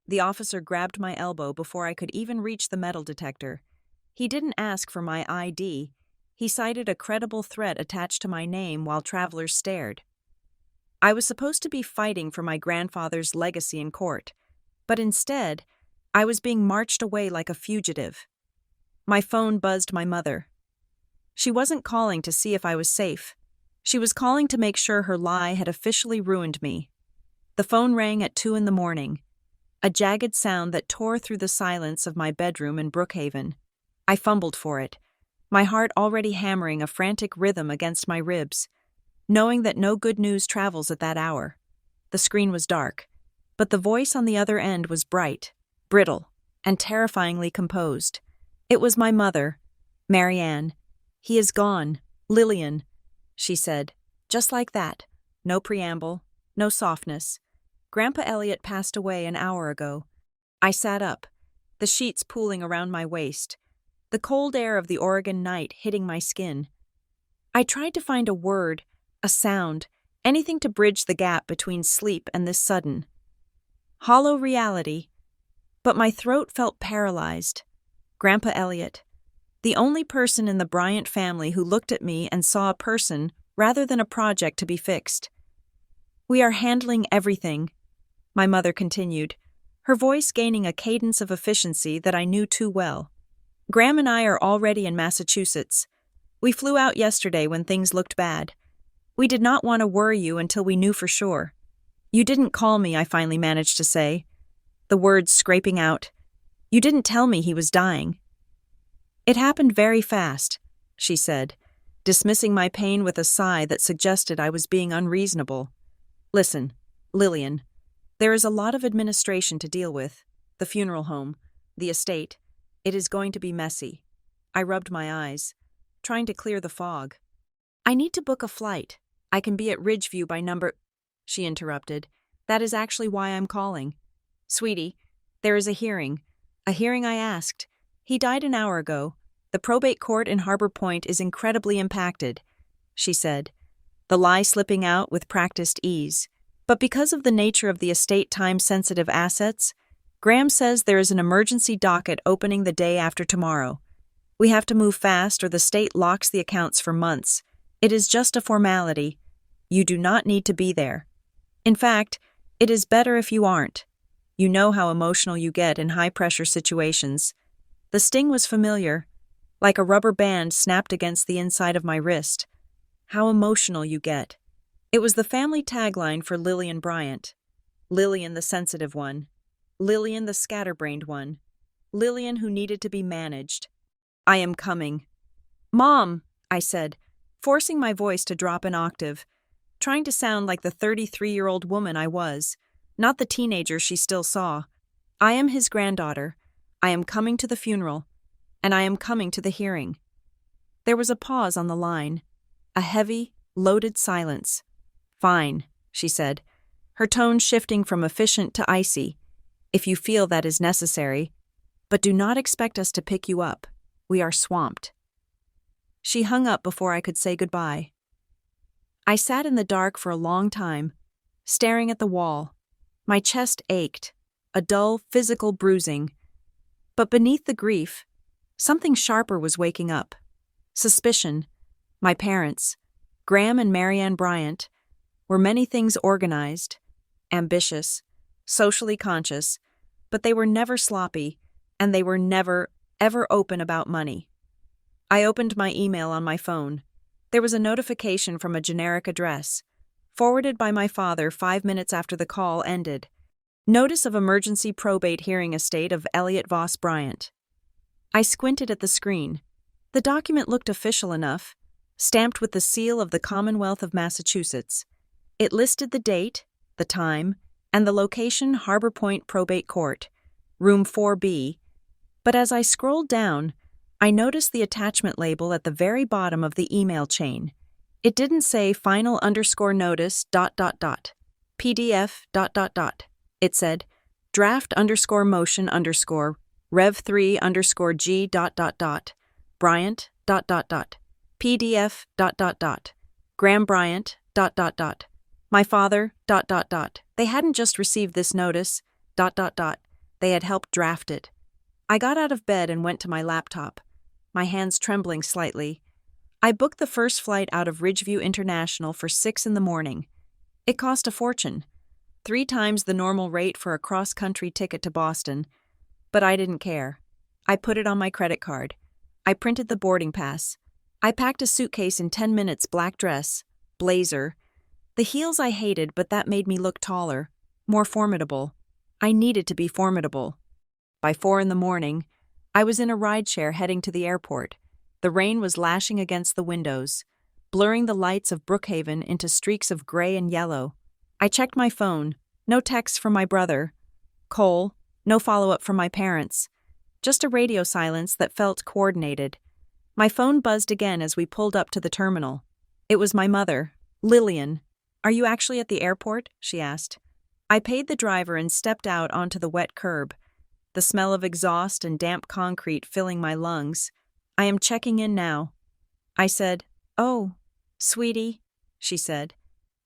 The officer grabbed my elbow before I could even reach the metal detector. He didn't ask for my ID. He cited a credible threat attached to my name while travelers stared. I was supposed to be fighting for my grandfather's legacy in court, but instead, I was being marched away like a fugitive. My phone buzzed my mother. She wasn't calling to see if I was safe. She was calling to make sure her lie had officially ruined me. The phone rang at 2 a.m, a jagged sound that tore through the silence of my bedroom in Brookhaven. I fumbled for it, my heart already hammering a frantic rhythm against my ribs, knowing that no good news travels at that hour. The screen was dark, but the voice on the other end was bright, brittle, and terrifyingly composed. It was my mother, Marianne. "He is gone, Lillian," she said, just like that. No preamble, no softness. "Grandpa Elliot passed away an hour ago." I sat up, the sheets pooling around my waist, the cold air of the Oregon night hitting my skin. I tried to find a word, a sound, anything to bridge the gap between sleep and this sudden, hollow reality, but my throat felt paralyzed. Grandpa Elliot, the only person in the Bryant family who looked at me and saw a person rather than a project to be fixed. "We are handling everything," my mother continued, her voice gaining a cadence of efficiency that I knew too well. "Graham and I are already in Massachusetts. We flew out yesterday when things looked bad. We did not want to worry you until we knew for sure. You didn't call me," I finally managed to say, the words scraping out. "You didn't tell me he was dying." "It happened very fast," she said, dismissing my pain with a sigh that suggested I was being unreasonable. "Listen, Lillian, there is a lot of administration to deal with. The funeral home, the estate. It is going to be messy." I rubbed my eyes, trying to clear the fog. "I need to book a flight. I can be at Ridgeview by number—" She interrupted. "That is actually why I'm calling. Sweetie, there is a hearing I asked. He died an hour ago. The probate court in Harbor Point is incredibly impacted," she said, the lie slipping out with practiced ease. "But because of the nature of the estate time-sensitive assets, Graham says there is an emergency docket opening the day after tomorrow. We have to move fast or the state locks the accounts for months. It is just a formality. You do not need to be there. In fact, it is better if you aren't. You know how emotional you get in high-pressure situations." The sting was familiar, like a rubber band snapped against the inside of my wrist. How emotional you get. It was the family tagline for Lillian Bryant. Lillian the sensitive one. Lillian the scatterbrained one. Lillian who needed to be managed. "I am coming." "Mom," I said, forcing my voice to drop an octave, trying to sound like the 33-year-old woman I was, not the teenager she still saw. "I am his granddaughter. I am coming to the funeral, and I am coming to the hearing." There was a pause on the line, a heavy, loaded silence. "Fine," she said, her tone shifting from efficient to icy. "If you feel that is necessary, but do not expect us to pick you up. We are swamped." She hung up before I could say goodbye. I sat in the dark for a long time, staring at the wall. My chest ached, a dull, physical bruising. But beneath the grief, something sharper was waking up. Suspicion. My parents, Graham and Marianne Bryant, were many things organized, ambitious, socially conscious, but they were never sloppy, and they were never, ever open about money. I opened my email on my phone. There was a notification from a generic address, forwarded by my father 5 minutes after the call ended. Notice of emergency probate hearing estate of Elliot Voss Bryant. I squinted at the screen. The document looked official enough, stamped with the seal of the Commonwealth of Massachusetts. It listed the date, the time, and the location: Harbor Point Probate Court, Room 4B. But as I scrolled down, I noticed the attachment label at the very bottom of the email chain. It didn't say final_notice ... PDF ... It said draft_motion_ rev3_g ... Bryant ... PDF ... Graham Bryant ... My father ... They hadn't just received this notice ... They had helped draft it. I got out of bed and went to my laptop, my hands trembling slightly. I booked the first flight out of Ridgeview International for 6 in the morning. It cost a fortune, 3 times the normal rate for a cross-country ticket to Boston, but I didn't care. I put it on my credit card. I printed the boarding pass. I packed a suitcase in 10 minutes, black dress, blazer. The heels I hated, but that made me look taller, more formidable. I needed to be formidable. By 4 in the morning, I was in a rideshare heading to the airport. The rain was lashing against the windows, blurring the lights of Brookhaven into streaks of gray and yellow. I checked my phone. No texts from my brother. Cole, no follow-up from my parents. Just a radio silence that felt coordinated. My phone buzzed again as we pulled up to the terminal. It was my mother, Lillian. "Are you actually at the airport?" she asked. I paid the driver and stepped out onto the wet curb, the smell of exhaust and damp concrete filling my lungs. "I am checking in now." I said, "Oh, sweetie," she said,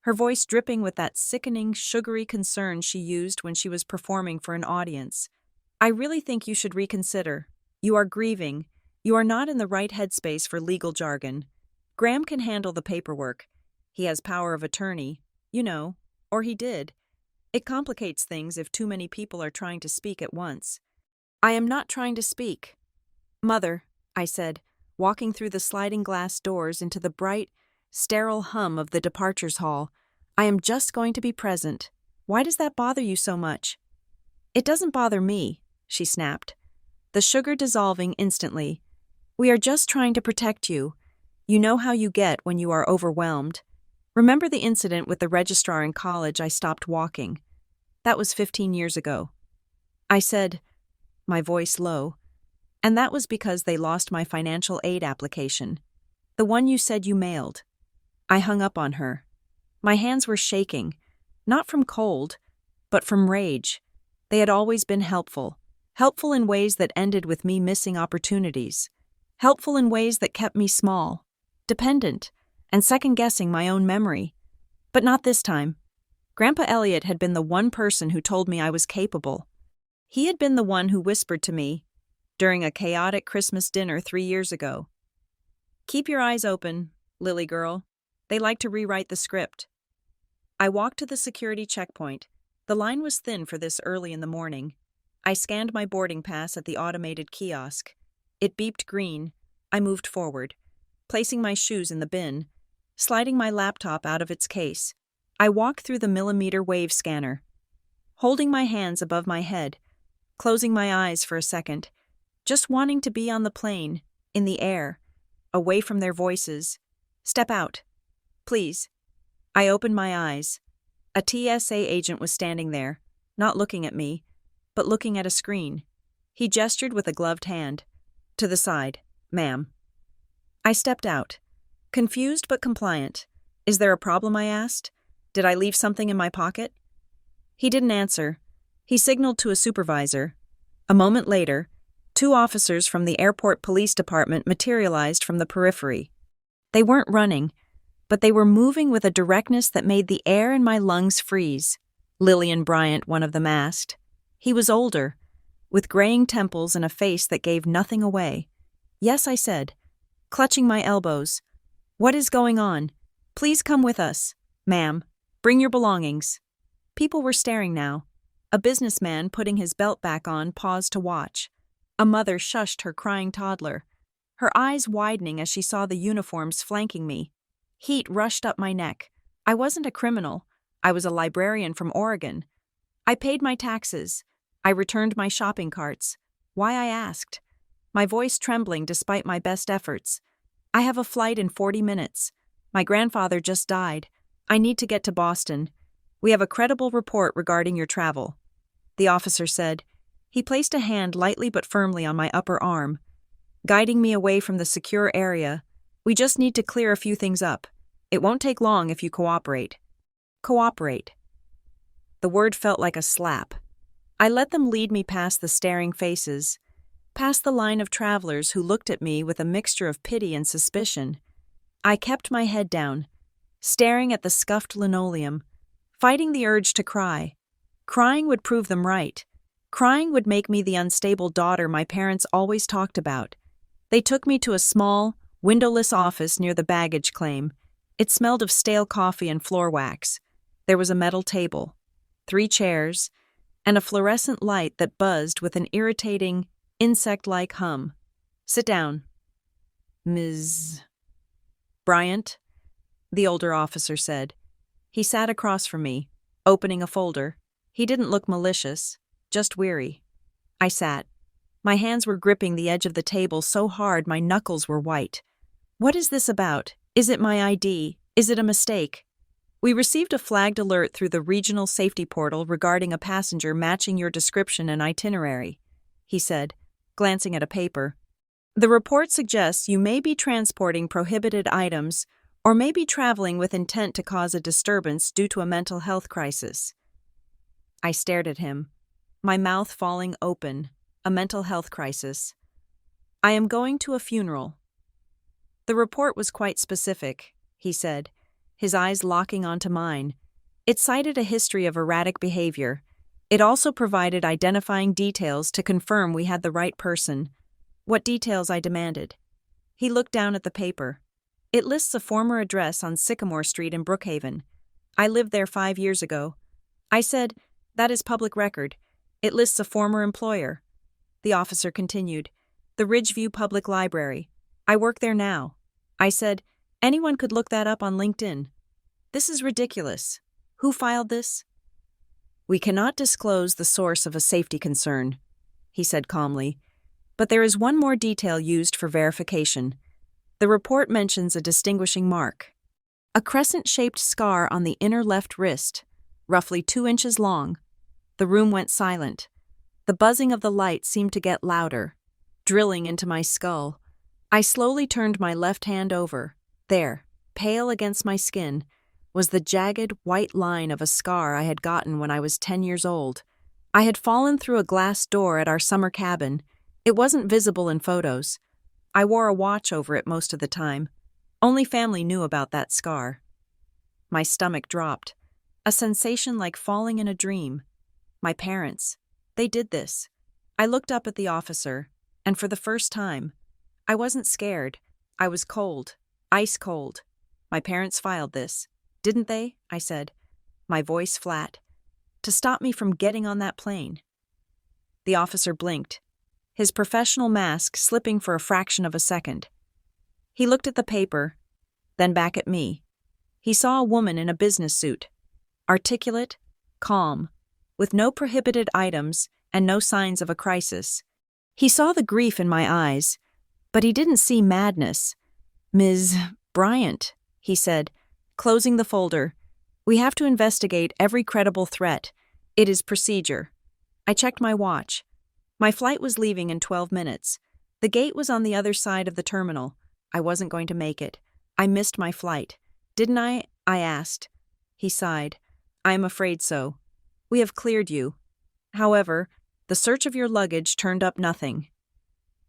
her voice dripping with that sickening, sugary concern she used when she was performing for an audience. "I really think you should reconsider. You are grieving. You are not in the right headspace for legal jargon. Graham can handle the paperwork. He has power of attorney, you know, or he did. It complicates things if too many people are trying to speak at once." "I am not trying to speak." "Mother," I said, walking through the sliding glass doors into the bright, sterile hum of the departures hall, "I am just going to be present. Why does that bother you so much?" "It doesn't bother me," she snapped, the sugar dissolving instantly. "We are just trying to protect you. You know how you get when you are overwhelmed. Remember the incident with the registrar in college? I stopped walking. That was 15 years ago." I said, my voice low, "And that was because they lost my financial aid application. The one you said you mailed." I hung up on her. My hands were shaking, not from cold, but from rage. They had always been helpful in ways that ended with me missing opportunities, helpful in ways that kept me small, dependent, and second-guessing my own memory. But not this time. Grandpa Elliot had been the one person who told me I was capable. He had been the one who whispered to me, during a chaotic Christmas dinner 3 years ago, "Keep your eyes open, Lily girl. They like to rewrite the script." I walked to the security checkpoint. The line was thin for this early in the morning. I scanned my boarding pass at the automated kiosk. It beeped green. I moved forward, placing my shoes in the bin, sliding my laptop out of its case. I walked through the millimeter wave scanner, holding my hands above my head, closing my eyes for a second, just wanting to be on the plane, in the air, away from their voices. "Step out. Please." I opened my eyes. A TSA agent was standing there, not looking at me, but looking at a screen. He gestured with a gloved hand. "To the side, ma'am." I stepped out, confused but compliant. "Is there a problem?" I asked. "Did I leave something in my pocket?" He didn't answer. He signaled to a supervisor. A moment later, 2 officers from the airport police department materialized from the periphery. They weren't running, but they were moving with a directness that made the air in my lungs freeze. Lillian Bryant, one of them, asked. He was older, with graying temples and a face that gave nothing away. "Yes," I said, clutching my elbows. "What is going on? Please come with us, ma'am. Bring your belongings." People were staring now. A businessman putting his belt back on paused to watch. A mother shushed her crying toddler, her eyes widening as she saw the uniforms flanking me. Heat rushed up my neck. I wasn't a criminal. I was a librarian from Oregon. I paid my taxes. I returned my shopping carts. Why, I asked, my voice trembling despite my best efforts. "I have a flight in 40 minutes. My grandfather just died. I need to get to Boston. We have a credible report regarding your travel," the officer said. He placed a hand lightly but firmly on my upper arm, guiding me away from the secure area. "We just need to clear a few things up. It won't take long if you cooperate." Cooperate. The word felt like a slap. I let them lead me past the staring faces, past the line of travelers who looked at me with a mixture of pity and suspicion. I kept my head down, staring at the scuffed linoleum, fighting the urge to cry. Crying would prove them right. Crying would make me the unstable daughter my parents always talked about. They took me to a small, windowless office near the baggage claim. It smelled of stale coffee and floor wax. There was a metal table, 3 chairs, and a fluorescent light that buzzed with an irritating, insect-like hum. "Sit down, Ms. Bryant," the older officer said. He sat across from me, opening a folder. He didn't look malicious, just weary. I sat. My hands were gripping the edge of the table so hard my knuckles were white. "What is this about? Is it my ID? Is it a mistake?" "We received a flagged alert through the regional safety portal regarding a passenger matching your description and itinerary," he said, glancing at a paper. "The report suggests you may be transporting prohibited items or may be traveling with intent to cause a disturbance due to a mental health crisis." I stared at him, my mouth falling open. A mental health crisis. "I am going to a funeral." The report was quite specific, he said, his eyes locking onto mine. It cited a history of erratic behavior. It also provided identifying details to confirm we had the right person. What details, I demanded. He looked down at the paper. "It lists a former address on Sycamore Street in Brookhaven. I lived there 5 years ago." I said, "That is public record. It lists a former employer." The officer continued, "The Ridgeview Public Library. I work there now." I said, "Anyone could look that up on LinkedIn." "This is ridiculous. Who filed this?" "We cannot disclose the source of a safety concern," he said calmly, "but there is one more detail used for verification. The report mentions a distinguishing mark. A crescent-shaped scar on the inner left wrist, roughly 2 inches long." The room went silent. The buzzing of the light seemed to get louder, drilling into my skull. I slowly turned my left hand over. There, pale against my skin, was the jagged, white line of a scar I had gotten when I was 10 years old. I had fallen through a glass door at our summer cabin. It wasn't visible in photos. I wore a watch over it most of the time. Only family knew about that scar. My stomach dropped. A sensation like falling in a dream. My parents. They did this. I looked up at the officer, and for the first time, I wasn't scared. I was cold. Ice cold. "My parents filed this, didn't they?" I said, my voice flat. "To stop me from getting on that plane." The officer blinked, his professional mask slipping for a fraction of a second. He looked at the paper, then back at me. He saw a woman in a business suit, articulate, calm, with no prohibited items and no signs of a crisis. He saw the grief in my eyes, but he didn't see madness. "Ms. Bryant," he said, closing the folder, "we have to investigate every credible threat. It is procedure." I checked my watch. My flight was leaving in 12 minutes. The gate was on the other side of the terminal. I wasn't going to make it. I missed my flight. "Didn't I?" I asked. He sighed. "I am afraid so. We have cleared you. However, the search of your luggage turned up nothing.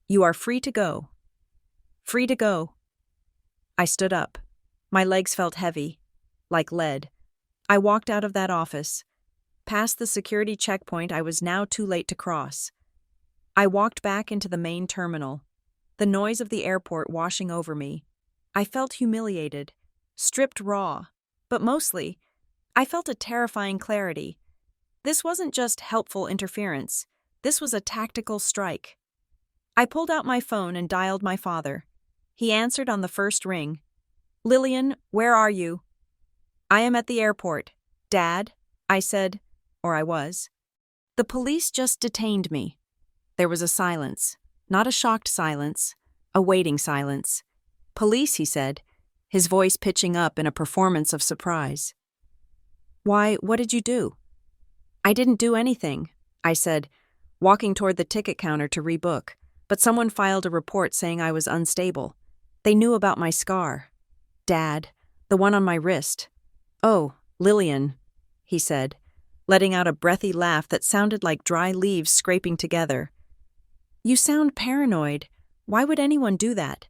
You are free to go." Free to go. I stood up. My legs felt heavy, like lead. I walked out of that office. Past the security checkpoint I was now too late to cross. I walked back into the main terminal, the noise of the airport washing over me. I felt humiliated, stripped raw, but mostly, I felt a terrifying clarity. This wasn't just helpful interference. This was a tactical strike. I pulled out my phone and dialed my father. He answered on the first ring. "Lillian, where are you?" "I am at the airport. Dad," I said, or I was. "The police just detained me." There was a silence, not a shocked silence, a waiting silence. "Police," he said, his voice pitching up in a performance of surprise. "Why, what did you do?" "I didn't do anything," I said, walking toward the ticket counter to rebook, but someone filed a report saying I was unstable. They knew about my scar. "Dad, the one on my wrist." "Oh, Lillian," he said, letting out a breathy laugh that sounded like dry leaves scraping together. "You sound paranoid. Why would anyone do that?"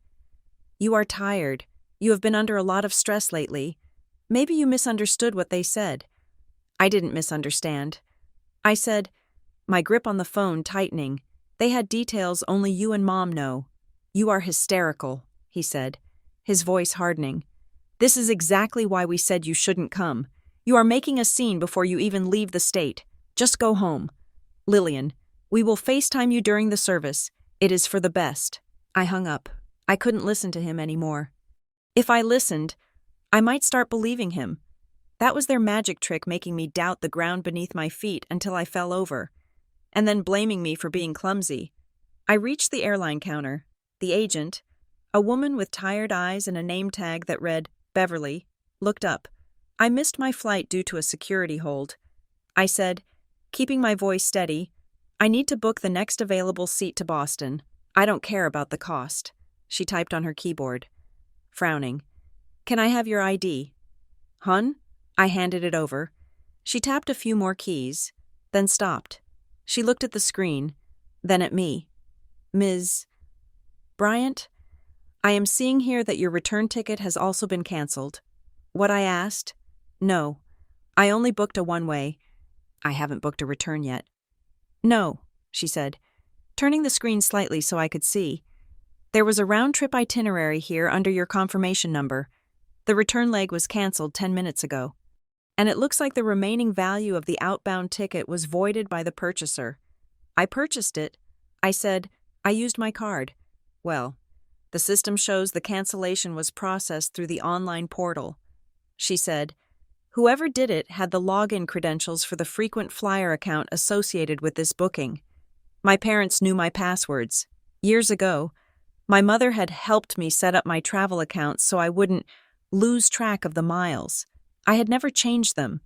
"You are tired. You have been under a lot of stress lately. Maybe you misunderstood what they said." I didn't misunderstand. I said, my grip on the phone tightening. They had details only you and Mom know. You are hysterical, he said, his voice hardening. This is exactly why we said you shouldn't come. You are making a scene before you even leave the state. Just go home. Lillian, we will FaceTime you during the service. It is for the best. I hung up. I couldn't listen to him anymore. If I listened, I might start believing him. That was their magic trick, making me doubt the ground beneath my feet until I fell over, and then blaming me for being clumsy. I reached the airline counter. The agent, a woman with tired eyes and a name tag that read Beverly, looked up. I missed my flight due to a security hold. I said, keeping my voice steady, I need to book the next available seat to Boston. I don't care about the cost. She typed on her keyboard, frowning. Can I have your ID? Hun? I handed it over. She tapped a few more keys, then stopped. She looked at the screen, then at me. Ms. Bryant, I am seeing here that your return ticket has also been canceled. What I asked? No. I only booked a one-way. I haven't booked a return yet. No, she said, turning the screen slightly so I could see. There was a round-trip itinerary here under your confirmation number. The return leg was canceled 10 minutes ago. And it looks like the remaining value of the outbound ticket was voided by the purchaser. I purchased it. I said, I used my card. Well, the system shows the cancellation was processed through the online portal. She said, whoever did it had the login credentials for the frequent flyer account associated with this booking. My parents knew my passwords. Years ago, my mother had helped me set up my travel accounts so I wouldn't lose track of the miles. I had never changed them.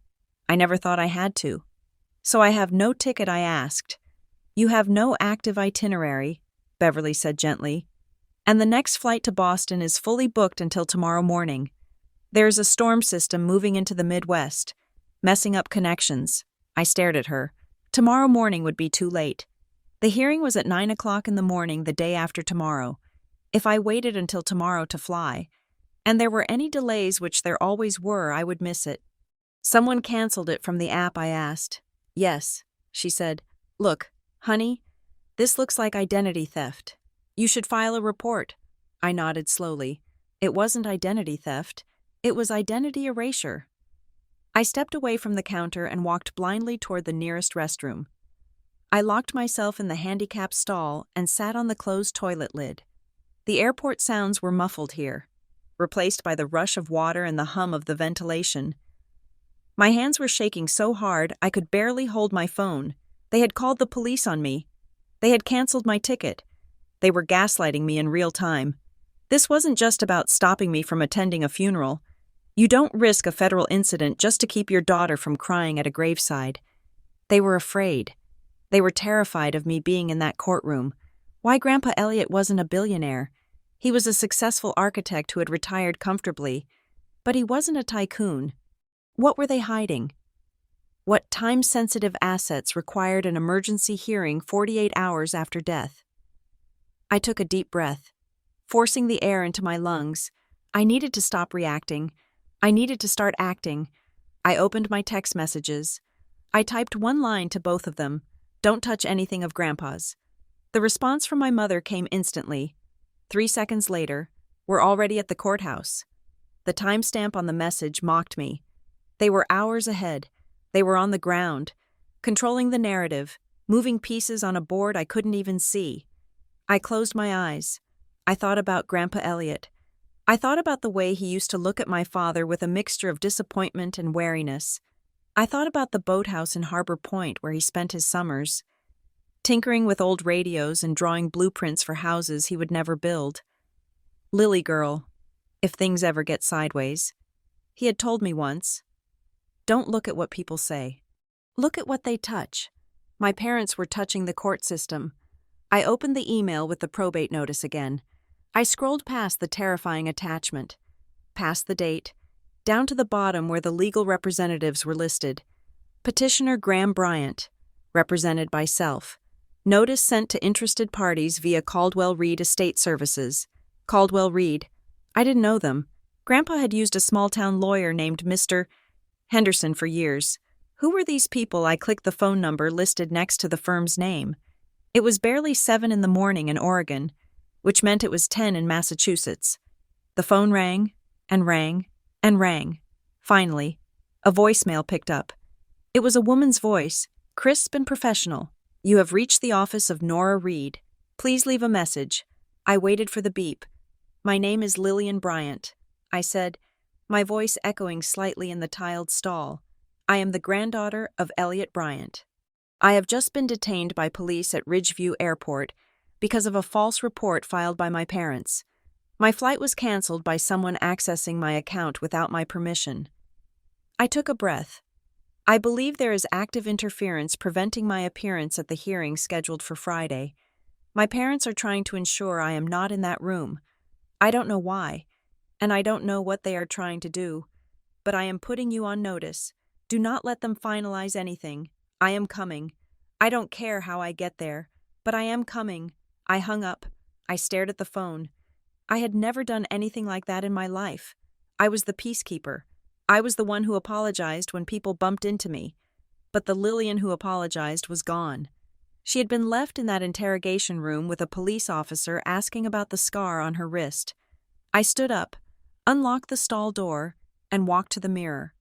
I never thought I had to. So I have no ticket, I asked. You have no active itinerary, Beverly said gently. And the next flight to Boston is fully booked until tomorrow morning. There's a storm system moving into the Midwest, messing up connections. I stared at her. Tomorrow morning would be too late. The hearing was at 9 o'clock in the morning the day after tomorrow. If I waited until tomorrow to fly, and there were any delays, which there always were, I would miss it. Someone canceled it from the app, I asked. Yes, she said. Look, honey, this looks like identity theft. You should file a report. I nodded slowly. It wasn't identity theft. It was identity erasure. I stepped away from the counter and walked blindly toward the nearest restroom. I locked myself in the handicapped stall and sat on the closed toilet lid. The airport sounds were muffled here, replaced by the rush of water and the hum of the ventilation. My hands were shaking so hard I could barely hold my phone. They had called the police on me. They had canceled my ticket. They were gaslighting me in real time. This wasn't just about stopping me from attending a funeral. You don't risk a federal incident just to keep your daughter from crying at a graveside. They were afraid. They were terrified of me being in that courtroom. Why Grandpa Elliot wasn't a billionaire? He was a successful architect who had retired comfortably, but he wasn't a tycoon. What were they hiding? What time-sensitive assets required an emergency hearing 48 hours after death? I took a deep breath, forcing the air into my lungs. I needed to stop reacting. I needed to start acting. I opened my text messages. I typed one line to both of them. Don't touch anything of Grandpa's. The response from my mother came instantly. 3 seconds later, we're already at the courthouse. The timestamp on the message mocked me. They were hours ahead. They were on the ground, controlling the narrative, moving pieces on a board I couldn't even see. I closed my eyes. I thought about Grandpa Elliot. I thought about the way he used to look at my father with a mixture of disappointment and wariness. I thought about the boathouse in Harbor Point where he spent his summers, tinkering with old radios and drawing blueprints for houses he would never build. Lily girl, if things ever get sideways. He had told me once, don't look at what people say. Look at what they touch. My parents were touching the court system. I opened the email with the probate notice again. I scrolled past the terrifying attachment, past the date, down to the bottom where the legal representatives were listed. Petitioner Graham Bryant, represented by self. Notice sent to interested parties via Caldwell Reed Estate Services. Caldwell Reed. I didn't know them. Grandpa had used a small-town lawyer named Mr. Henderson for years, Who were these people? I clicked the phone number listed next to the firm's name. It was barely 7 in the morning in Oregon, which meant it was 10 in Massachusetts. The phone rang, and rang, and rang. Finally, a voicemail picked up. It was a woman's voice, crisp and professional. "You have reached the office of Nora Reed. Please leave a message." I waited for the beep. "My name is Lillian Bryant," I said, my voice echoing slightly in the tiled stall. "I am the granddaughter of Elliot Bryant. I have just been detained by police at Ridgeview Airport because of a false report filed by my parents. My flight was canceled by someone accessing my account without my permission." I took a breath. I believe there is active interference preventing my appearance at the hearing scheduled for Friday. My parents are trying to ensure I am not in that room. I don't know why, and I don't know what they are trying to do, but I am putting you on notice. Do not let them finalize anything. I am coming. I don't care how I get there, but I am coming. I hung up. I stared at the phone. I had never done anything like that in my life. I was the peacekeeper. I was the one who apologized when people bumped into me. But the Lillian who apologized was gone. She had been left in that interrogation room with a police officer asking about the scar on her wrist. I stood up, unlocked the stall door, and walked to the mirror.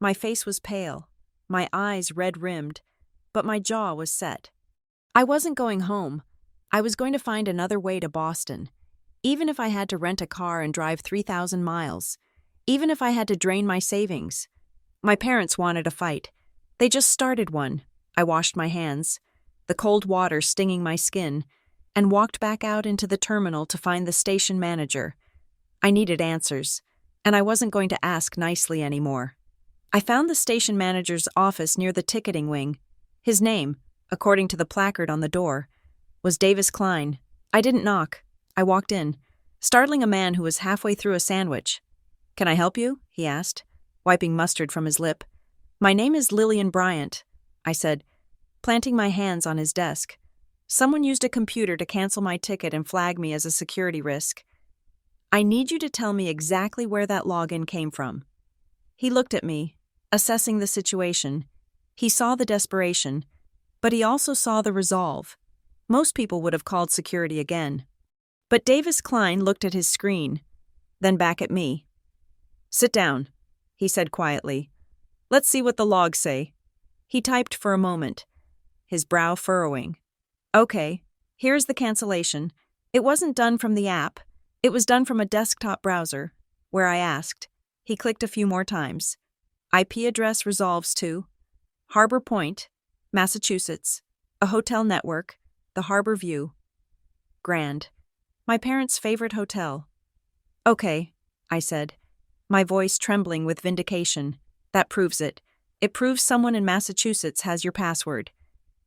My face was pale, my eyes red-rimmed, but my jaw was set. I wasn't going home. I was going to find another way to Boston, even if I had to rent a car and drive 3,000 miles, even if I had to drain my savings. My parents wanted a fight. They just started one. I washed my hands, the cold water stinging my skin, and walked back out into the terminal to find the station manager. I needed answers, and I wasn't going to ask nicely anymore. I found the station manager's office near the ticketing wing. His name, according to the placard on the door, was Davis Klein. I didn't knock. I walked in, startling a man who was halfway through a sandwich. "Can I help you?" he asked, wiping mustard from his lip. "My name is Lillian Bryant," I said, planting my hands on his desk. "Someone used a computer to cancel my ticket and flag me as a security risk. I need you to tell me exactly where that login came from." He looked at me, assessing the situation. He saw the desperation, but he also saw the resolve. Most people would have called security again. But Davis Klein looked at his screen, then back at me. "Sit down," he said quietly. "Let's see what the logs say." He typed for a moment, his brow furrowing. "Okay, here's the cancellation. It wasn't done from the app. It was done from a desktop browser, where I asked." He clicked a few more times. "IP address resolves to Harbor Point, Massachusetts, a hotel network, the Harbor View. Grand. My parents' favorite hotel." "Okay," I said, my voice trembling with vindication. "That proves it. It proves someone in Massachusetts has your password."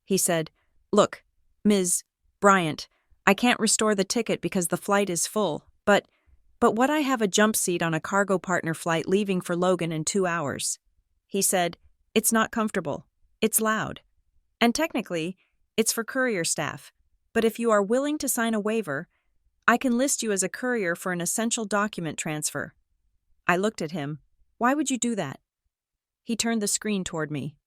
He said, "Look, Ms. Bryant, I can't restore the ticket because the flight is full, but what I have a jump seat on a cargo partner flight leaving for Logan in 2 hours." He said, "It's not comfortable. It's loud. And technically, it's for courier staff. But if you are willing to sign a waiver, I can list you as a courier for an essential document transfer." I looked at him. "Why would you do that?" He turned the screen toward me.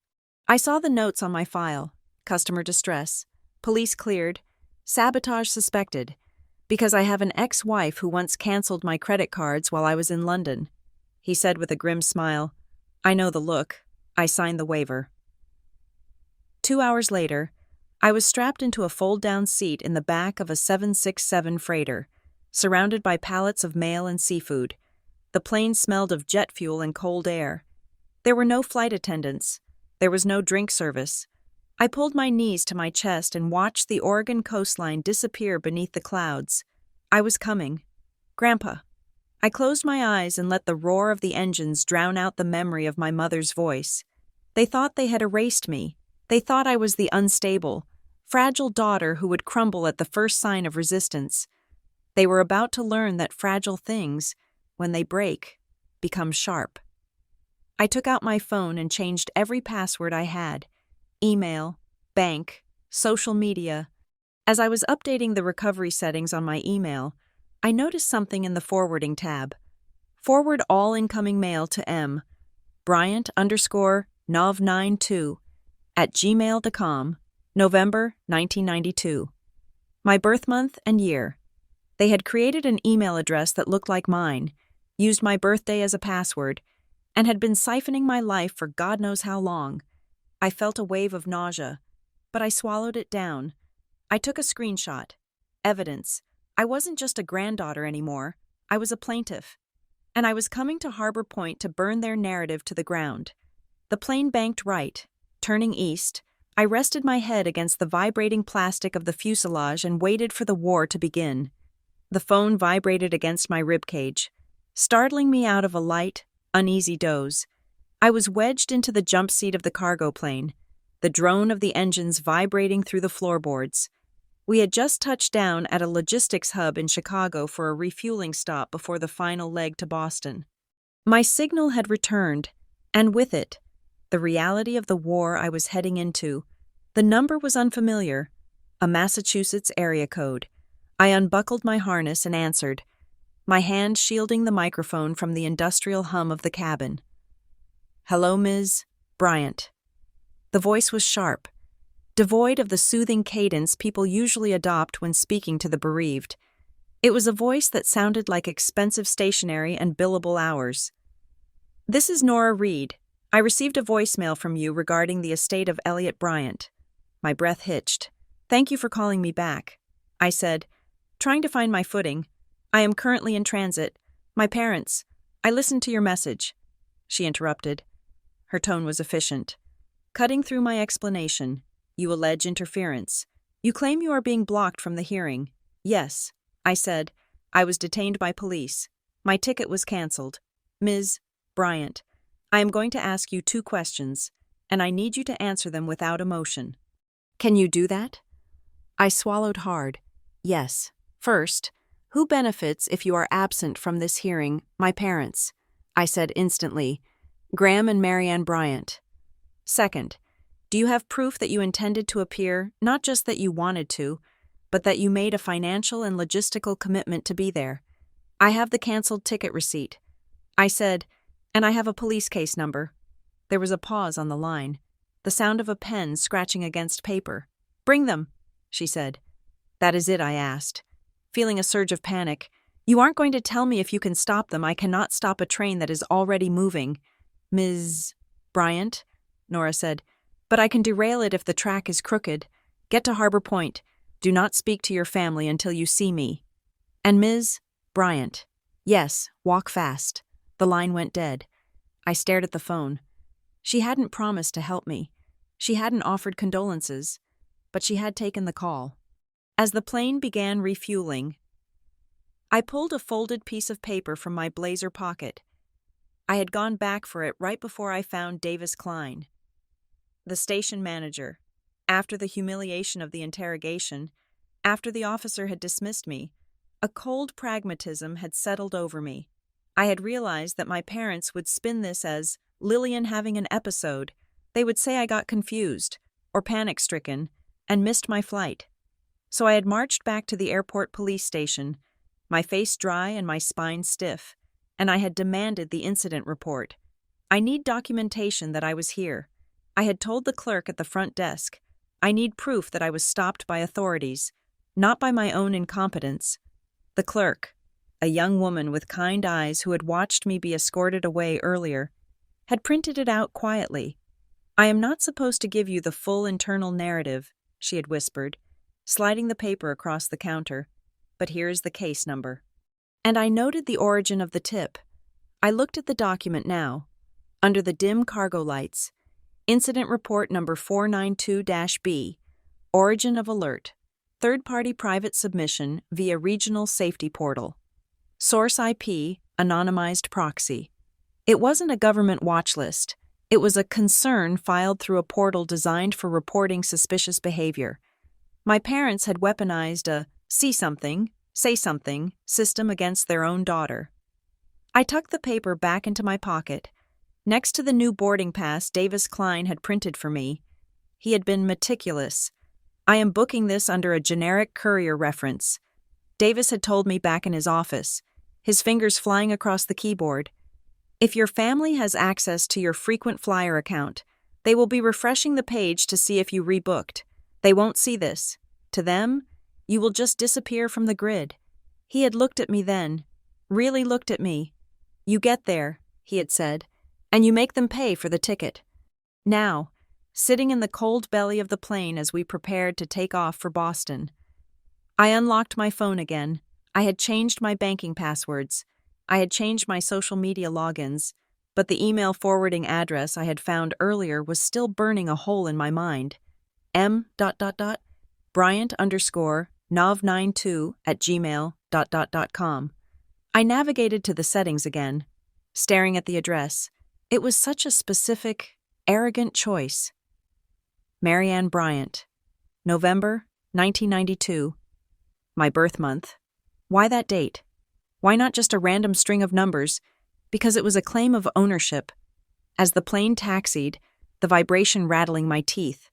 I saw the notes on my file. Customer distress, police cleared, sabotage suspected, because I have an ex-wife who once canceled my credit cards while I was in London. He said with a grim smile, "I know the look." I signed the waiver. 2 hours later, I was strapped into a fold-down seat in the back of a 767 freighter, surrounded by pallets of mail and seafood. The plane smelled of jet fuel and cold air. There were no flight attendants. There was no drink service. I pulled my knees to my chest and watched the Oregon coastline disappear beneath the clouds. I was coming. Grandpa. I closed my eyes and let the roar of the engines drown out the memory of my mother's voice. They thought they had erased me. They thought I was the unstable, fragile daughter who would crumble at the first sign of resistance. They were about to learn that fragile things, when they break, become sharp. I took out my phone and changed every password I had. Email, bank, social media. As I was updating the recovery settings on my email, I noticed something in the forwarding tab. Forward all incoming mail to M. Bryant _ nov92@gmail.com, November 1992. My birth month and year. They had created an email address that looked like mine, used my birthday as a password, and had been siphoning my life for God knows how long. I felt a wave of nausea, but I swallowed it down. I took a screenshot. Evidence. I wasn't just a granddaughter anymore. I was a plaintiff. And I was coming to Harbor Point to burn their narrative to the ground. The plane banked right. Turning east, I rested my head against the vibrating plastic of the fuselage and waited for the war to begin. The phone vibrated against my ribcage, startling me out of a light, uneasy doze. I was wedged into the jump seat of the cargo plane, the drone of the engines vibrating through the floorboards. We had just touched down at a logistics hub in Chicago for a refueling stop before the final leg to Boston. My signal had returned, and with it, the reality of the war I was heading into. The number was unfamiliar, a Massachusetts area code. I unbuckled my harness and answered, my hand shielding the microphone from the industrial hum of the cabin. "Hello, Ms. Bryant." The voice was sharp, devoid of the soothing cadence people usually adopt when speaking to the bereaved. It was a voice that sounded like expensive stationery and billable hours. "This is Nora Reed. I received a voicemail from you regarding the estate of Elliot Bryant." My breath hitched. "Thank you for calling me back," I said, trying to find my footing. "I am currently in transit. My parents. I listened to your message." She interrupted. Her tone was efficient. Cutting through my explanation, "You allege interference. You claim you are being blocked from the hearing." "Yes," I said. "I was detained by police. My ticket was canceled. Ms. Bryant, I am going to ask you 2 questions, and I need you to answer them without emotion. Can you do that?" I swallowed hard. "Yes. First, who benefits if you are absent from this hearing? My parents," I said instantly. "Graham and Marianne Bryant." "Second, do you have proof that you intended to appear, not just that you wanted to, but that you made a financial and logistical commitment to be there?" "I have the canceled ticket receipt," I said, "and I have a police case number." There was a pause on the line, the sound of a pen scratching against paper. "Bring them," she said. "That is it?" I asked, feeling a surge of panic. "You aren't going to tell me if you can stop them. I cannot stop a train that is already moving." "Ms. Bryant," Nora said, "but I can derail it if the track is crooked. Get to Harbor Point. Do not speak to your family until you see me." "And Ms. Bryant." "Yes, walk fast." The line went dead. I stared at the phone. She hadn't promised to help me. She hadn't offered condolences, but she had taken the call. As the plane began refueling, I pulled a folded piece of paper from my blazer pocket. I had gone back for it right before I found Davis Klein, the station manager. After the humiliation of the interrogation, after the officer had dismissed me, a cold pragmatism had settled over me. I had realized that my parents would spin this as Lillian having an episode. They would say I got confused, or panic-stricken, and missed my flight. So I had marched back to the airport police station, my face dry and my spine stiff, and I had demanded the incident report. I need documentation that I was here. I had told the clerk at the front desk, I need proof that I was stopped by authorities, not by my own incompetence. The clerk, a young woman with kind eyes who had watched me be escorted away earlier, had printed it out quietly. "I am not supposed to give you the full internal narrative," she had whispered, sliding the paper across the counter, "but here is the case number." And I noted the origin of the tip. I looked at the document now. Under the dim cargo lights, Incident Report number 492-B, Origin of Alert, Third-Party Private Submission via Regional Safety Portal. Source IP, Anonymized Proxy. It wasn't a government watch list. It was a concern filed through a portal designed for reporting suspicious behavior. My parents had weaponized a see something, say something system against their own daughter. I tucked the paper back into my pocket. Next to the new boarding pass Davis Klein had printed for me, he had been meticulous. "I am booking this under a generic courier reference," Davis had told me back in his office, his fingers flying across the keyboard. "If your family has access to your frequent flyer account, They will be refreshing the page to see if you rebooked. They won't see this. To them, you will just disappear from the grid. He had looked at me then, really looked at me. You get there, he had said, and you make them pay for the ticket. Now, sitting in the cold belly of the plane as we prepared to take off for Boston, I unlocked my phone again. I had changed my banking passwords. I had changed my social media logins, but the email forwarding address I had found earlier was still burning a hole in my mind. Bryant_nov92@gmail.com. I navigated to the settings again, staring at the address. It was such a specific, arrogant choice. Marianne Bryant, November 1992. My birth month. Why that date? Why not just a random string of numbers? Because it was a claim of ownership. As the plane taxied, the vibration rattling my teeth,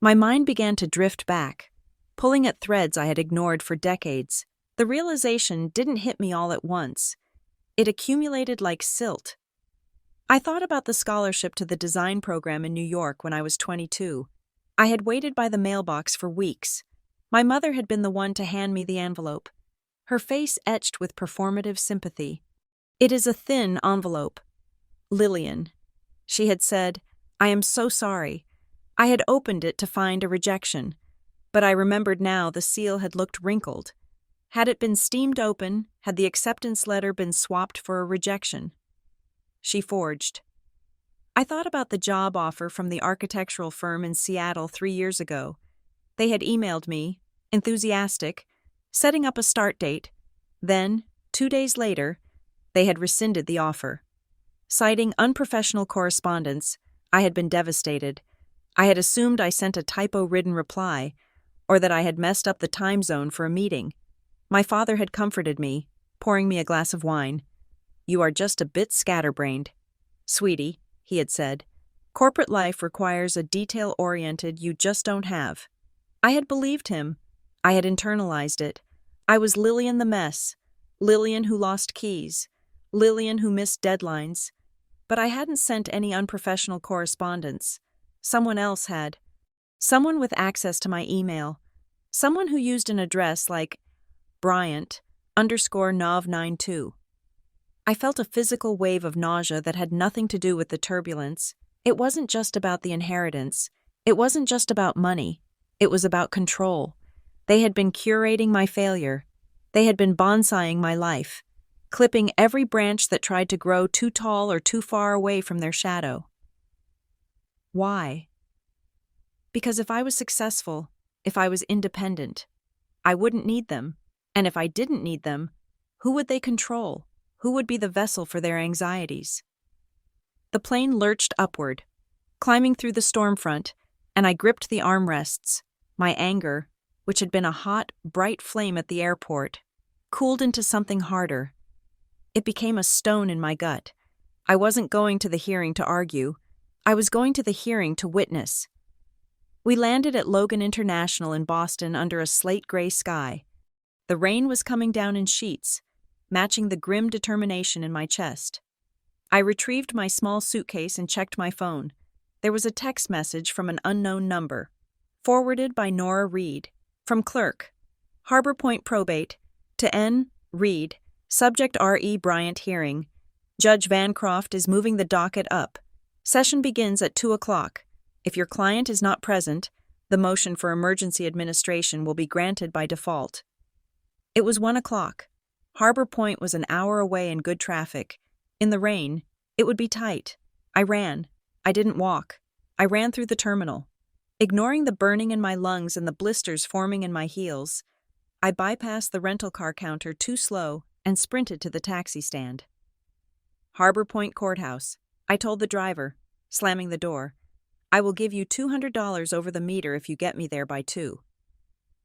my mind began to drift back, pulling at threads I had ignored for decades. The realization didn't hit me all at once. It accumulated like silt. I thought about the scholarship to the design program in New York when I was 22. I had waited by the mailbox for weeks. My mother had been the one to hand me the envelope, her face etched with performative sympathy. It is a thin envelope. Lillian, she had said, I am so sorry. I had opened it to find a rejection, but I remembered now the seal had looked wrinkled. Had it been steamed open, had the acceptance letter been swapped for a rejection? She forged. I thought about the job offer from the architectural firm in Seattle 3 years ago. They had emailed me, enthusiastic, setting up a start date. Then, 2 days later, they had rescinded the offer. Citing unprofessional correspondence, I had been devastated. I had assumed I sent a typo-ridden reply, or that I had messed up the time zone for a meeting. My father had comforted me, pouring me a glass of wine. You are just a bit scatterbrained. Sweetie, he had said, corporate life requires a detail-oriented you just don't have. I had believed him. I had internalized it. I was Lillian the mess, Lillian who lost keys, Lillian who missed deadlines. But I hadn't sent any unprofessional correspondence. Someone else had. Someone with access to my email. Someone who used an address like Bryant_nov92. I felt a physical wave of nausea that had nothing to do with the turbulence. It wasn't just about the inheritance. It wasn't just about money. It was about control. They had been curating my failure. They had been bonsaiing my life, clipping every branch that tried to grow too tall or too far away from their shadow. Why? Because if I was successful, if I was independent, I wouldn't need them. And if I didn't need them, who would they control? Who would be the vessel for their anxieties? The plane lurched upward, climbing through the storm front, and I gripped the armrests. My anger, which had been a hot, bright flame at the airport, cooled into something harder. It became a stone in my gut. I wasn't going to the hearing to argue. I was going to the hearing to witness. We landed at Logan International in Boston under a slate-gray sky. The rain was coming down in sheets, matching the grim determination in my chest. I retrieved my small suitcase and checked my phone. There was a text message from an unknown number, forwarded by Nora Reed, from clerk, Harbor Point Probate, to N. Reed, subject R.E. Bryant hearing. Judge Vancroft is moving the docket up. Session begins at 2 o'clock. If your client is not present, the motion for emergency administration will be granted by default. It was 1 o'clock. Harbor Point was an hour away in good traffic. In the rain, it would be tight. I ran. I didn't walk. I ran through the terminal. Ignoring the burning in my lungs and the blisters forming in my heels, I bypassed the rental car counter too slow and sprinted to the taxi stand. Harbor Point Courthouse, I told the driver, slamming the door. I will give you $200 over the meter if you get me there by 2.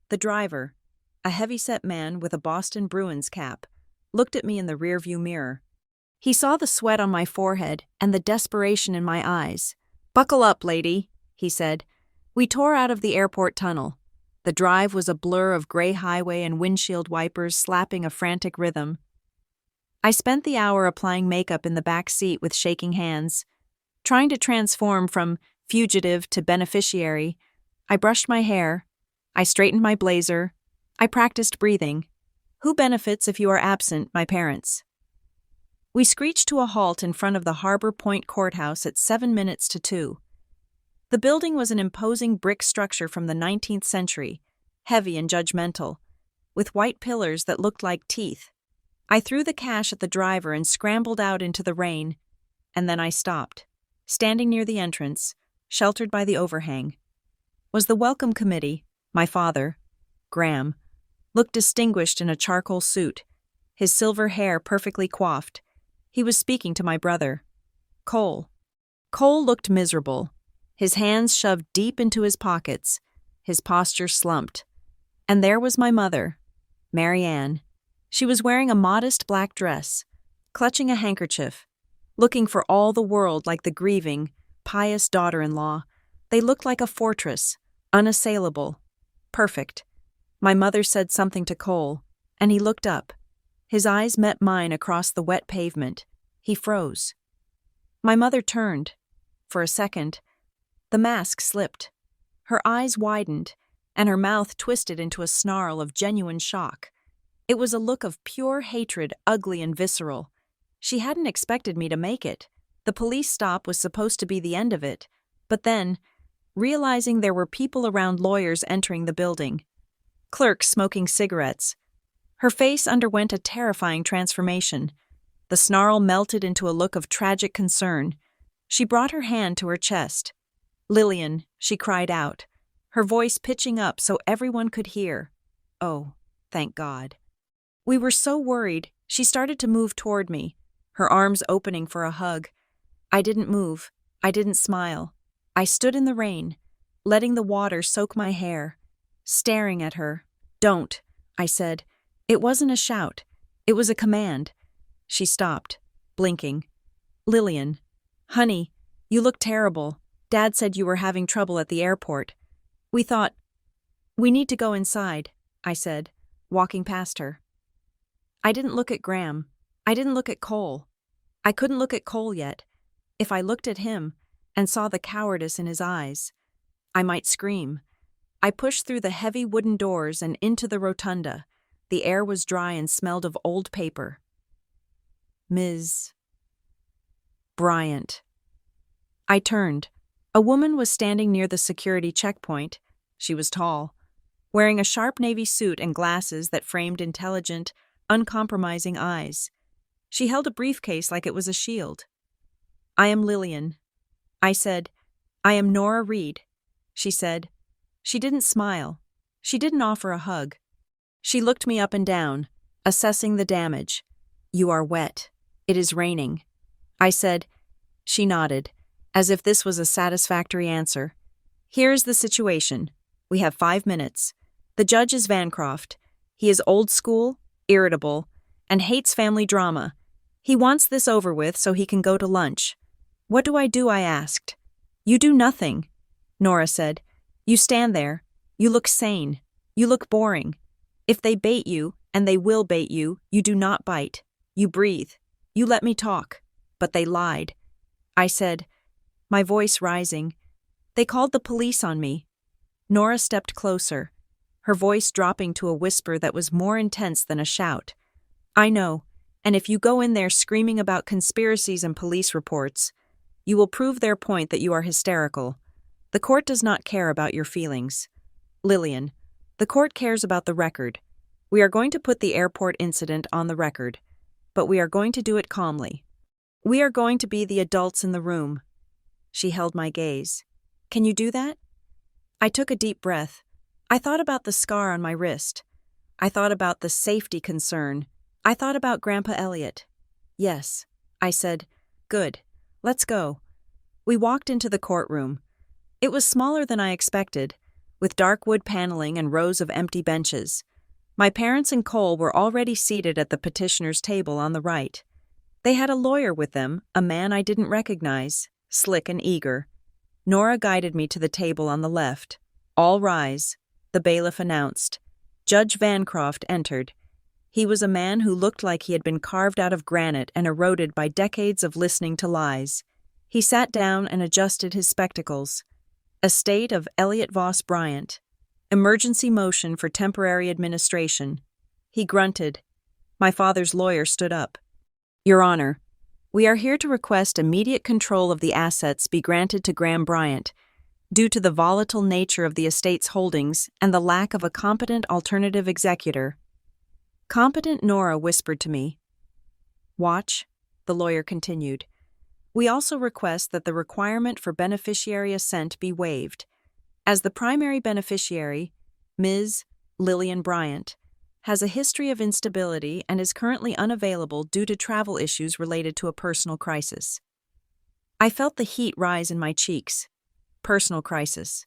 The driver, a heavy-set man with a Boston Bruins cap, looked at me in the rearview mirror. He saw the sweat on my forehead and the desperation in my eyes. "Buckle up, lady," he said. We tore out of the airport tunnel. The drive was a blur of gray highway and windshield wipers slapping a frantic rhythm. I spent the hour applying makeup in the back seat with shaking hands, trying to transform from fugitive to beneficiary. I brushed my hair. I straightened my blazer. I practiced breathing. Who benefits if you are absent? My parents. We screeched to a halt in front of the Harbor Point Courthouse at 7 minutes to 2. The building was an imposing brick structure from the 19th century, heavy and judgmental, with white pillars that looked like teeth. I threw the cash at the driver and scrambled out into the rain, and then I stopped, standing near the entrance, sheltered by the overhang. Was the welcome committee, my father, Graham, looked distinguished in a charcoal suit, his silver hair perfectly coiffed. He was speaking to my brother, Cole. Cole looked miserable, his hands shoved deep into his pockets, his posture slumped. And there was my mother, Mary Ann. She was wearing a modest black dress, clutching a handkerchief, looking for all the world like the grieving, pious daughter-in-law. They looked like a fortress, unassailable, perfect. My mother said something to Cole, and he looked up. His eyes met mine across the wet pavement. He froze. My mother turned. For a second, the mask slipped. Her eyes widened, and her mouth twisted into a snarl of genuine shock. It was a look of pure hatred, ugly and visceral. She hadn't expected me to make it. The police stop was supposed to be the end of it. But then, realizing there were people around, lawyers entering the building, clerks smoking cigarettes, her face underwent a terrifying transformation. The snarl melted into a look of tragic concern. She brought her hand to her chest. "Lillian," she cried out, her voice pitching up so everyone could hear. Oh, thank God. We were so worried, she started to move toward me, her arms opening for a hug. I didn't move. I didn't smile. I stood in the rain, letting the water soak my hair, staring at her. "Don't," I said. It wasn't a shout. It was a command. She stopped, blinking. "Lillian, honey, you look terrible. Dad said you were having trouble at the airport. We need to go inside," I said, walking past her. I didn't look at Graham. I didn't look at Cole. I couldn't look at Cole yet. If I looked at him and saw the cowardice in his eyes, I might scream. I pushed through the heavy wooden doors and into the rotunda. The air was dry and smelled of old paper. Ms. Bryant. I turned. A woman was standing near the security checkpoint. She was tall, wearing a sharp navy suit and glasses that framed intelligent, uncompromising eyes. She held a briefcase like it was a shield. "I am Lillian." I said, "I am Nora Reed." She said. She didn't smile. She didn't offer a hug. She looked me up and down, assessing the damage. "You are wet. It is raining." I said. She nodded, as if this was a satisfactory answer. "Here is the situation. We have 5 minutes. The judge is Vancroft. He is old school, irritable, and hates family drama. He wants this over with so he can go to lunch." "What do?" I asked. "You do nothing," Nora said. "You stand there. You look sane. You look boring. If they bait you, and they will bait you, you do not bite. You breathe. You let me talk. But they lied." I said, my voice rising. "They called the police on me." Nora stepped closer, her voice dropping to a whisper that was more intense than a shout. "I know, and if you go in there screaming about conspiracies and police reports, you will prove their point that you are hysterical. The court does not care about your feelings. Lillian, the court cares about the record. We are going to put the airport incident on the record, but we are going to do it calmly. We are going to be the adults in the room." She held my gaze. "Can you do that?" I took a deep breath. I thought about the scar on my wrist. I thought about the safety concern. I thought about Grandpa Elliot. "Yes," I said. "Good. Let's go." We walked into the courtroom. It was smaller than I expected, with dark wood paneling and rows of empty benches. My parents and Cole were already seated at the petitioner's table on the right. They had a lawyer with them, a man I didn't recognize, slick and eager. Nora guided me to the table on the left. "All rise," the bailiff announced. Judge Vancroft entered. He was a man who looked like he had been carved out of granite and eroded by decades of listening to lies. He sat down and adjusted his spectacles. Estate of Elliot Voss Bryant. Emergency motion for temporary administration. He grunted. My father's lawyer stood up. Your Honor, we are here to request immediate control of the assets be granted to Graham Bryant, due to the volatile nature of the estate's holdings and the lack of a competent alternative executor. Competent Nora whispered to me. Watch, the lawyer continued. We also request that the requirement for beneficiary assent be waived, as the primary beneficiary, Ms. Lillian Bryant, has a history of instability and is currently unavailable due to travel issues related to a personal crisis. I felt the heat rise in my cheeks. Personal crisis.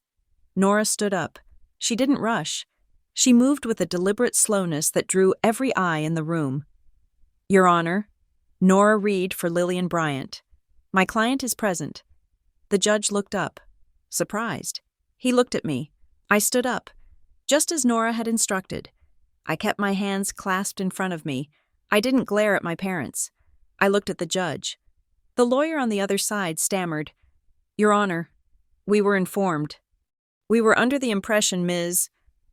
Nora stood up. She didn't rush. She moved with a deliberate slowness that drew every eye in the room. Your Honor, Nora Reed for Lillian Bryant. My client is present. The judge looked up, surprised. He looked at me. I stood up, just as Nora had instructed. I kept my hands clasped in front of me. I didn't glare at my parents. I looked at the judge. The lawyer on the other side stammered, Your Honor, we were informed. We were under the impression Ms.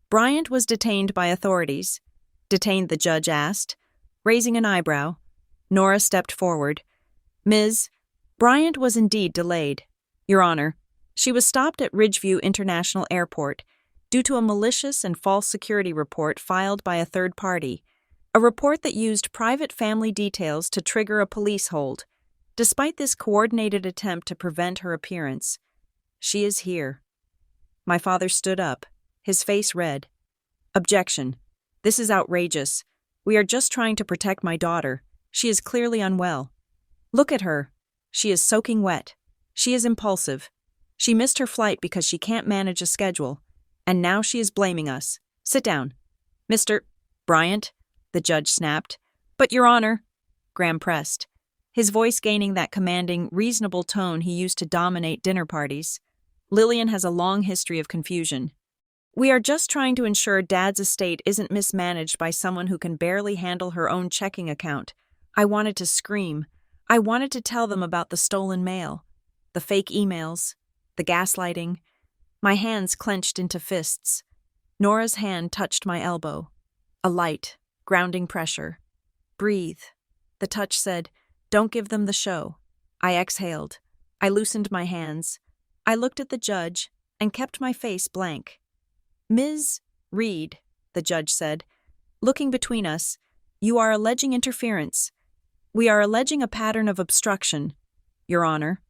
Bryant was detained by authorities. Detained, the judge asked. Raising an eyebrow, Nora stepped forward. Ms. Bryant was indeed delayed. Your Honor, she was stopped at Ridgeview International Airport due to a malicious and false security report filed by a third party, a report that used private family details to trigger a police hold. Despite this coordinated attempt to prevent her appearance, she is here. My father stood up, his face red. Objection. This is outrageous. We are just trying to protect my daughter. She is clearly unwell. Look at her. She is soaking wet. She is impulsive. She missed her flight because she can't manage a schedule. And now she is blaming us. Sit down. Mr. Bryant, the judge snapped. But, Your Honor, Graham pressed, his voice gaining that commanding, reasonable tone he used to dominate dinner parties. Lillian has a long history of confusion. We are just trying to ensure Dad's estate isn't mismanaged by someone who can barely handle her own checking account. I wanted to scream. I wanted to tell them about the stolen mail, the fake emails, the gaslighting. My hands clenched into fists. Nora's hand touched my elbow. A light, grounding pressure. Breathe. The touch said, Don't give them the show. I exhaled. I loosened my hands. I looked at the judge and kept my face blank. Ms. Reed, the judge said, looking between us, you are alleging interference. We are alleging a pattern of obstruction, Your Honor,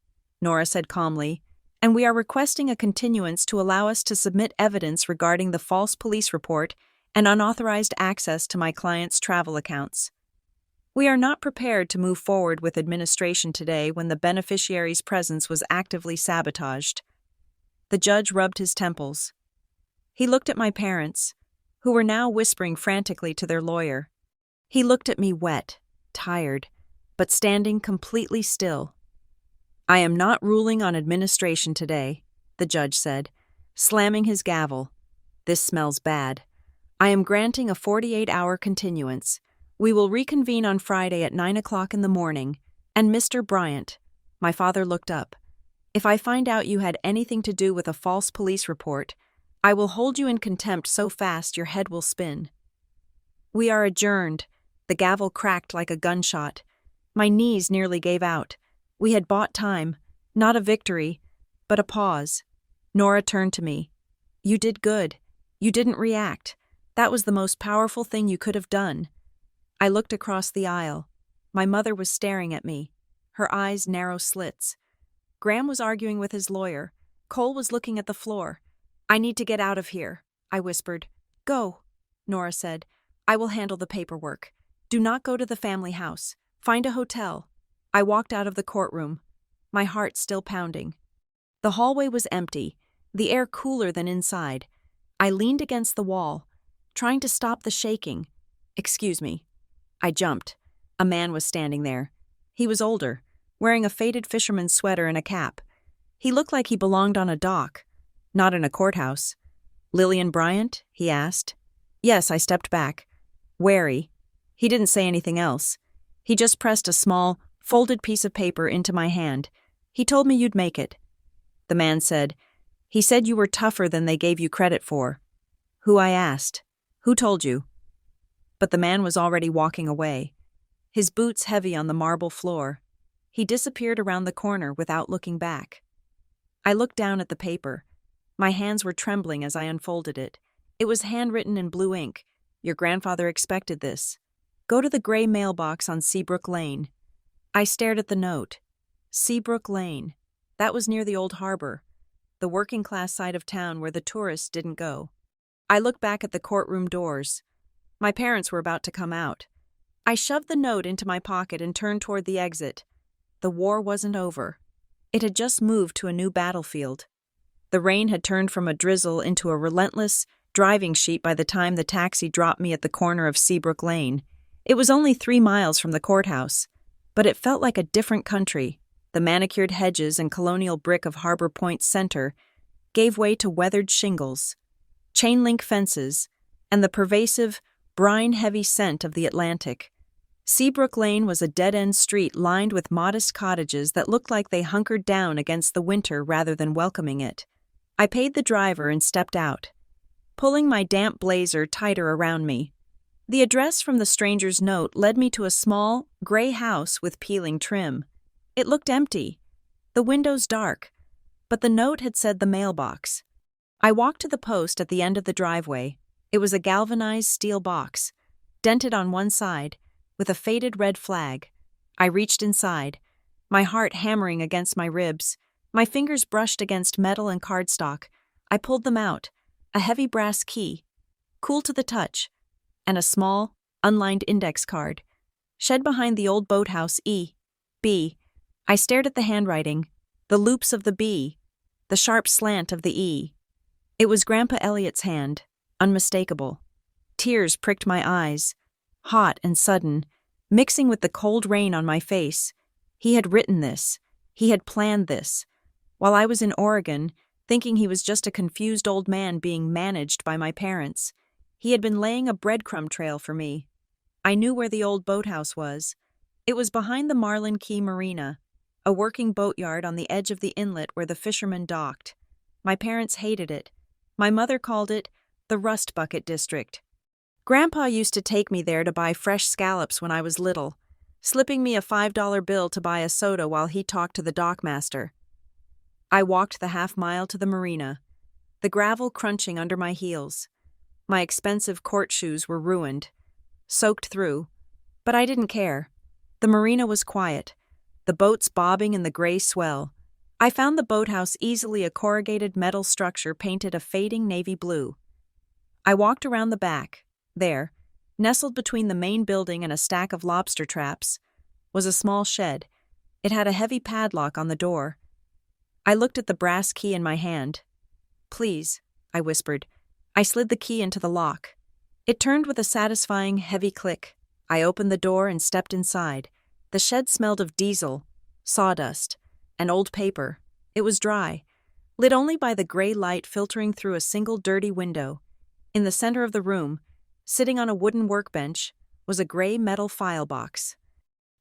Nora said calmly, and we are requesting a continuance to allow us to submit evidence regarding the false police report and unauthorized access to my client's travel accounts. We are not prepared to move forward with administration today when the beneficiary's presence was actively sabotaged. The judge rubbed his temples. He looked at my parents, who were now whispering frantically to their lawyer. He looked at me wet, tired, but standing completely still. I am not ruling on administration today, the judge said, slamming his gavel. This smells bad. I am granting a 48-hour continuance. We will reconvene on Friday at 9 o'clock in the morning, and Mr. Bryant, my father looked up. If I find out you had anything to do with a false police report, I will hold you in contempt so fast your head will spin. We are adjourned. The gavel cracked like a gunshot. My knees nearly gave out. We had bought time, not a victory, but a pause. Nora turned to me. You did good. You didn't react. That was the most powerful thing you could have done. I looked across the aisle. My mother was staring at me, her eyes narrow slits. Graham was arguing with his lawyer. Cole was looking at the floor. I need to get out of here, I whispered. Go, Nora said. I will handle the paperwork. Do not go to the family house. Find a hotel. I walked out of the courtroom, my heart still pounding. The hallway was empty, the air cooler than inside. I leaned against the wall, trying to stop the shaking. Excuse me. I jumped. A man was standing there. He was older, wearing a faded fisherman's sweater and a cap. He looked like he belonged on a dock, not in a courthouse. Lillian Bryant? He asked. Yes, I stepped back, wary. He didn't say anything else. He just pressed a small, folded piece of paper into my hand, He told me you'd make it. The man said, he said you were tougher than they gave you credit for. Who? I asked. Who told you? But the man was already walking away, his boots heavy on the marble floor. He disappeared around the corner without looking back. I looked down at the paper. My hands were trembling as I unfolded it. It was handwritten in blue ink. Your grandfather expected this. Go to the gray mailbox on Seabrook Lane. I stared at the note. Seabrook Lane. That was near the old harbor, the working-class side of town where the tourists didn't go. I looked back at the courtroom doors. My parents were about to come out. I shoved the note into my pocket and turned toward the exit. The war wasn't over. It had just moved to a new battlefield. The rain had turned from a drizzle into a relentless driving sheet by the time the taxi dropped me at the corner of Seabrook Lane. It was only 3 miles from the courthouse, but it felt like a different country. The manicured hedges and colonial brick of Harbor Point Center gave way to weathered shingles, chain-link fences, and the pervasive, brine-heavy scent of the Atlantic. Seabrook Lane was a dead-end street lined with modest cottages that looked like they hunkered down against the winter rather than welcoming it. I paid the driver and stepped out, pulling my damp blazer tighter around me. The address from the stranger's note led me to a small, gray house with peeling trim. It looked empty, the windows dark, but the note had said the mailbox. I walked to the post at the end of the driveway. It was a galvanized steel box, dented on one side, with a faded red flag. I reached inside, my heart hammering against my ribs. My fingers brushed against metal and cardstock. I pulled them out, a heavy brass key, cool to the touch, and a small, unlined index card. Shed behind the old boathouse E. B. I stared at the handwriting, the loops of the B, the sharp slant of the E. It was Grandpa Elliot's hand, unmistakable. Tears pricked my eyes, hot and sudden, mixing with the cold rain on my face. He had written this. He had planned this. While I was in Oregon, thinking he was just a confused old man being managed by my parents, he had been laying a breadcrumb trail for me. I knew where the old boathouse was. It was behind the Marlin Key Marina, a working boatyard on the edge of the inlet where the fishermen docked. My parents hated it. My mother called it the Rust Bucket District. Grandpa used to take me there to buy fresh scallops when I was little, slipping me a $5 bill to buy a soda while he talked to the dockmaster. I walked the half-mile to the marina, the gravel crunching under my heels. My expensive court shoes were ruined, soaked through, but I didn't care. The marina was quiet, the boats bobbing in the gray swell. I found the boathouse easily a corrugated metal structure painted a fading navy blue. I walked around the back. There, nestled between the main building and a stack of lobster traps, was a small shed. It had a heavy padlock on the door. I looked at the brass key in my hand. "Please," I whispered. I slid the key into the lock. It turned with a satisfying, heavy click. I opened the door and stepped inside. The shed smelled of diesel, sawdust, and old paper. It was dry, lit only by the gray light filtering through a single dirty window. In the center of the room, sitting on a wooden workbench, was a gray metal file box.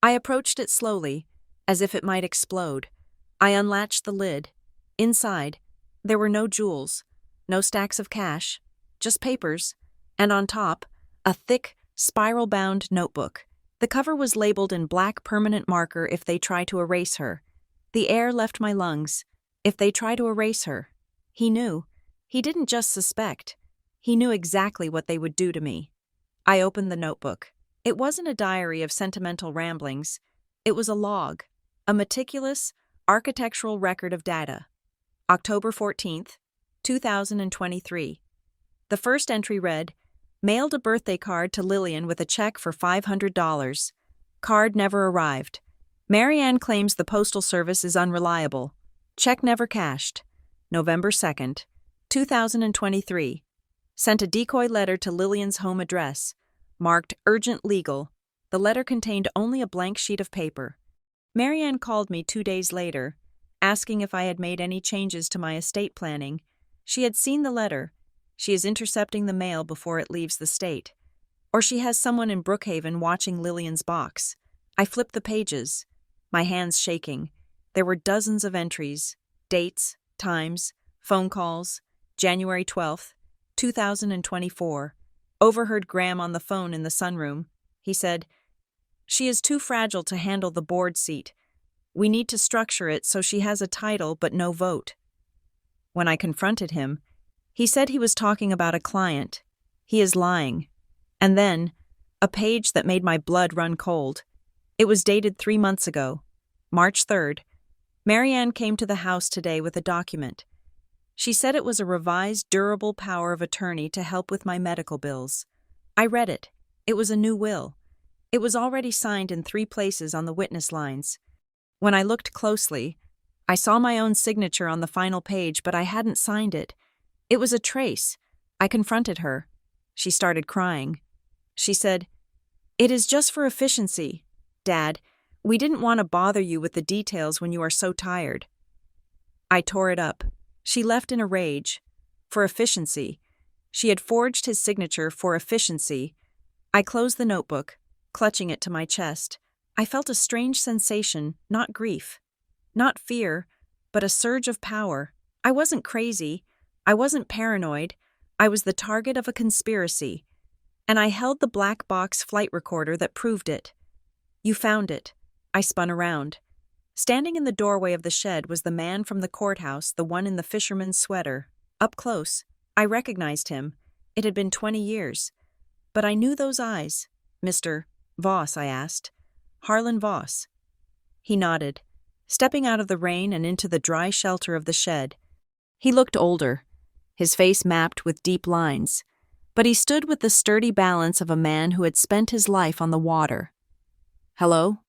I approached it slowly, as if it might explode. I unlatched the lid. Inside, there were no jewels, no stacks of cash, just papers, and on top, a thick, spiral-bound notebook. The cover was labeled in black permanent marker if they try to erase her. The air left my lungs. If they try to erase her. He knew. He didn't just suspect. He knew exactly what they would do to me. I opened the notebook. It wasn't a diary of sentimental ramblings. It was a log, a meticulous, architectural record of data. October 14th, 2023. The first entry read, "Mailed a birthday card to Lillian with a check for $500. Card never arrived. Marianne claims the postal service is unreliable. Check never cashed. November 2nd, 2023. Sent a decoy letter to Lillian's home address, marked urgent legal. The letter contained only a blank sheet of paper. Marianne called me 2 days later, asking if I had made any changes to my estate planning. She had seen the letter. She is intercepting the mail before it leaves the state. Or she has someone in Brookhaven watching Lillian's box. I flipped the pages, my hands shaking. There were dozens of entries, dates, times, phone calls. January 12th, 2024. Overheard Graham on the phone in the sunroom. He said, "She is too fragile to handle the board seat. We need to structure it so she has a title but no vote." When I confronted him, he said he was talking about a client. He is lying. And then, a page that made my blood run cold. It was dated 3 months ago, March 3rd. Marianne came to the house today with a document. She said it was a revised durable power of attorney to help with my medical bills. I read it. It was a new will. It was already signed in 3 places on the witness lines. When I looked closely, I saw my own signature on the final page, but I hadn't signed it. It was a trace. I confronted her. She started crying. She said, "It is just for efficiency. Dad, we didn't want to bother you with the details when you are so tired." I tore it up. She left in a rage. For efficiency. She had forged his signature for efficiency. I closed the notebook, clutching it to my chest. I felt a strange sensation, not grief, not fear, but a surge of power. I wasn't crazy. I wasn't paranoid. I was the target of a conspiracy. And I held the black box flight recorder that proved it. "You found it." I spun around. Standing in the doorway of the shed was the man from the courthouse, the one in the fisherman's sweater. Up close, I recognized him. It had been 20 years. But I knew those eyes. "Mr. Voss," I asked. "Harlan Voss." He nodded, stepping out of the rain and into the dry shelter of the shed. He looked older, his face mapped with deep lines, but he stood with the sturdy balance of a man who had spent his life on the water. "Hello?"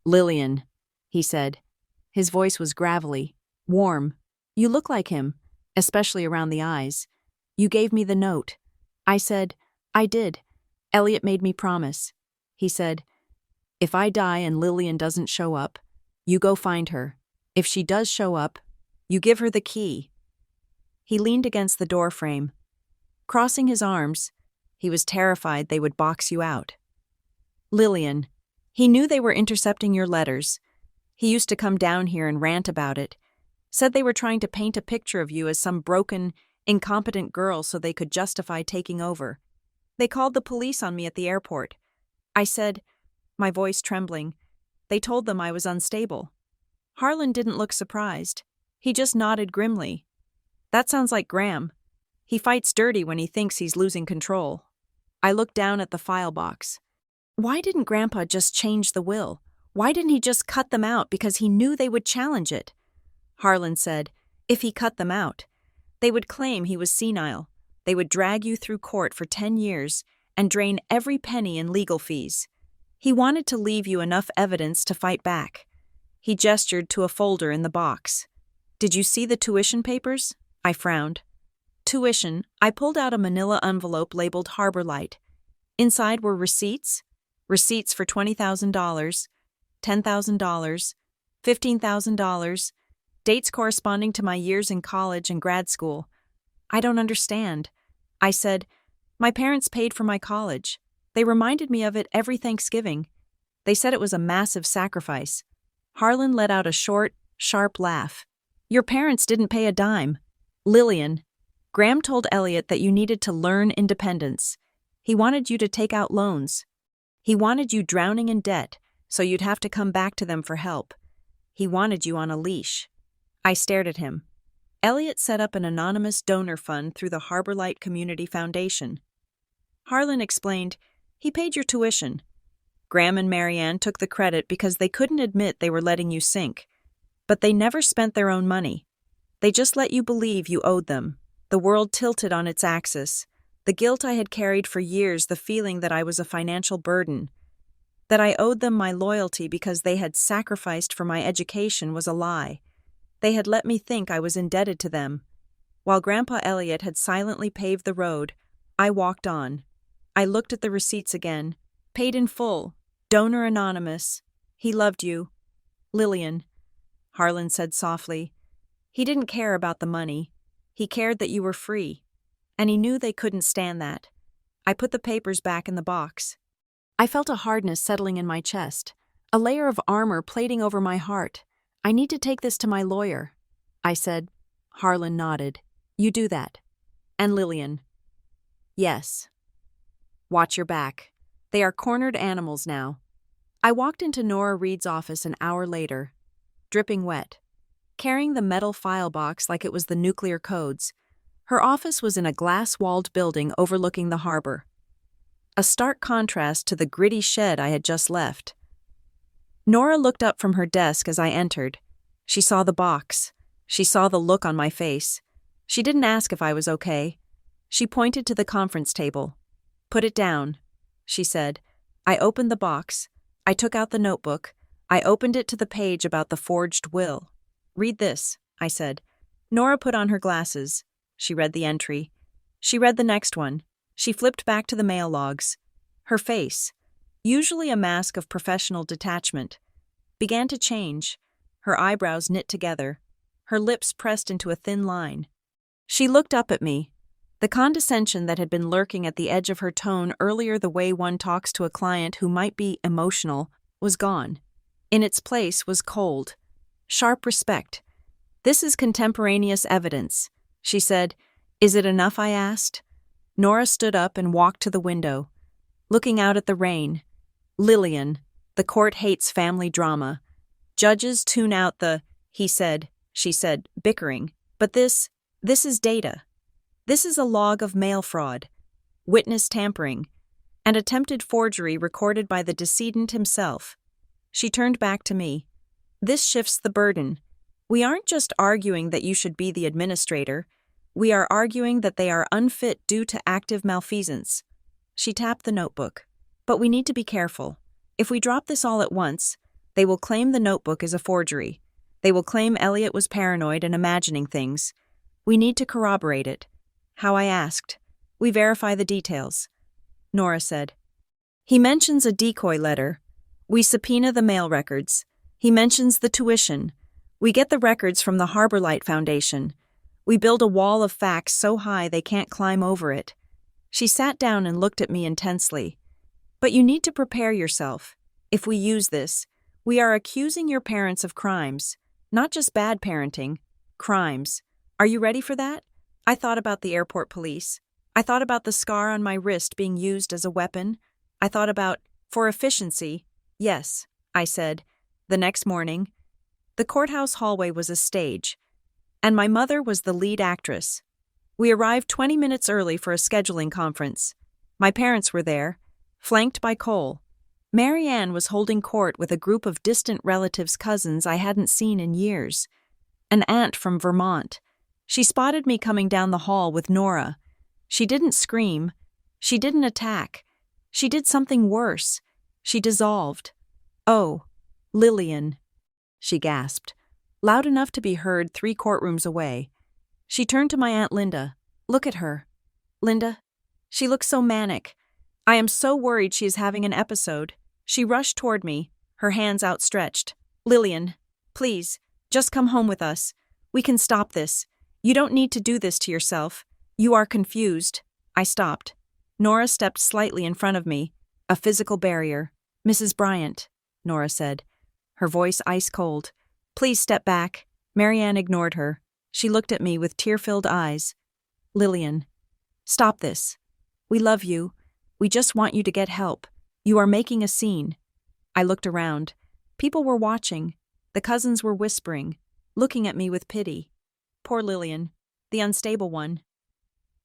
"Lillian," he said. His voice was gravelly, warm. "You look like him, especially around the eyes. You gave me the note." I said, "I did. Elliot made me promise." He said, "If I die and Lillian doesn't show up, you go find her. If she does show up, you give her the key." He leaned against the door frame. Crossing his arms, he was terrified they would box you out. "Lillian, he knew they were intercepting your letters. He used to come down here and rant about it. Said they were trying to paint a picture of you as some broken, incompetent girl so they could justify taking over. They called the police on me at the airport. I said, my voice trembling, they told them I was unstable. Harlan didn't look surprised. He just nodded grimly. That sounds like Graham. He fights dirty when he thinks he's losing control. I looked down at the file box. Why didn't Grandpa just change the will? Why didn't he just cut them out because he knew they would challenge it? Harlan said, if he cut them out, they would claim he was senile. They would drag you through court for 10 years and drain every penny in legal fees. He wanted to leave you enough evidence to fight back. He gestured to a folder in the box. Did you see the tuition papers? I frowned. Tuition. I pulled out a manila envelope labeled Harbor Light. Inside were receipts. Receipts for $20,000, $10,000, $15,000, dates corresponding to my years in college and grad school. I don't understand. I said, my parents paid for my college. They reminded me of it every Thanksgiving. They said it was a massive sacrifice. Harlan let out a short, sharp laugh. Your parents didn't pay a dime. Lillian, Graham told Elliot that you needed to learn independence. He wanted you to take out loans. He wanted you drowning in debt, so you'd have to come back to them for help. He wanted you on a leash. I stared at him. Elliot set up an anonymous donor fund through the Harbor Light Community Foundation. Harlan explained, he paid your tuition. Graham and Marianne took the credit because they couldn't admit they were letting you sink. But they never spent their own money. They just let you believe you owed them. The world tilted on its axis. The guilt I had carried for years, the feeling that I was a financial burden. That I owed them my loyalty because they had sacrificed for my education was a lie. They had let me think I was indebted to them. While Grandpa Elliot had silently paved the road, I walked on. I looked at the receipts again. Paid in full. Donor anonymous. He loved you. Lillian, Harlan said softly. He didn't care about the money. He cared that you were free. And he knew they couldn't stand that. I put the papers back in the box. I felt a hardness settling in my chest, a layer of armor plating over my heart. I need to take this to my lawyer, I said. Harlan nodded. You do that. And Lillian. Yes. Watch your back. They are cornered animals now. I walked into Nora Reed's office an hour later, dripping wet, carrying the metal file box like it was the nuclear codes. Her office was in a glass-walled building overlooking the harbor, a stark contrast to the gritty shed I had just left. Nora looked up from her desk as I entered. She saw the box. She saw the look on my face. She didn't ask if I was okay. She pointed to the conference table. Put it down, she said. I opened the box. I took out the notebook. I opened it to the page about the forged will. Read this, I said. Nora put on her glasses. She read the entry. She read the next one. She flipped back to the mail logs. Her face, usually a mask of professional detachment, began to change, her eyebrows knit together, her lips pressed into a thin line. She looked up at me. The condescension that had been lurking at the edge of her tone earlier, the way one talks to a client who might be emotional, was gone. In its place was cold, sharp respect. This is contemporaneous evidence, she said. Is it enough, I asked. Nora stood up and walked to the window, looking out at the rain. Lillian, the court hates family drama. Judges tune out the, he said, she said, bickering. But this is data. This is a log of mail fraud, witness tampering, and attempted forgery recorded by the decedent himself. She turned back to me. This shifts the burden. We aren't just arguing that you should be the administrator. We are arguing that they are unfit due to active malfeasance. She tapped the notebook. But we need to be careful. If we drop this all at once, they will claim the notebook is a forgery. They will claim Elliot was paranoid and imagining things. We need to corroborate it. How, I asked. We verify the details. Nora said. He mentions a decoy letter. We subpoena the mail records. He mentions the tuition. We get the records from the Harbor Light Foundation. We build a wall of facts so high they can't climb over it. She sat down and looked at me intensely. But you need to prepare yourself. If we use this, we are accusing your parents of crimes, not just bad parenting, crimes. Are you ready for that? I thought about the airport police. I thought about the scar on my wrist being used as a weapon. I thought about, for efficiency. Yes, I said. The next morning, the courthouse hallway was a stage, and my mother was the lead actress. We arrived 20 minutes early for a scheduling conference. My parents were there, flanked by Cole. Mary Ann was holding court with a group of distant relatives' cousins I hadn't seen in years. An aunt from Vermont. She spotted me coming down the hall with Nora. She didn't scream. She didn't attack. She did something worse. She dissolved. Oh, Lillian, she gasped, loud enough to be heard 3 courtrooms away. She turned to my Aunt Linda. Look at her. Linda, she looks so manic. I am so worried she is having an episode. She rushed toward me, her hands outstretched. Lillian, please, just come home with us. We can stop this. You don't need to do this to yourself. You are confused. I stopped. Nora stepped slightly in front of me, a physical barrier. Mrs. Bryant, Nora said, her voice ice cold. Please step back. Mary Ann ignored her. She looked at me with tear-filled eyes. Lillian, stop this. We love you. We just want you to get help. You are making a scene. I looked around. People were watching. The cousins were whispering, looking at me with pity. Poor Lillian, the unstable one.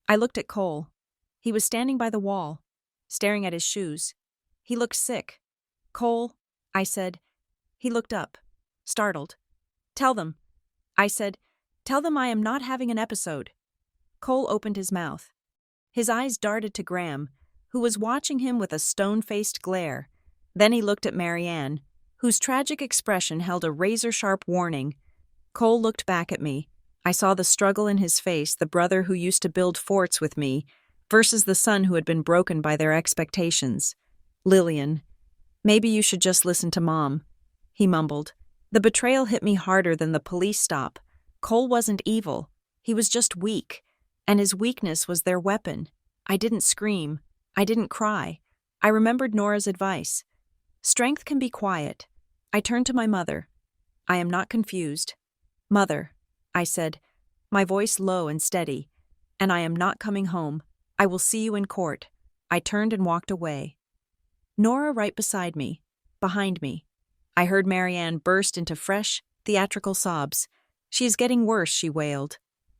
I looked at Cole. He was standing by the wall, staring at his shoes. He looked sick. Cole, I said. He looked up, startled. Tell them, I said. Tell them I am not having an episode. Cole opened his mouth. His eyes darted to Graham, who was watching him with a stone-faced glare. Then he looked at Mary Ann, whose tragic expression held a razor-sharp warning. Cole looked back at me. I saw the struggle in his face, the brother who used to build forts with me, versus the son who had been broken by their expectations. Lillian, maybe you should just listen to Mom, he mumbled. The betrayal hit me harder than the police stop. Cole wasn't evil. He was just weak, and his weakness was their weapon. I didn't scream. I didn't cry. I remembered Nora's advice. Strength can be quiet. I turned to my mother. I am not confused. Mother, I said, my voice low and steady, and I am not coming home. I will see you in court. I turned and walked away. Nora right beside me, behind me. I heard Marianne burst into fresh, theatrical sobs. She is getting worse, she wailed.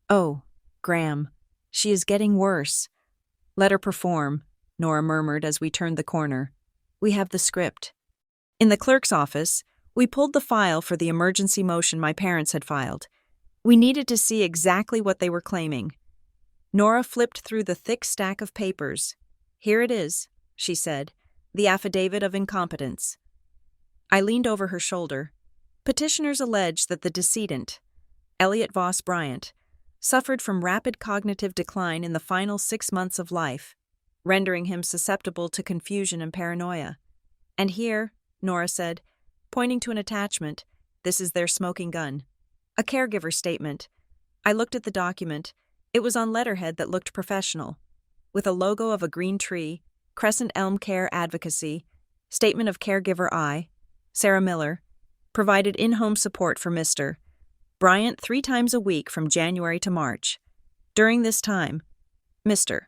Oh, Graham, she is getting worse. Let her perform, Nora murmured as we turned the corner. We have the script. In the clerk's office, we pulled the file for the emergency motion my parents had filed. We needed to see exactly what they were claiming. Nora flipped through the thick stack of papers. Here it is, she said, the affidavit of incompetence. I leaned over her shoulder. Petitioners allege that the decedent, Elliot Voss Bryant, suffered from rapid cognitive decline in the final 6 months of life, rendering him susceptible to confusion and paranoia. And here, Nora said, pointing to an attachment, this is their smoking gun. A caregiver statement. I looked at the document. It was on letterhead that looked professional, with a logo of a green tree, Crescent Elm Care Advocacy, statement of caregiver I, Sarah Miller, provided in-home support for Mr. Bryant 3 times a week from January to March. During this time, Mr.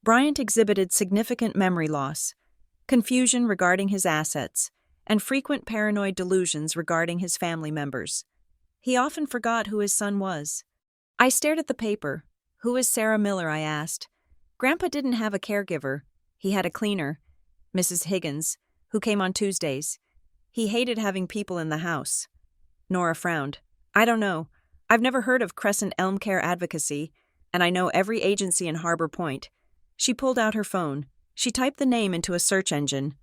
Bryant exhibited significant memory loss, confusion regarding his assets, and frequent paranoid delusions regarding his family members. He often forgot who his son was. I stared at the paper. Who is Sarah Miller, I asked. Grandpa didn't have a caregiver. He had a cleaner, Mrs. Higgins, who came on Tuesdays. He hated having people in the house. Nora frowned. I don't know. I've never heard of Crescent Elm Care Advocacy, and I know every agency in Harbor Point. She pulled out her phone. She typed the name into a search engine.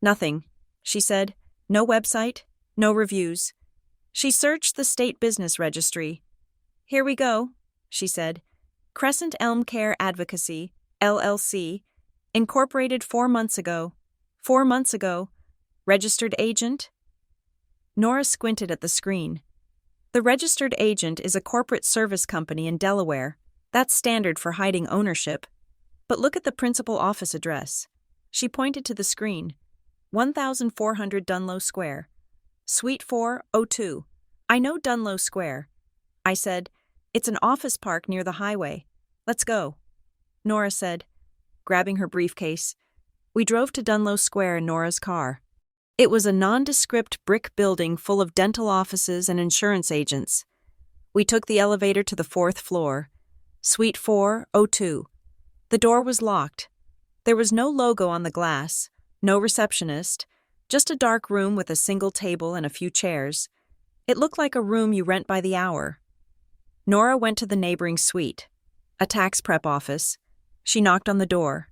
Nothing, she said. No website, no reviews. She searched the state business registry. Here we go, she said. Crescent Elm Care Advocacy, LLC, incorporated 4 months ago. 4 months ago. Registered agent? Nora squinted at the screen. The registered agent is a corporate service company in Delaware. That's standard for hiding ownership. But look at the principal office address. She pointed to the screen. 1400 Dunlow Square. Suite 402. I know Dunlow Square. I said, it's an office park near the highway. Let's go. Nora said, grabbing her briefcase. We drove to Dunlow Square in Nora's car. It was a nondescript brick building full of dental offices and insurance agents. We took the elevator to the 4th floor, Suite 402. The door was locked. There was no logo on the glass, no receptionist, just a dark room with a single table and a few chairs. It looked like a room you rent by the hour. Nora went to the neighboring suite, a tax prep office. She knocked on the door.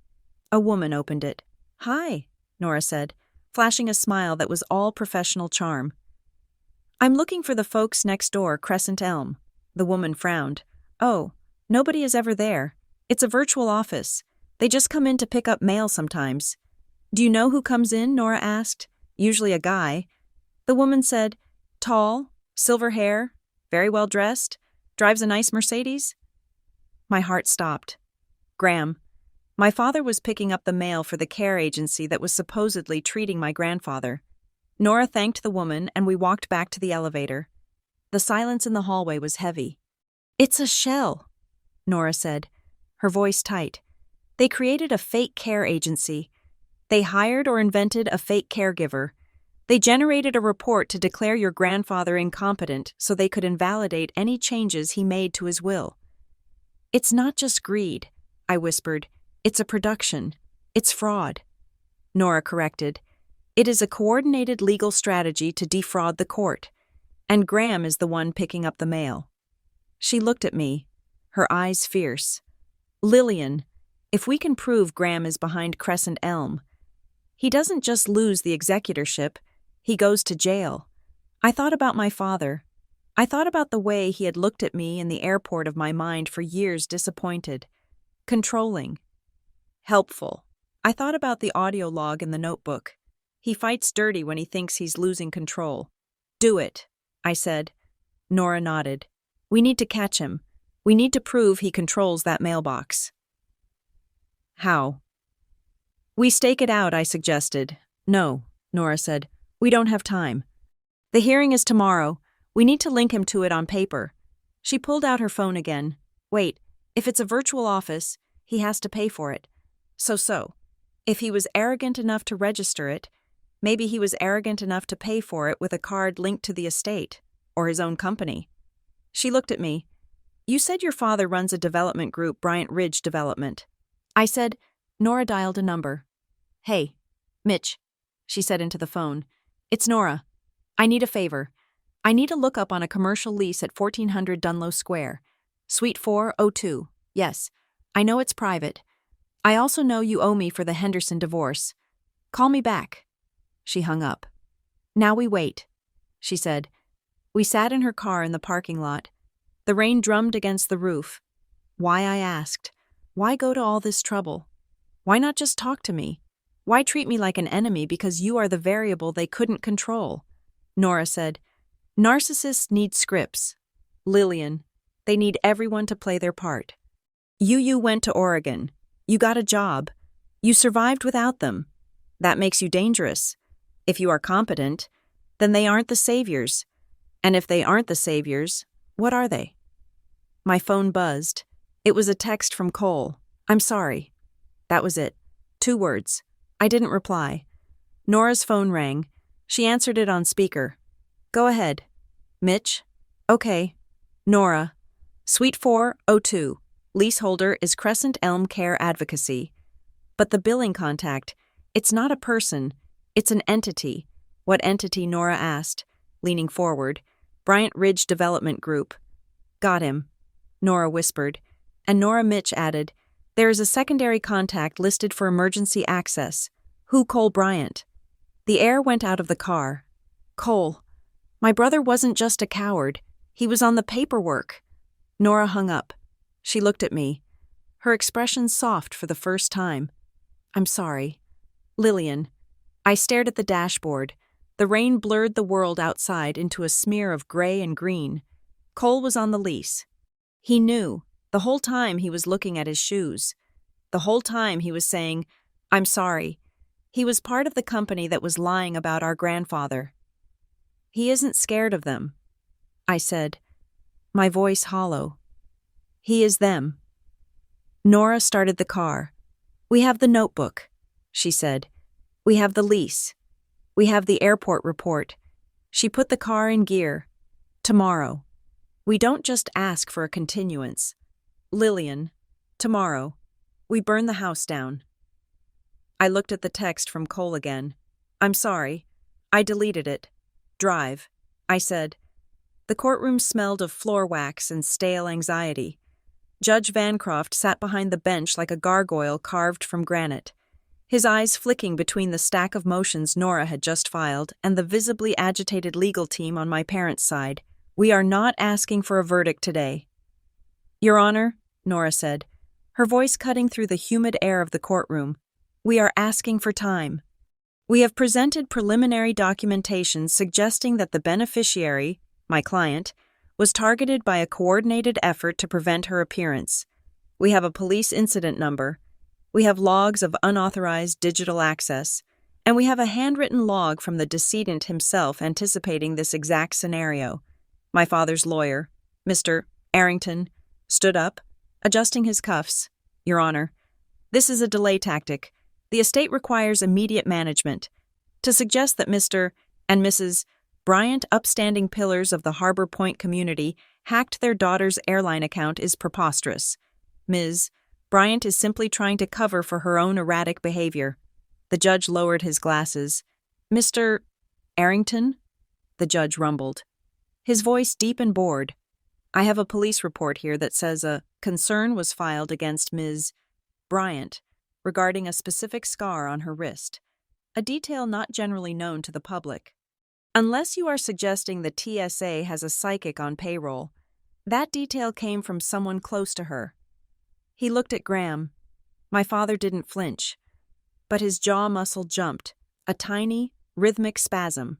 A woman opened it. Hi, Nora said, flashing a smile that was all professional charm. I'm looking for the folks next door, Crescent Elm. The woman frowned. Oh, nobody is ever there. It's a virtual office. They just come in to pick up mail sometimes. Do you know who comes in? Nora asked. Usually a guy. The woman said, tall, silver hair, very well dressed, drives a nice Mercedes. My heart stopped. Graham. My father was picking up the mail for the care agency that was supposedly treating my grandfather. Nora thanked the woman and we walked back to the elevator. The silence in the hallway was heavy. It's a shell, Nora said, her voice tight. They created a fake care agency. They hired or invented a fake caregiver. They generated a report to declare your grandfather incompetent so they could invalidate any changes he made to his will. It's not just greed, I whispered. It's a production. It's fraud. Nora corrected. It is a coordinated legal strategy to defraud the court, and Graham is the one picking up the mail. She looked at me, her eyes fierce. Lillian, if we can prove Graham is behind Crescent Elm, he doesn't just lose the executorship, he goes to jail. I thought about my father. I thought about the way he had looked at me in the airport of my mind for years, disappointed, controlling, helpful. I thought about the audio log in the notebook. He fights dirty when he thinks he's losing control. Do it, I said. Nora nodded. We need to catch him. We need to prove he controls that mailbox. How? We stake it out, I suggested. No, Nora said. We don't have time. The hearing is tomorrow. We need to link him to it on paper. She pulled out her phone again. Wait, if it's a virtual office, he has to pay for it. So. If he was arrogant enough to register it, maybe he was arrogant enough to pay for it with a card linked to the estate, or his own company. She looked at me. You said your father runs a development group, Bryant Ridge Development. I said. Nora dialed a number. Hey, Mitch, she said into the phone. It's Nora. I need a favor. I need a lookup on a commercial lease at 1400 Dunlow Square. Suite 402. Yes, I know it's private. I also know you owe me for the Henderson divorce. Call me back. She hung up. Now we wait, she said. We sat in her car in the parking lot. The rain drummed against the roof. Why, I asked. Why go to all this trouble? Why not just talk to me? Why treat me like an enemy because you are the variable they couldn't control? Nora said, narcissists need scripts. Lillian, they need everyone to play their part. You went to Oregon. You got a job. You survived without them. That makes you dangerous. If you are competent, then they aren't the saviors. And if they aren't the saviors, what are they? My phone buzzed. It was a text from Cole. I'm sorry. That was it. 2 words. I didn't reply. Nora's phone rang. She answered it on speaker. Go ahead. Mitch? Okay. Nora. Suite 402. Leaseholder is Crescent Elm Care Advocacy. But the billing contact, it's not a person, it's an entity. What entity, Nora asked, leaning forward. Bryant Ridge Development Group. Got him, Nora whispered, and Nora Mitch added, there is a secondary contact listed for emergency access. Who Cole Bryant? The air went out of the car. Cole. My brother wasn't just a coward. He was on the paperwork. Nora hung up. She looked at me. Her expression soft for the first time. I'm sorry. Lillian. I stared at the dashboard. The rain blurred the world outside into a smear of gray and green. Cole was on the lease. He knew. The whole time he was looking at his shoes. The whole time he was saying, I'm sorry. He was part of the company that was lying about our grandfather. He isn't scared of them, I said, my voice hollow. He is them. Nora started the car. We have the notebook, she said. We have the lease. We have the airport report. She put the car in gear. Tomorrow. We don't just ask for a continuance. Lillian, tomorrow. We burn the house down. I looked at the text from Cole again. I'm sorry. I deleted it. Drive, I said. The courtroom smelled of floor wax and stale anxiety. Judge Vancroft sat behind the bench like a gargoyle carved from granite, his eyes flicking between the stack of motions Nora had just filed and the visibly agitated legal team on my parents' side. We are not asking for a verdict today. Your Honor, Nora said, her voice cutting through the humid air of the courtroom, we are asking for time. We have presented preliminary documentation suggesting that the beneficiary, my client, was targeted by a coordinated effort to prevent her appearance. We have a police incident number. We have logs of unauthorized digital access. And we have a handwritten log from the decedent himself anticipating this exact scenario. My father's lawyer, Mr. Arrington, stood up, adjusting his cuffs. Your Honor, this is a delay tactic. The estate requires immediate management. To suggest that Mr. and Mrs. Bryant, upstanding pillars of the Harbor Point community, hacked their daughter's airline account is preposterous. Ms. Bryant is simply trying to cover for her own erratic behavior. The judge lowered his glasses. Mr. Arrington? The judge rumbled. His voice deep and bored. I have a police report here that says a concern was filed against Ms. Bryant regarding a specific scar on her wrist, a detail not generally known to the public. Unless you are suggesting the TSA has a psychic on payroll, that detail came from someone close to her. He looked at Graham. My father didn't flinch, but his jaw muscle jumped, a tiny, rhythmic spasm.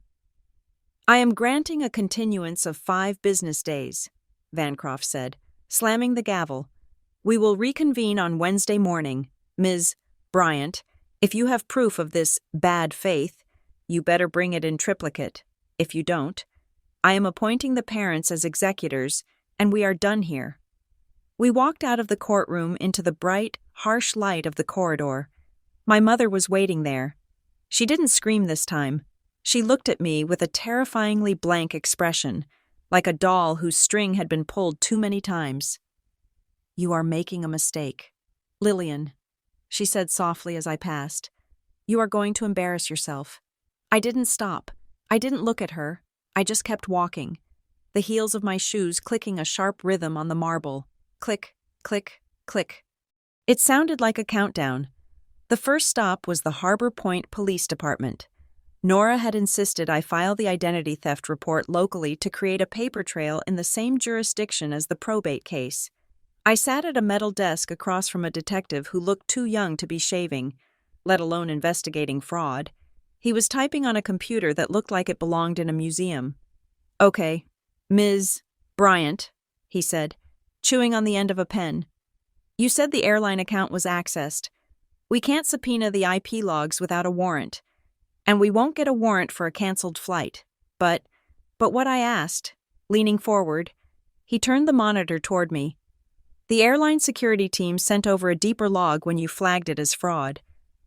I am granting a continuance of 5 business days, Vancroft said, slamming the gavel. We will reconvene on Wednesday morning. Ms. Bryant, if you have proof of this bad faith, you better bring it in triplicate. If you don't, I am appointing the parents as executors, and we are done here." We walked out of the courtroom into the bright, harsh light of the corridor. My mother was waiting there. She didn't scream this time. She looked at me with a terrifyingly blank expression, like a doll whose string had been pulled too many times. "You are making a mistake. Lillian," she said softly as I passed. "You are going to embarrass yourself." I didn't stop. I didn't look at her. I just kept walking, the heels of my shoes clicking a sharp rhythm on the marble. Click, click, click. It sounded like a countdown. The first stop was the Harbor Point Police Department. Nora had insisted I file the identity theft report locally to create a paper trail in the same jurisdiction as the probate case. I sat at a metal desk across from a detective who looked too young to be shaving, let alone investigating fraud. He was typing on a computer that looked like it belonged in a museum. "Okay, Ms. Bryant," he said, chewing on the end of a pen. "You said the airline account was accessed. We can't subpoena the IP logs without a warrant, and we won't get a warrant for a canceled flight. But what I asked," leaning forward, he turned the monitor toward me. "The airline security team sent over a deeper log when you flagged it as fraud.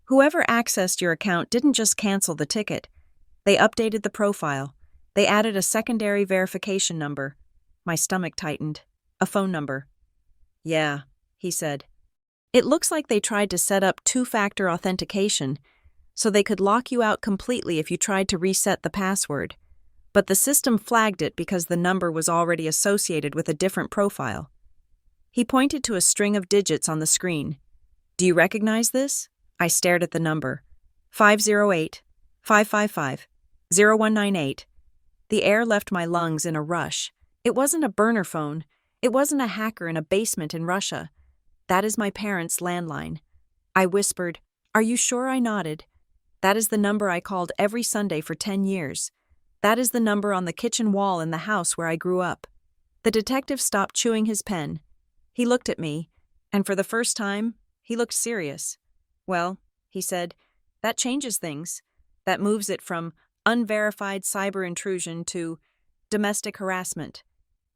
Whoever accessed your account didn't just cancel the ticket. They updated the profile. They added a secondary verification number." My stomach tightened. "A phone number." "Yeah," he said. "It looks like they tried to set up two-factor authentication so they could lock you out completely if you tried to reset the password. But the system flagged it because the number was already associated with a different profile." He pointed to a string of digits on the screen. "Do you recognize this?" I stared at the number. 508-555-0198. The air left my lungs in a rush. It wasn't a burner phone. It wasn't a hacker in a basement in Russia. "That is my parents' landline." I whispered. "Are you sure?" I nodded. "That is the number I called every Sunday for 10 years. That is the number on the kitchen wall in the house where I grew up." The detective stopped chewing his pen. He looked at me, and for the first time, he looked serious. "Well," he said, "that changes things. That moves it from unverified cyber intrusion to domestic harassment.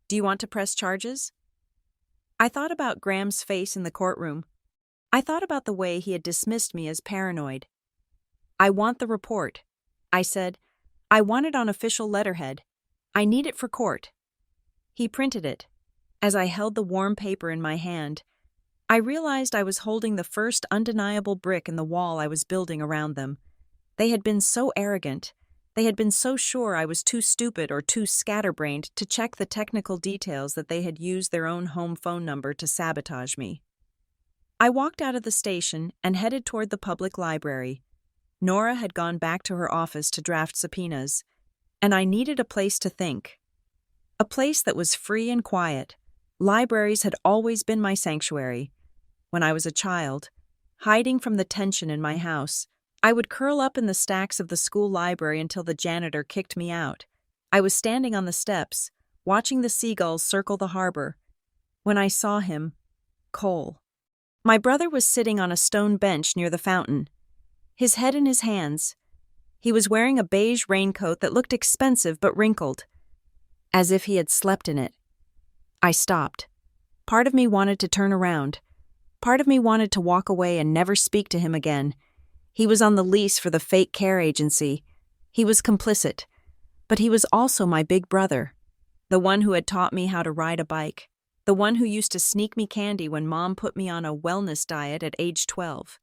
Do you want to press charges?" I thought about Graham's face in the courtroom. I thought about the way he had dismissed me as paranoid. "I want the report," I said. "I want it on official letterhead. I need it for court." He printed it. As I held the warm paper in my hand, I realized I was holding the first undeniable brick in the wall I was building around them. They had been so arrogant. They had been so sure I was too stupid or too scatterbrained to check the technical details that they had used their own home phone number to sabotage me. I walked out of the station and headed toward the public library. Nora had gone back to her office to draft subpoenas, and I needed a place to think. A place that was free and quiet. Libraries had always been my sanctuary. When I was a child, hiding from the tension in my house, I would curl up in the stacks of the school library until the janitor kicked me out. I was standing on the steps, watching the seagulls circle the harbor, when I saw him, Cole. My brother was sitting on a stone bench near the fountain, his head in his hands. He was wearing a beige raincoat that looked expensive but wrinkled, as if he had slept in it. I stopped. Part of me wanted to turn around. Part of me wanted to walk away and never speak to him again. He was on the lease for the fake care agency. He was complicit. But he was also my big brother, the one who had taught me how to ride a bike, the one who used to sneak me candy when Mom put me on a wellness diet at age 12.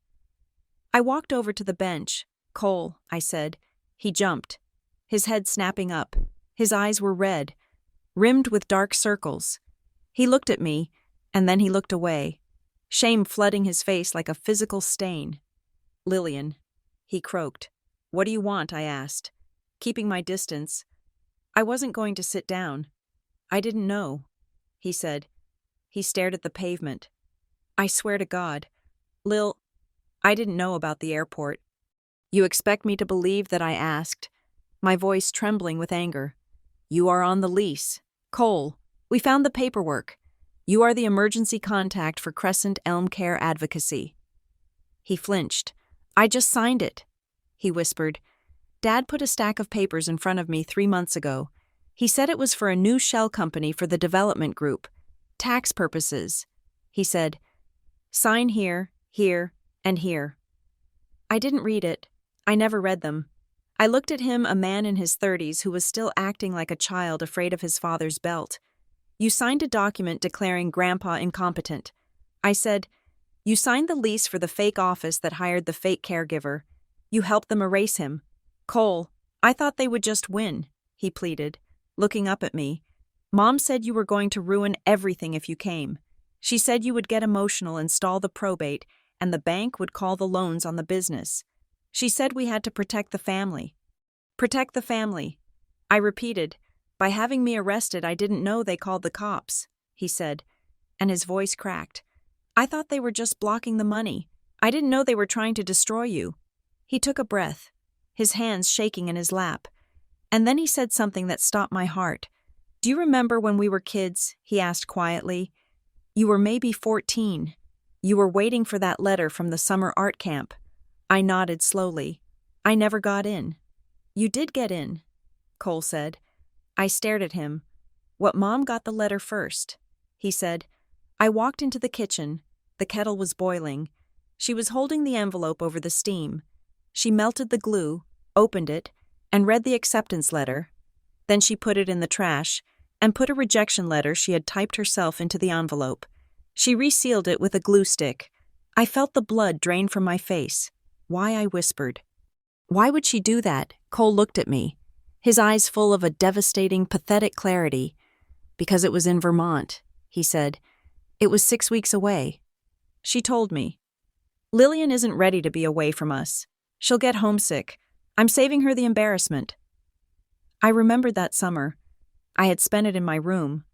I walked over to the bench. "Cole," I said. He jumped, his head snapping up. His eyes were red, rimmed with dark circles. He looked at me, and then he looked away, shame flooding his face like a physical stain. "Lillian," he croaked. "What do you want?" I asked, keeping my distance. I wasn't going to sit down. "I didn't know," he said. He stared at the pavement. "I swear to God, Lil, I didn't know about the airport." "You expect me to believe that?" I asked, my voice trembling with anger. "You are on the lease. Cole, we found the paperwork. You are the emergency contact for Crescent Elm Care Advocacy." He flinched. "I just signed it," he whispered. "Dad put a stack of papers in front of me 3 months ago. He said it was for a new shell company for the development group. Tax purposes. He said, "Sign here, here, and here." I didn't read it. I never read them. I looked at him, a man in his 30s who was still acting like a child afraid of his father's belt. "You signed a document declaring Grandpa incompetent." I said, "You signed the lease for the fake office that hired the fake caregiver. You helped them erase him." "Cole, I thought they would just win," he pleaded, looking up at me. "Mom said you were going to ruin everything if you came. She said you would get emotional and stall the probate, and the bank would call the loans on the business. She said we had to protect the family." "Protect the family," I repeated. "By having me arrested, I didn't know they called the cops," he said, and his voice cracked. "I thought they were just blocking the money. I didn't know they were trying to destroy you." He took a breath, his hands shaking in his lap, and then he said something that stopped my heart. "Do you remember when we were kids?" he asked quietly. "You were maybe 14. You were waiting for that letter from the summer art camp." I nodded slowly. "I never got in." "You did get in," Cole said. I stared at him. "What, Mom got the letter first?" He said. I walked into the kitchen. The kettle was boiling. She was holding the envelope over the steam. She melted the glue, opened it, and read the acceptance letter. Then she put it in the trash and put a rejection letter she had typed herself into the envelope. She resealed it with a glue stick. I felt the blood drain from my face. "Why?" I whispered. "Why would she do that?" Cole looked at me, his eyes full of a devastating, pathetic clarity. "Because it was in Vermont," he said. "It was 6 weeks away." She told me, "Lillian isn't ready to be away from us. She'll get homesick. I'm saving her the embarrassment." I remembered that summer. I had spent it in my room,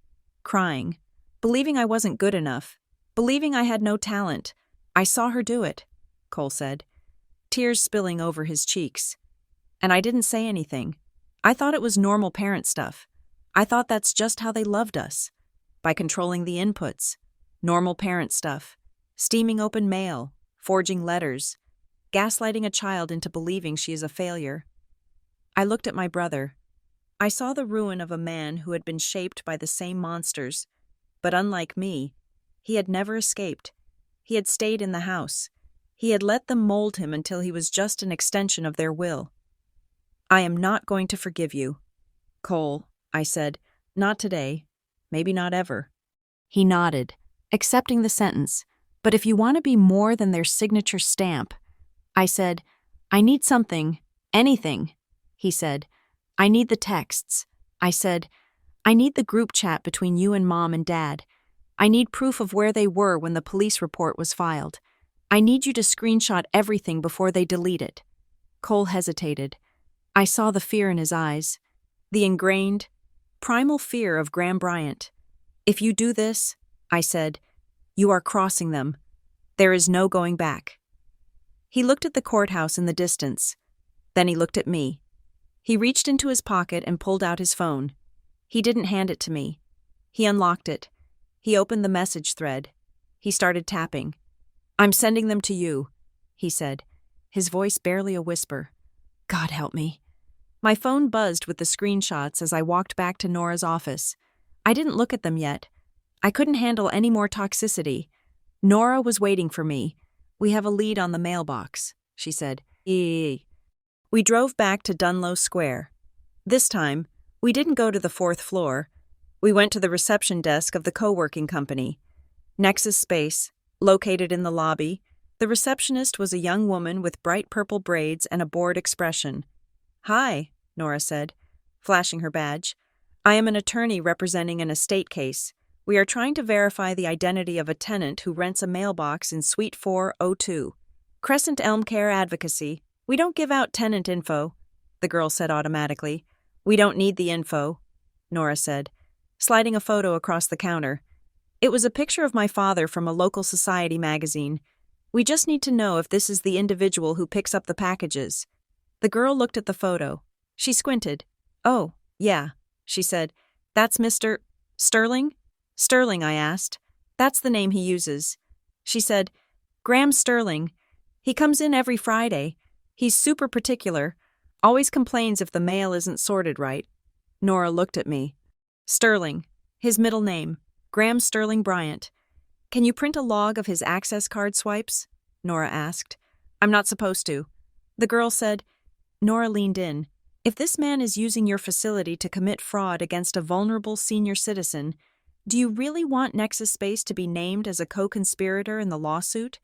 crying, believing I wasn't good enough, believing I had no talent. "I saw her do it," Cole said, tears spilling over his cheeks. "And I didn't say anything. I thought it was normal parent stuff. I thought that's just how they loved us, by controlling the inputs. Normal parent stuff. Steaming open mail, forging letters, gaslighting a child into believing she is a failure." I looked at my brother. I saw the ruin of a man who had been shaped by the same monsters, but unlike me, he had never escaped. He had stayed in the house. He had let them mold him until he was just an extension of their will. "I am not going to forgive you, Cole," I said. "Not today. Maybe not ever." He nodded, accepting the sentence. "But if you want to be more than their signature stamp," I said. "I need something, anything." He said, "I need the texts." I said, "I need the group chat between you and Mom and Dad. I need proof of where they were when the police report was filed. I need you to screenshot everything before they delete it." Cole hesitated. I saw the fear in his eyes, the ingrained, primal fear of Graham Bryant. "If you do this," I said, "you are crossing them. There is no going back." He looked at the courthouse in the distance. Then he looked at me. He reached into his pocket and pulled out his phone. He didn't hand it to me. He unlocked it. He opened the message thread. He started tapping. "I'm sending them to you," he said, his voice barely a whisper. God help me. My phone buzzed with the screenshots as I walked back to Nora's office. I didn't look at them yet. I couldn't handle any more toxicity. Nora was waiting for me. "We have a lead on the mailbox," she said. We drove back to Dunlow Square. This time, we didn't go to the 4th floor. We went to the reception desk of the co-working company. Nexus Space, located in the lobby, the receptionist was a young woman with bright purple braids and a bored expression. "Hi," Nora said, flashing her badge. "I am an attorney representing an estate case. We are trying to verify the identity of a tenant who rents a mailbox in Suite 402. Crescent Elm Care Advocacy. We don't give out tenant info," the girl said automatically. "We don't need the info," Nora said, sliding a photo across the counter. It was a picture of my father from a local society magazine. "We just need to know if this is the individual who picks up the packages." The girl looked at the photo. She squinted. "Oh, yeah," she said. "That's Mr. Sterling?" "Sterling," I asked. "That's the name he uses." She said, "Graham Sterling. He comes in every Friday. He's super particular. Always complains if the mail isn't sorted right." Nora looked at me. Sterling, his middle name, Graham Sterling Bryant. Can you print a log of his access card swipes? Nora asked. I'm not supposed to. The girl said. Nora leaned in. If this man is using your facility to commit fraud against a vulnerable senior citizen, do you really want Nexus Space to be named as a co-conspirator in the lawsuit?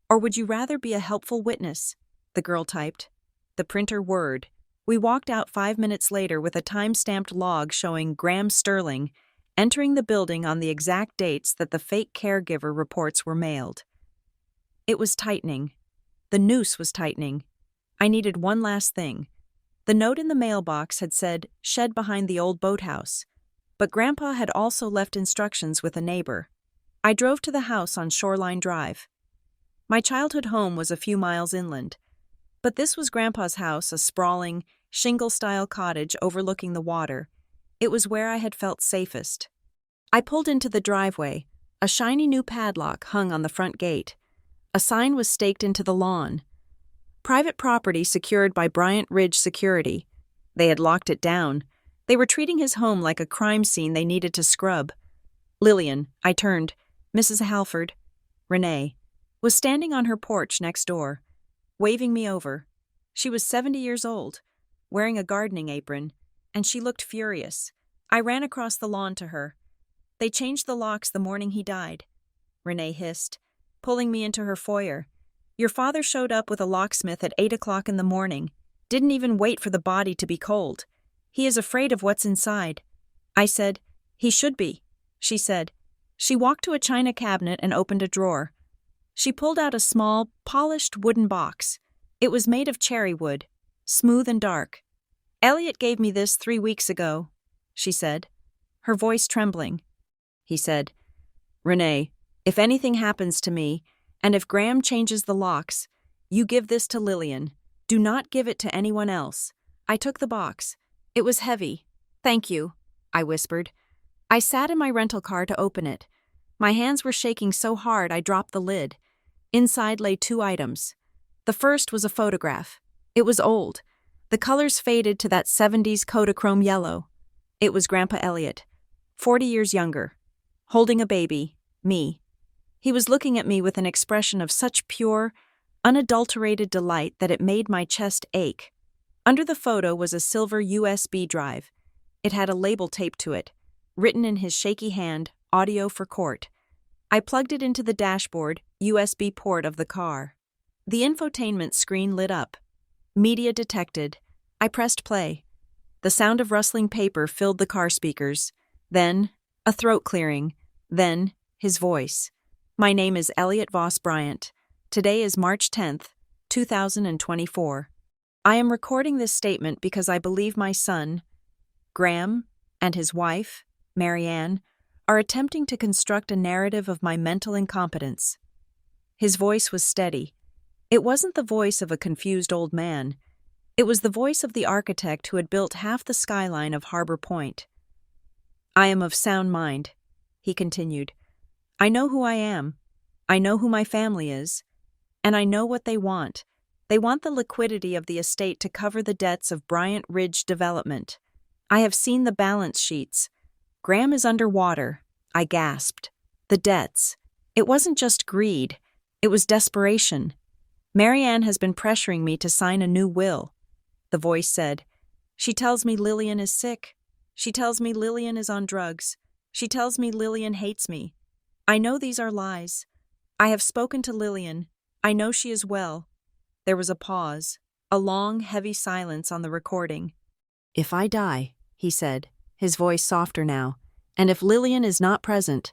Or would you rather be a helpful witness? The girl typed. The printer whirred. We walked out 5 minutes later with a time-stamped log showing Graham Sterling entering the building on the exact dates that the fake caregiver reports were mailed. It was tightening. The noose was tightening. I needed one last thing. The note in the mailbox had said, "Shed behind the old boathouse," but Grandpa had also left instructions with a neighbor. I drove to the house on Shoreline Drive. My childhood home was a few miles inland, but this was Grandpa's house, a sprawling, shingle-style cottage overlooking the water. It was where I had felt safest. I pulled into the driveway. A shiny new padlock hung on the front gate. A sign was staked into the lawn. Private property secured by Bryant Ridge Security. They had locked it down. They were treating his home like a crime scene they needed to scrub. Lillian, I turned. Mrs. Halford, Renee, was standing on her porch next door, waving me over. She was 70 years old, wearing a gardening apron, and she looked furious. I ran across the lawn to her. They changed the locks the morning he died, Renee hissed, pulling me into her foyer. Your father showed up with a locksmith at 8 o'clock in the morning, didn't even wait for the body to be cold. He is afraid of what's inside. I said, he should be, she said. She walked to a china cabinet and opened a drawer. She pulled out a small, polished wooden box. It was made of cherry wood, smooth and dark. Elliot gave me this 3 weeks ago, she said, her voice trembling. He said, Renee, if anything happens to me, and if Graham changes the locks, you give this to Lillian. Do not give it to anyone else. I took the box. It was heavy. Thank you, I whispered. I sat in my rental car to open it. My hands were shaking so hard I dropped the lid. Inside lay 2 items. The first was a photograph. It was old. The colors faded to that 70s Kodachrome yellow. It was Grandpa Elliot, 40 years younger, holding a baby, me. He was looking at me with an expression of such pure, unadulterated delight that it made my chest ache. Under the photo was a silver USB drive. It had a label taped to it, written in his shaky hand, "Audio for Court." I plugged it into the dashboard, USB port of the car. The infotainment screen lit up. Media detected. I pressed play. The sound of rustling paper filled the car speakers. Then, a throat clearing. Then, his voice. My name is Elliot Voss Bryant. Today is March 10th, 2024. I am recording this statement because I believe my son, Graham, and his wife, Marianne, are attempting to construct a narrative of my mental incompetence. His voice was steady. It wasn't the voice of a confused old man. It was the voice of the architect who had built half the skyline of Harbor Point. I am of sound mind, he continued. I know who I am. I know who my family is. And I know what they want. They want the liquidity of the estate to cover the debts of Bryant Ridge Development. I have seen the balance sheets. Graham is underwater, I gasped. The debts. It wasn't just greed. It was desperation. Marianne has been pressuring me to sign a new will, the voice said. She tells me Lillian is sick. She tells me Lillian is on drugs. She tells me Lillian hates me. I know these are lies. I have spoken to Lillian. I know she is well. There was a pause, a long, heavy silence on the recording. If I die, he said, his voice softer now, and if Lillian is not present,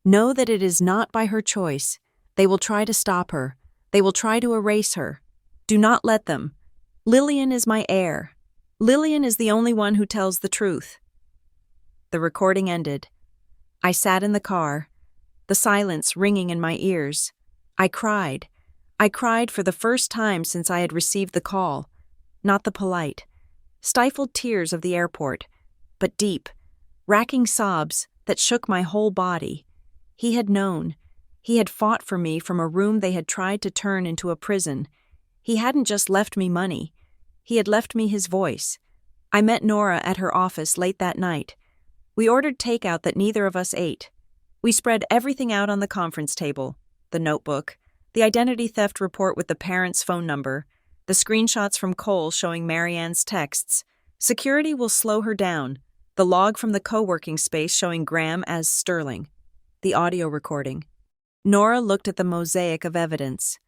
know that it is not by her choice. They will try to stop her. They will try to erase her. Do not let them. Lillian is my heir. Lillian is the only one who tells the truth. The recording ended. I sat in the car, the silence ringing in my ears. I cried. I cried for the first time since I had received the call. Not the polite, stifled tears of the airport, but deep, racking sobs that shook my whole body. He had known. He had fought for me from a room they had tried to turn into a prison. He hadn't just left me money. He had left me his voice. I met Nora at her office late that night. We ordered takeout that neither of us ate. We spread everything out on the conference table: the notebook, the identity theft report with the parents' phone number, the screenshots from Cole showing Marianne's texts. Security will slow her down. The log from the co-working space showing Graham as Sterling. The audio recording. Nora looked at the mosaic of evidence.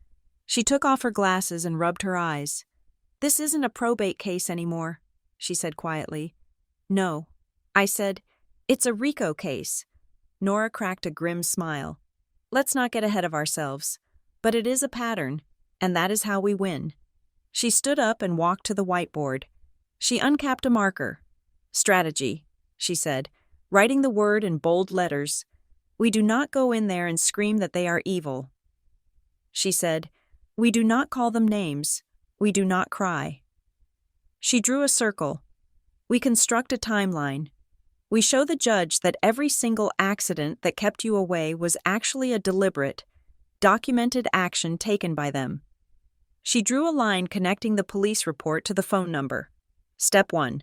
She took off her glasses and rubbed her eyes. "This isn't a probate case anymore," she said quietly. "No." I said, "It's a RICO case." Nora cracked a grim smile. "Let's not get ahead of ourselves. But it is a pattern, and that is how we win." She stood up and walked to the whiteboard. She uncapped a marker. "Strategy," she said, writing the word in bold letters. "We do not go in there and scream that they are evil." She said, "We do not call them names. We do not cry." She drew a circle. "We construct a timeline. We show the judge that every single accident that kept you away was actually a deliberate, documented action taken by them." She drew a line connecting the police report to the phone number. Step 1.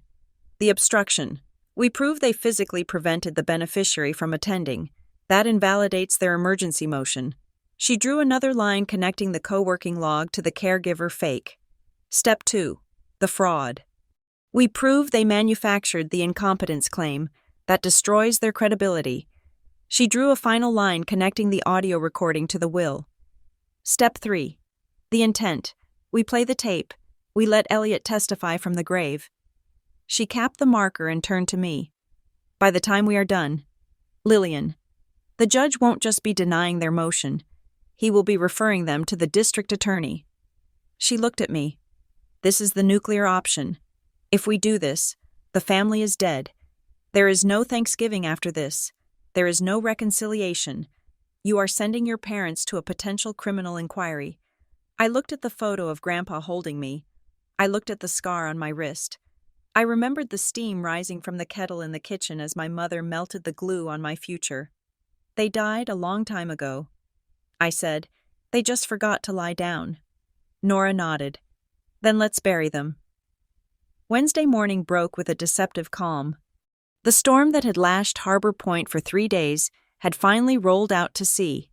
The obstruction. We prove they physically prevented the beneficiary from attending. That invalidates their emergency motion. She drew another line connecting the co-working log to the caregiver fake. Step 2. The fraud. We prove they manufactured the incompetence claim. That destroys their credibility. She drew a final line connecting the audio recording to the will. Step 3. The intent. We play the tape. We let Elliot testify from the grave. She capped the marker and turned to me. "By the time we are done, Lillian, the judge won't just be denying their motion. He will be referring them to the district attorney." She looked at me. "This is the nuclear option. If we do this, the family is dead. There is no Thanksgiving after this. There is no reconciliation. You are sending your parents to a potential criminal inquiry." I looked at the photo of Grandpa holding me. I looked at the scar on my wrist. I remembered the steam rising from the kettle in the kitchen as my mother melted the glue on my future. "They died a long time ago," I said. "They just forgot to lie down." Nora nodded. "Then let's bury them." Wednesday morning broke with a deceptive calm. The storm that had lashed Harbor Point for 3 days had finally rolled out to sea.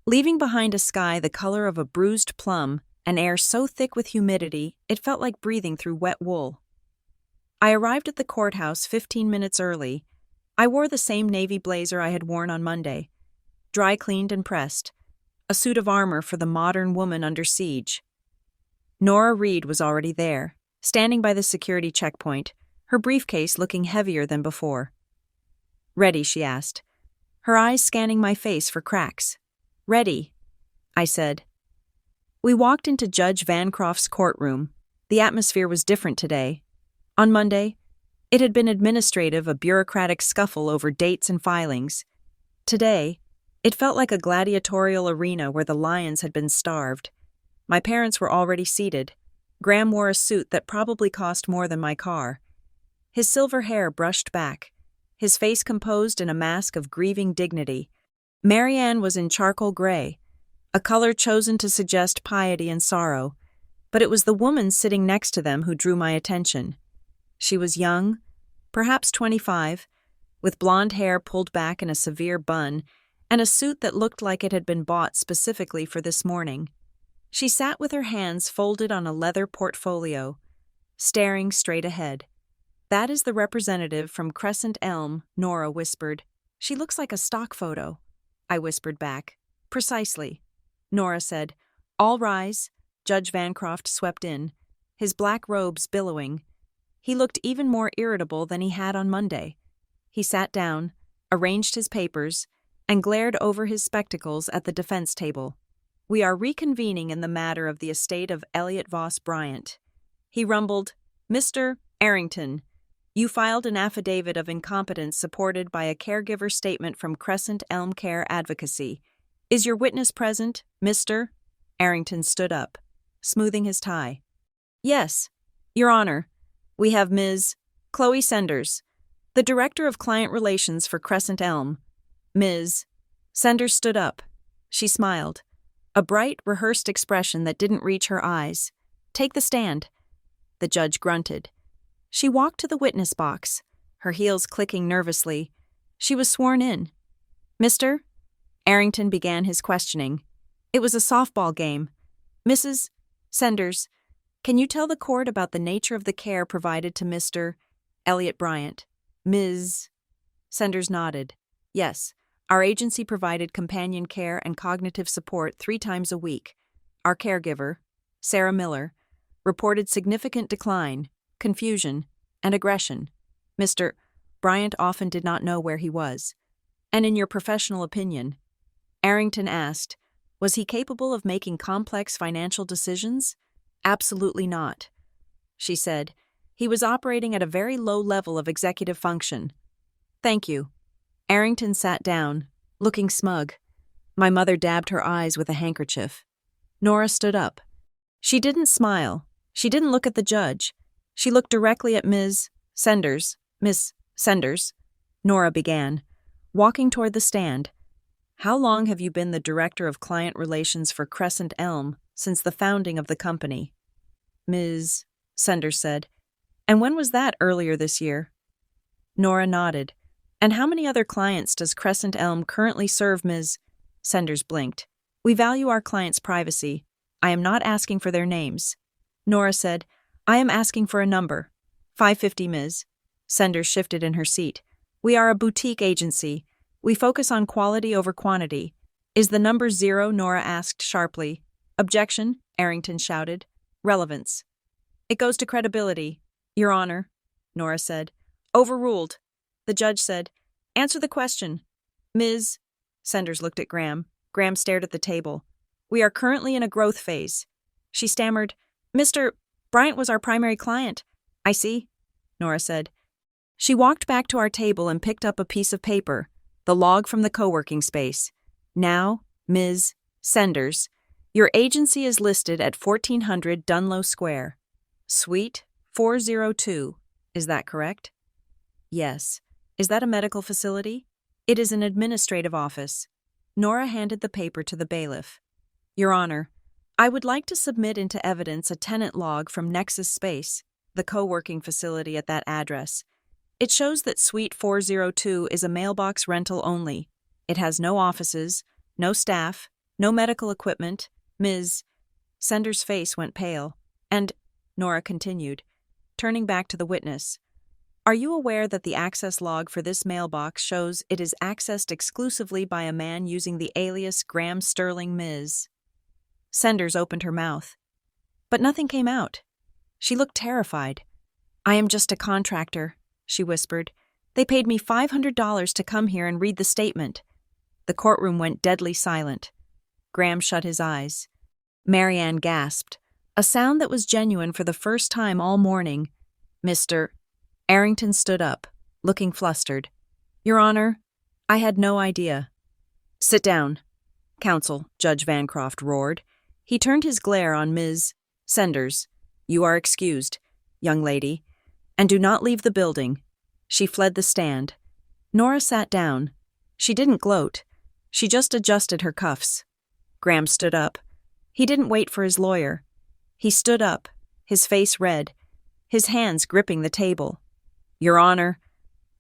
Leaving behind a sky the color of a bruised plum, an air so thick with humidity it felt like breathing through wet wool. I arrived at the courthouse 15 minutes early. I wore the same navy blazer I had worn on Monday, dry cleaned and pressed, a suit of armor for the modern woman under siege. Nora Reed was already there, standing by the security checkpoint, her briefcase looking heavier than before. "Ready?" she asked, her eyes scanning my face for cracks. "Ready," I said. We walked into Judge Vancroft's courtroom. The atmosphere was different today. On Monday, it had been administrative, a bureaucratic scuffle over dates and filings. Today, it felt like a gladiatorial arena where the lions had been starved. My parents were already seated. Graham wore a suit that probably cost more than my car. His silver hair brushed back, his face composed in a mask of grieving dignity. Marianne was in charcoal gray, a color chosen to suggest piety and sorrow, but it was the woman sitting next to them who drew my attention. She was young, perhaps 25, with blonde hair pulled back in a severe bun, and a suit that looked like it had been bought specifically for this morning. She sat with her hands folded on a leather portfolio, staring straight ahead. "That is the representative from Crescent Elm," Nora whispered. "She looks like a stock photo," I whispered back. "Precisely," Nora said. "All rise." Judge Vancroft swept in, his black robes billowing. He looked even more irritable than he had on Monday. He sat down, arranged his papers, and glared over his spectacles at the defense table. "We are reconvening in the matter of the estate of Elliot Voss Bryant." He rumbled, "Mr. Arrington, you filed an affidavit of incompetence supported by a caregiver statement from Crescent Elm Care Advocacy. Is your witness present, Mr.?" Arrington stood up, smoothing his tie. "Yes, Your Honor. We have Ms. Chloe Senders, the Director of Client Relations for Crescent Elm." Ms. Senders stood up. She smiled, a bright, rehearsed expression that didn't reach her eyes. "Take the stand." The judge grunted. She walked to the witness box, her heels clicking nervously. She was sworn in. Mr. Arrington began his questioning. It was a softball game. Mrs. Senders, can you tell the court about the nature of the care provided to Mr. Elliot Bryant? Ms. Senders nodded. Yes, our agency provided companion care and cognitive support 3 times a week. Our caregiver, Sarah Miller, reported significant decline, confusion, and aggression. Mr. Bryant often did not know where he was. And in your professional opinion, Arrington asked, was he capable of making complex financial decisions? Absolutely not. She said, he was operating at a very low level of executive function. Thank you. Arrington sat down, looking smug. My mother dabbed her eyes with a handkerchief. Nora stood up. She didn't smile. She didn't look at the judge. She looked directly at Ms. Senders. Miss Senders, Nora began, walking toward the stand. How long have you been the Director of Client Relations for Crescent Elm since the founding of the company? Ms. Senders said. And when was that, earlier this year? Nora nodded. And how many other clients does Crescent Elm currently serve? Ms. Senders blinked. We value our clients' privacy. I am not asking for their names. Nora said, I am asking for a number. 550, Ms. Senders shifted in her seat. We are a boutique agency. We focus on quality over quantity. Is the number 0? Nora asked sharply. Objection, Arrington shouted. Relevance. It goes to credibility, Your Honor, Nora said. Overruled. The judge said, answer the question. Ms. Senders looked at Graham. Graham stared at the table. We are currently in a growth phase. She stammered, Mr. Bryant was our primary client. I see, Nora said. She walked back to our table and picked up a piece of paper, the log from the co-working space. Now, Ms. Senders, your agency is listed at 1400 Dunlow Square. Suite 402. Is that correct? Yes. Is that a medical facility? It is an administrative office. Nora handed the paper to the bailiff. Your Honor, I would like to submit into evidence a tenant log from Nexus Space, the co-working facility at that address. It shows that Suite 402 is a mailbox rental only. It has no offices, no staff, no medical equipment. Ms. Senders' face went pale, and, Nora continued, turning back to the witness, are you aware that the access log for this mailbox shows it is accessed exclusively by a man using the alias Graham Sterling? Ms. Senders opened her mouth, but nothing came out. She looked terrified. I am just a contractor, she whispered. They paid me $500 to come here and read the statement. The courtroom went deadly silent. Graham shut his eyes. Marianne gasped, a sound that was genuine for the first time all morning. Mr. Arrington stood up, looking flustered. Your Honor, I had no idea. Sit down, Counsel, Judge Vancroft roared. He turned his glare on Ms. Senders. You are excused, young lady, and do not leave the building. She fled the stand. Nora sat down. She didn't gloat. She just adjusted her cuffs. Graham stood up. He didn't wait for his lawyer. He stood up, his face red, his hands gripping the table. Your Honor,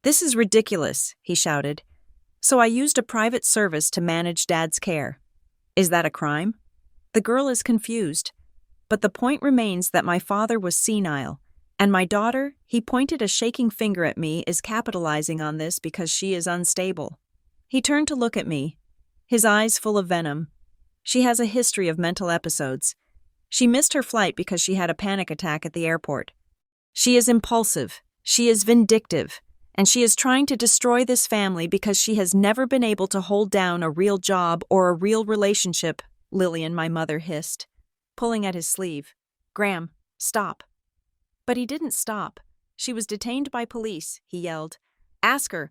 this is ridiculous, he shouted. So I used a private service to manage Dad's care. Is that a crime? The girl is confused. But the point remains that my father was senile, and my daughter, he pointed a shaking finger at me, is capitalizing on this because she is unstable. He turned to look at me, his eyes full of venom. She has a history of mental episodes. She missed her flight because she had a panic attack at the airport. She is impulsive, she is vindictive, and she is trying to destroy this family because she has never been able to hold down a real job or a real relationship, Lillian, my mother hissed, pulling at his sleeve. Graham, stop. But he didn't stop. She was detained by police, he yelled. Ask her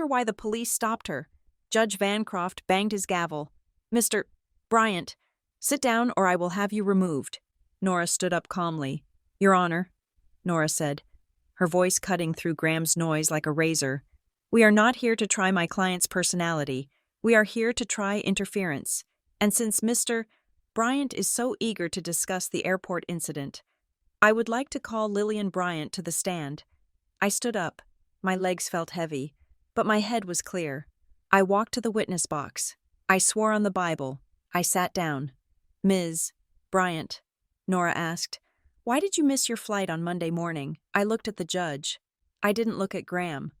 why the police stopped her. Judge Vancroft banged his gavel. Mr. Bryant, sit down or I will have you removed. Nora stood up calmly. Your Honor, Nora said, her voice cutting through Graham's noise like a razor. We are not here to try my client's personality. We are here to try interference. And since Mr. Bryant is so eager to discuss the airport incident, I would like to call Lillian Bryant to the stand. I stood up. My legs felt heavy, but my head was clear. I walked to the witness box. I swore on the Bible. I sat down. Ms. Bryant, Nora asked, why did you miss your flight on Monday morning? I looked at the judge. I didn't look at Graham.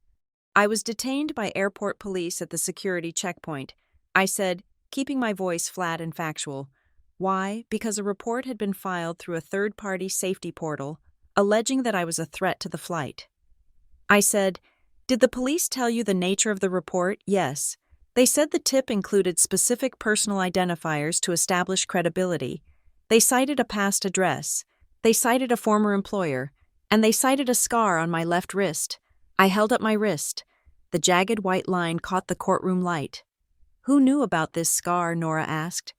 I was detained by airport police at the security checkpoint. I said, keeping my voice flat and factual. Why? Because a report had been filed through a third-party safety portal, alleging that I was a threat to the flight. I said, did the police tell you the nature of the report? Yes. They said the tip included specific personal identifiers to establish credibility. They cited a past address. They cited a former employer. And they cited a scar on my left wrist. I held up my wrist. The jagged white line caught the courtroom light. Who knew about this scar? Nora asked.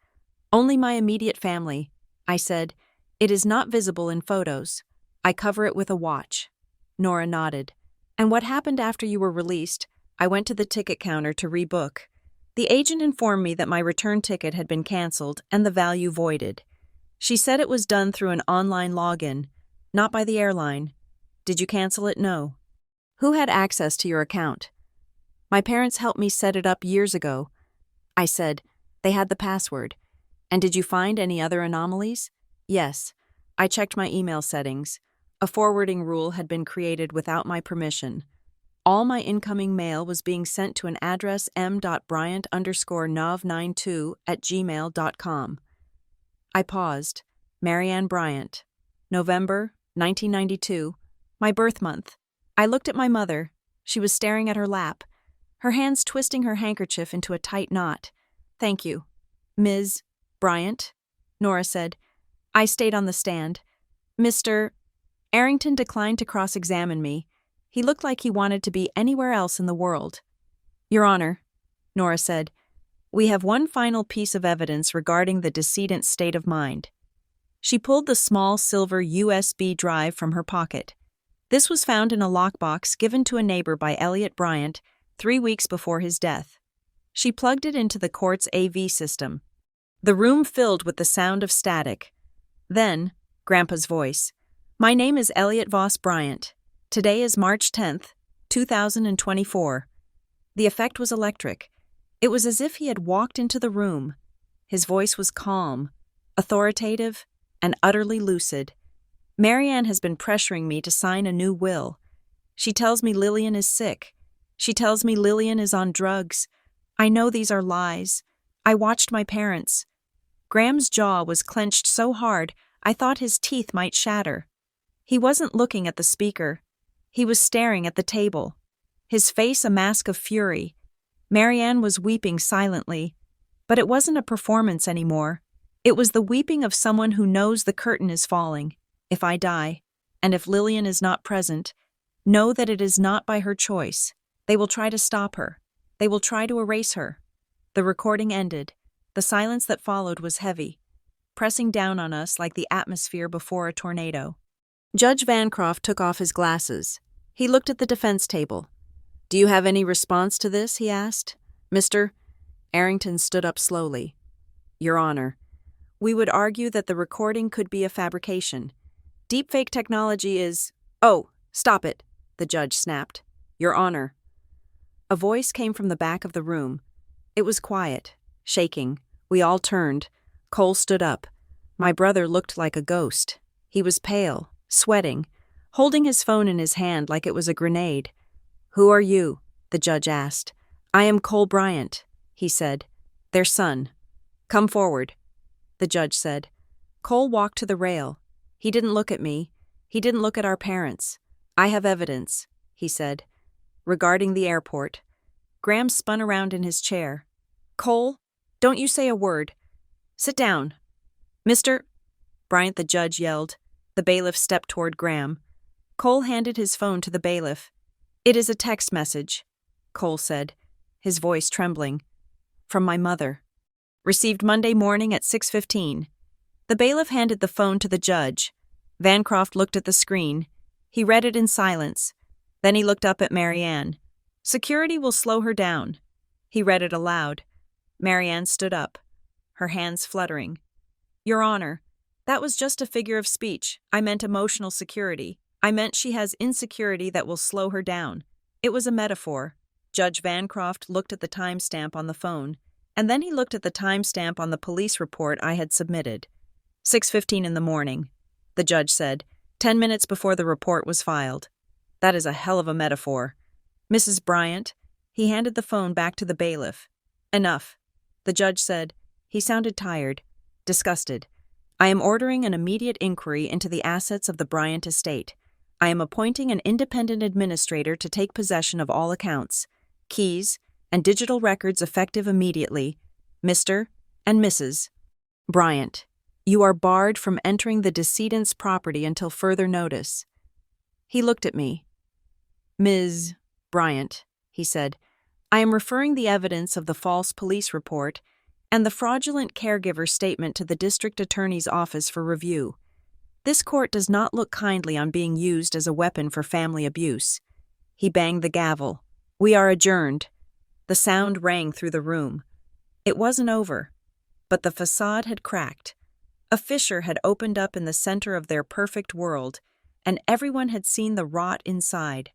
Only my immediate family. I said, it is not visible in photos. I cover it with a watch. Nora nodded. And what happened after you were released? I went to the ticket counter to rebook. The agent informed me that my return ticket had been canceled and the value voided. She said it was done through an online login, not by the airline. Did you cancel it? No. Who had access to your account? My parents helped me set it up years ago. I said, they had the password. And did you find any other anomalies? Yes. I checked my email settings. A forwarding rule had been created without my permission. All my incoming mail was being sent to an address m.bryant_nov92@gmail.com. I paused. Marianne Bryant. November, 1992. My birth month. I looked at my mother. She was staring at her lap, her hands twisting her handkerchief into a tight knot. Thank you. Ms. Bryant, Nora said. I stayed on the stand. Mr. Arrington declined to cross-examine me. He looked like he wanted to be anywhere else in the world. Your Honor, Nora said, we have one final piece of evidence regarding the decedent's state of mind. She pulled the small silver USB drive from her pocket. This was found in a lockbox given to a neighbor by Elliot Bryant 3 weeks before his death. She plugged it into the court's AV system. The room filled with the sound of static. Then, Grandpa's voice. My name is Elliot Voss Bryant. Today is March 10th, 2024. The effect was electric. It was as if he had walked into the room. His voice was calm, authoritative, and utterly lucid. Marianne has been pressuring me to sign a new will. She tells me Lillian is sick. She tells me Lillian is on drugs. I know these are lies. I watched my parents. Graham's jaw was clenched so hard I thought his teeth might shatter. He wasn't looking at the speaker. He was staring at the table, his face a mask of fury. Marianne was weeping silently, but it wasn't a performance anymore. It was the weeping of someone who knows the curtain is falling. If I die, and if Lillian is not present, know that it is not by her choice. They will try to stop her. They will try to erase her. The recording ended. The silence that followed was heavy, pressing down on us like the atmosphere before a tornado. Judge Vancroft took off his glasses. He looked at the defense table. Do you have any response to this? He asked. Mr. Arrington stood up slowly. Your Honor, we would argue that the recording could be a fabrication. Deepfake technology is— Oh, stop it, the judge snapped. Your Honor. A voice came from the back of the room. It was quiet, shaking. We all turned. Cole stood up. My brother looked like a ghost. He was pale, sweating, holding his phone in his hand like it was a grenade. Who are you? The judge asked. I am Cole Bryant, he said. Their son. Come forward, the judge said. Cole walked to the rail. He didn't look at me. He didn't look at our parents. I have evidence, he said. Regarding the airport. Graham spun around in his chair. Cole, don't you say a word. Sit down. Mr. Bryant, the judge yelled. The bailiff stepped toward Graham. Cole handed his phone to the bailiff. It is a text message, Cole said, his voice trembling. From my mother. Received Monday morning at 6:15. The bailiff handed the phone to the judge. Vancroft looked at the screen. He read it in silence. Then he looked up at Marianne. Security will slow her down. He read it aloud. Marianne stood up, her hands fluttering. Your Honor, That was just a figure of speech. I meant emotional security. I meant she has insecurity that will slow her down. It was a metaphor. Judge Vancroft looked at the timestamp on the phone, and then he looked at the timestamp on the police report I had submitted. 6:15 in the morning, the judge said, 10 minutes before the report was filed. That is a hell of a metaphor. Mrs. Bryant, he handed the phone back to the bailiff. Enough, the judge said. He sounded tired, disgusted. I am ordering an immediate inquiry into the assets of the Bryant estate. I am appointing an independent administrator to take possession of all accounts, keys, and digital records effective immediately. Mr. and Mrs. Bryant, you are barred from entering the decedent's property until further notice. He looked at me. Ms. Bryant, he said, I am referring the evidence of the false police report and the fraudulent caregiver statement to the district attorney's office for review. This court does not look kindly on being used as a weapon for family abuse. He banged the gavel. We are adjourned. The sound rang through the room. It wasn't over, but the facade had cracked. A fissure had opened up in the center of their perfect world, and everyone had seen the rot inside.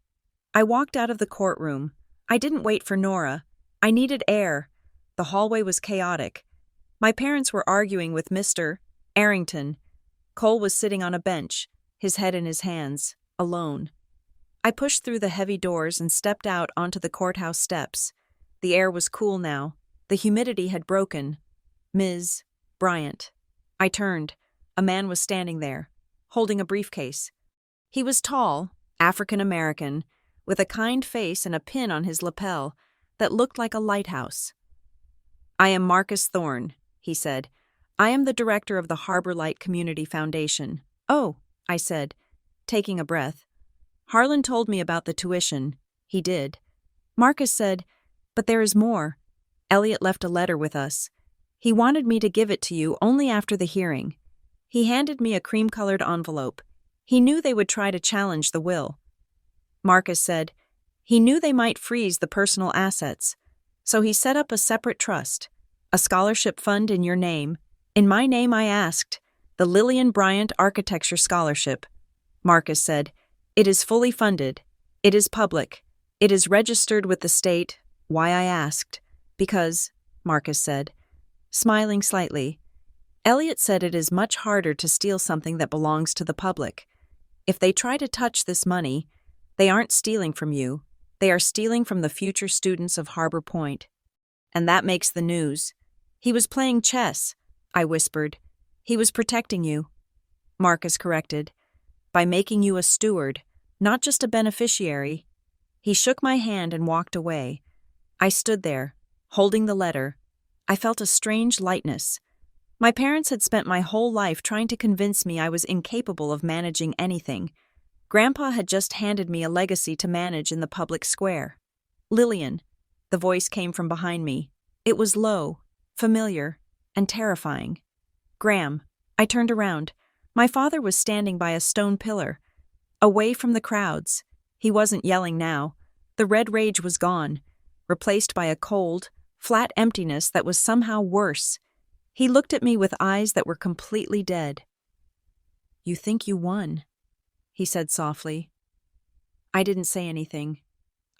I walked out of the courtroom. I didn't wait for Nora. I needed air. The hallway was chaotic. My parents were arguing with Mr. Arrington. Cole was sitting on a bench, his head in his hands, alone. I pushed through the heavy doors and stepped out onto the courthouse steps. The air was cool now. The humidity had broken. Ms. Bryant. I turned. A man was standing there, holding a briefcase. He was tall, African-American, with a kind face and a pin on his lapel that looked like a lighthouse. I am Marcus Thorne, he said. I am the director of the Harbor Light Community Foundation. Oh, I said, taking a breath. Harlan told me about the tuition. He did. Marcus said, but there is more. Elliot left a letter with us. He wanted me to give it to you only after the hearing. He handed me a cream-colored envelope. He knew they would try to challenge the will. Marcus said, he knew they might freeze the personal assets, so he set up a separate trust, a scholarship fund in your name. In my name I asked, the Lillian Bryant Architecture Scholarship. Marcus said, it is fully funded. It is public. It is registered with the state. Why I asked. Because, Marcus said, smiling slightly. Elliot said it is much harder to steal something that belongs to the public. If they try to touch this money, they aren't stealing from you. They are stealing from the future students of Harbor Point. And that makes the news. He was playing chess, I whispered. He was protecting you. Marcus corrected. By making you a steward, not just a beneficiary. He shook my hand and walked away. I stood there, holding the letter. I felt a strange lightness. My parents had spent my whole life trying to convince me I was incapable of managing anything. Grandpa had just handed me a legacy to manage in the public square. Lillian, the voice came from behind me. It was low, familiar, and terrifying. Graham, I turned around. My father was standing by a stone pillar, away from the crowds. He wasn't yelling now. The red rage was gone, replaced by a cold, flat emptiness that was somehow worse. He looked at me with eyes that were completely dead. You think you won, he said softly. I didn't say anything.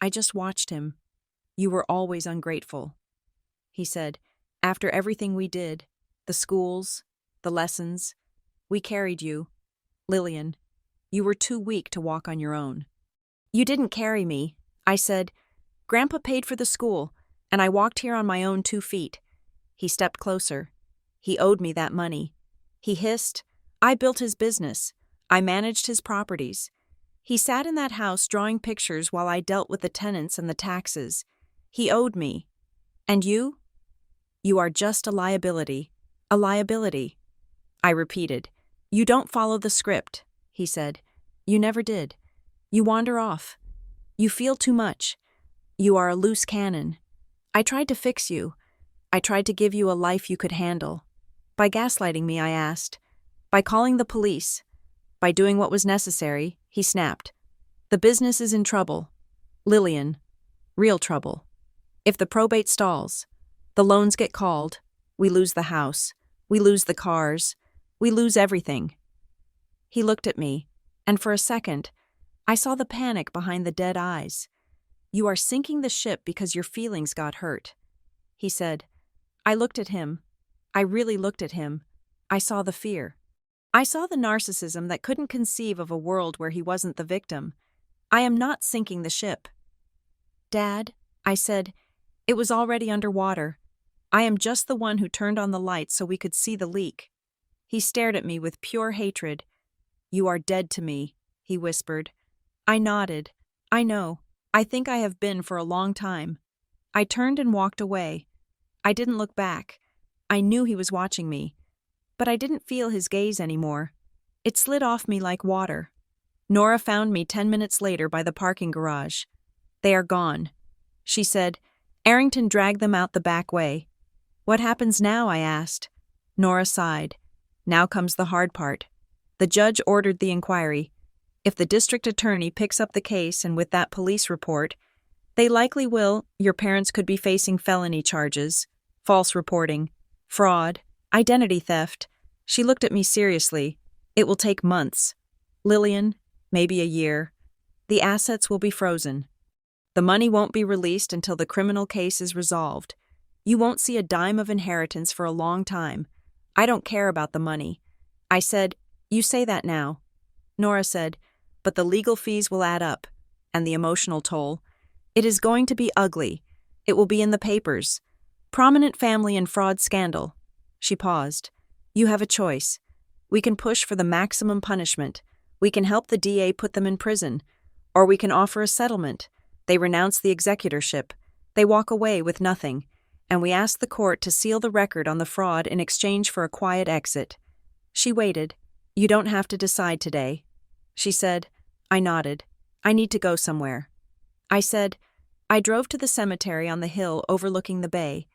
I just watched him. You were always ungrateful, he said. After everything we did, the schools, the lessons, we carried you. Lillian, you were too weak to walk on your own. You didn't carry me, I said. Grandpa paid for the school, and I walked here on my own 2 feet. He stepped closer. He owed me that money. He hissed. I built his business. I managed his properties. He sat in that house drawing pictures while I dealt with the tenants and the taxes. He owed me. And you? You are just a liability. A liability. I repeated. You don't follow the script, he said. You never did. You wander off. You feel too much. You are a loose cannon. I tried to fix you. I tried to give you a life you could handle. By gaslighting me, I asked. By calling the police. By doing what was necessary, he snapped. The business is in trouble. Lillian. Real trouble. If the probate stalls, the loans get called, we lose the house, we lose the cars, We lose everything." He looked at me, and for a second, I saw the panic behind the dead eyes. "You are sinking the ship because your feelings got hurt," he said. I looked at him. I really looked at him. I saw the fear. I saw the narcissism that couldn't conceive of a world where he wasn't the victim. "I am not sinking the ship." "Dad," I said, "it was already underwater. I am just the one who turned on the lights so we could see the leak." He stared at me with pure hatred. "You are dead to me," he whispered. I nodded. "I know. I think I have been for a long time." I turned and walked away. I didn't look back. I knew he was watching me. But I didn't feel his gaze anymore. It slid off me like water. Nora found me 10 minutes later by the parking garage. "They are gone," she said. "Arrington dragged them out the back way." "What happens now?" I asked. Nora sighed. "Now comes the hard part. The judge ordered the inquiry. If the district attorney picks up the case and with that police report, they likely will, your parents could be facing felony charges, false reporting, fraud, identity theft." She looked at me seriously. "It will take months. Lillian, maybe a year. The assets will be frozen. The money won't be released until the criminal case is resolved. You won't see a dime of inheritance for a long time. I don't care about the money." I said, "You say that now." Nora said, "But the legal fees will add up, and the emotional toll. It is going to be ugly. It will be in the papers. Prominent family and fraud scandal." She paused. "You have a choice. We can push for the maximum punishment. We can help the DA put them in prison. Or we can offer a settlement. They renounce the executorship. They walk away with nothing. And we ask the court to seal the record on the fraud in exchange for a quiet exit." She waited. "You don't have to decide today," she said. I nodded. "I need to go somewhere." I said, I drove to the cemetery on the hill overlooking the bay.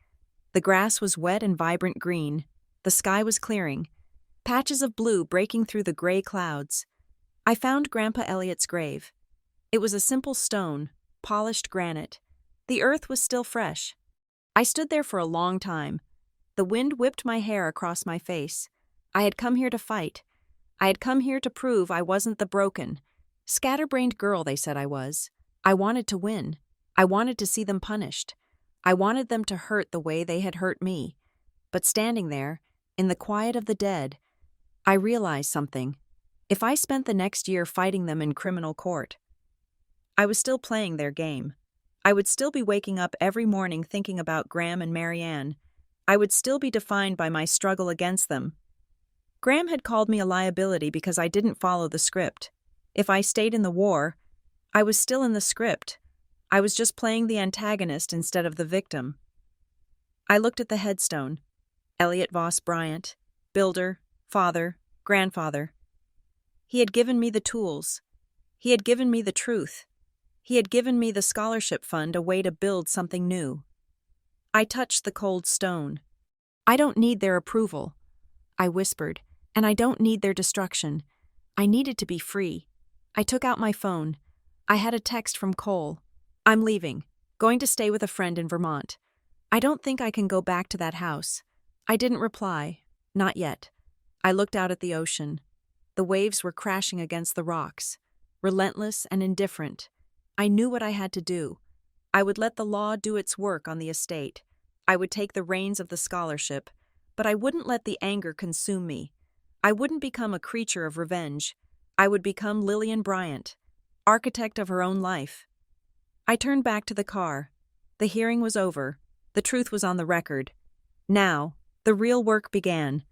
The grass was wet and vibrant green. The sky was clearing. Patches of blue breaking through the gray clouds. I found Grandpa Elliot's grave. It was a simple stone, polished granite. The earth was still fresh. I stood there for a long time. The wind whipped my hair across my face. I had come here to fight. I had come here to prove I wasn't the broken, scatterbrained girl they said I was. I wanted to win. I wanted to see them punished. I wanted them to hurt the way they had hurt me. But standing there, in the quiet of the dead, I realized something. If I spent the next year fighting them in criminal court, I was still playing their game. I would still be waking up every morning thinking about Graham and Marianne. I would still be defined by my struggle against them. Graham had called me a liability because I didn't follow the script. If I stayed in the war, I was still in the script. I was just playing the antagonist instead of the victim. I looked at the headstone. Elliot Voss Bryant, builder, father, grandfather. He had given me the tools. He had given me the truth. He had given me the scholarship fund, a way to build something new. I touched the cold stone. "I don't need their approval," I whispered, "and I don't need their destruction. I needed to be free." I took out my phone. I had a text from Cole. "I'm leaving, going to stay with a friend in Vermont. I don't think I can go back to that house." I didn't reply. Not yet. I looked out at the ocean. The waves were crashing against the rocks, relentless and indifferent. I knew what I had to do. I would let the law do its work on the estate. I would take the reins of the scholarship, but I wouldn't let the anger consume me. I wouldn't become a creature of revenge. I would become Lillian Bryant, architect of her own life. I turned back to the car. The hearing was over. The truth was on the record. Now, the real work began.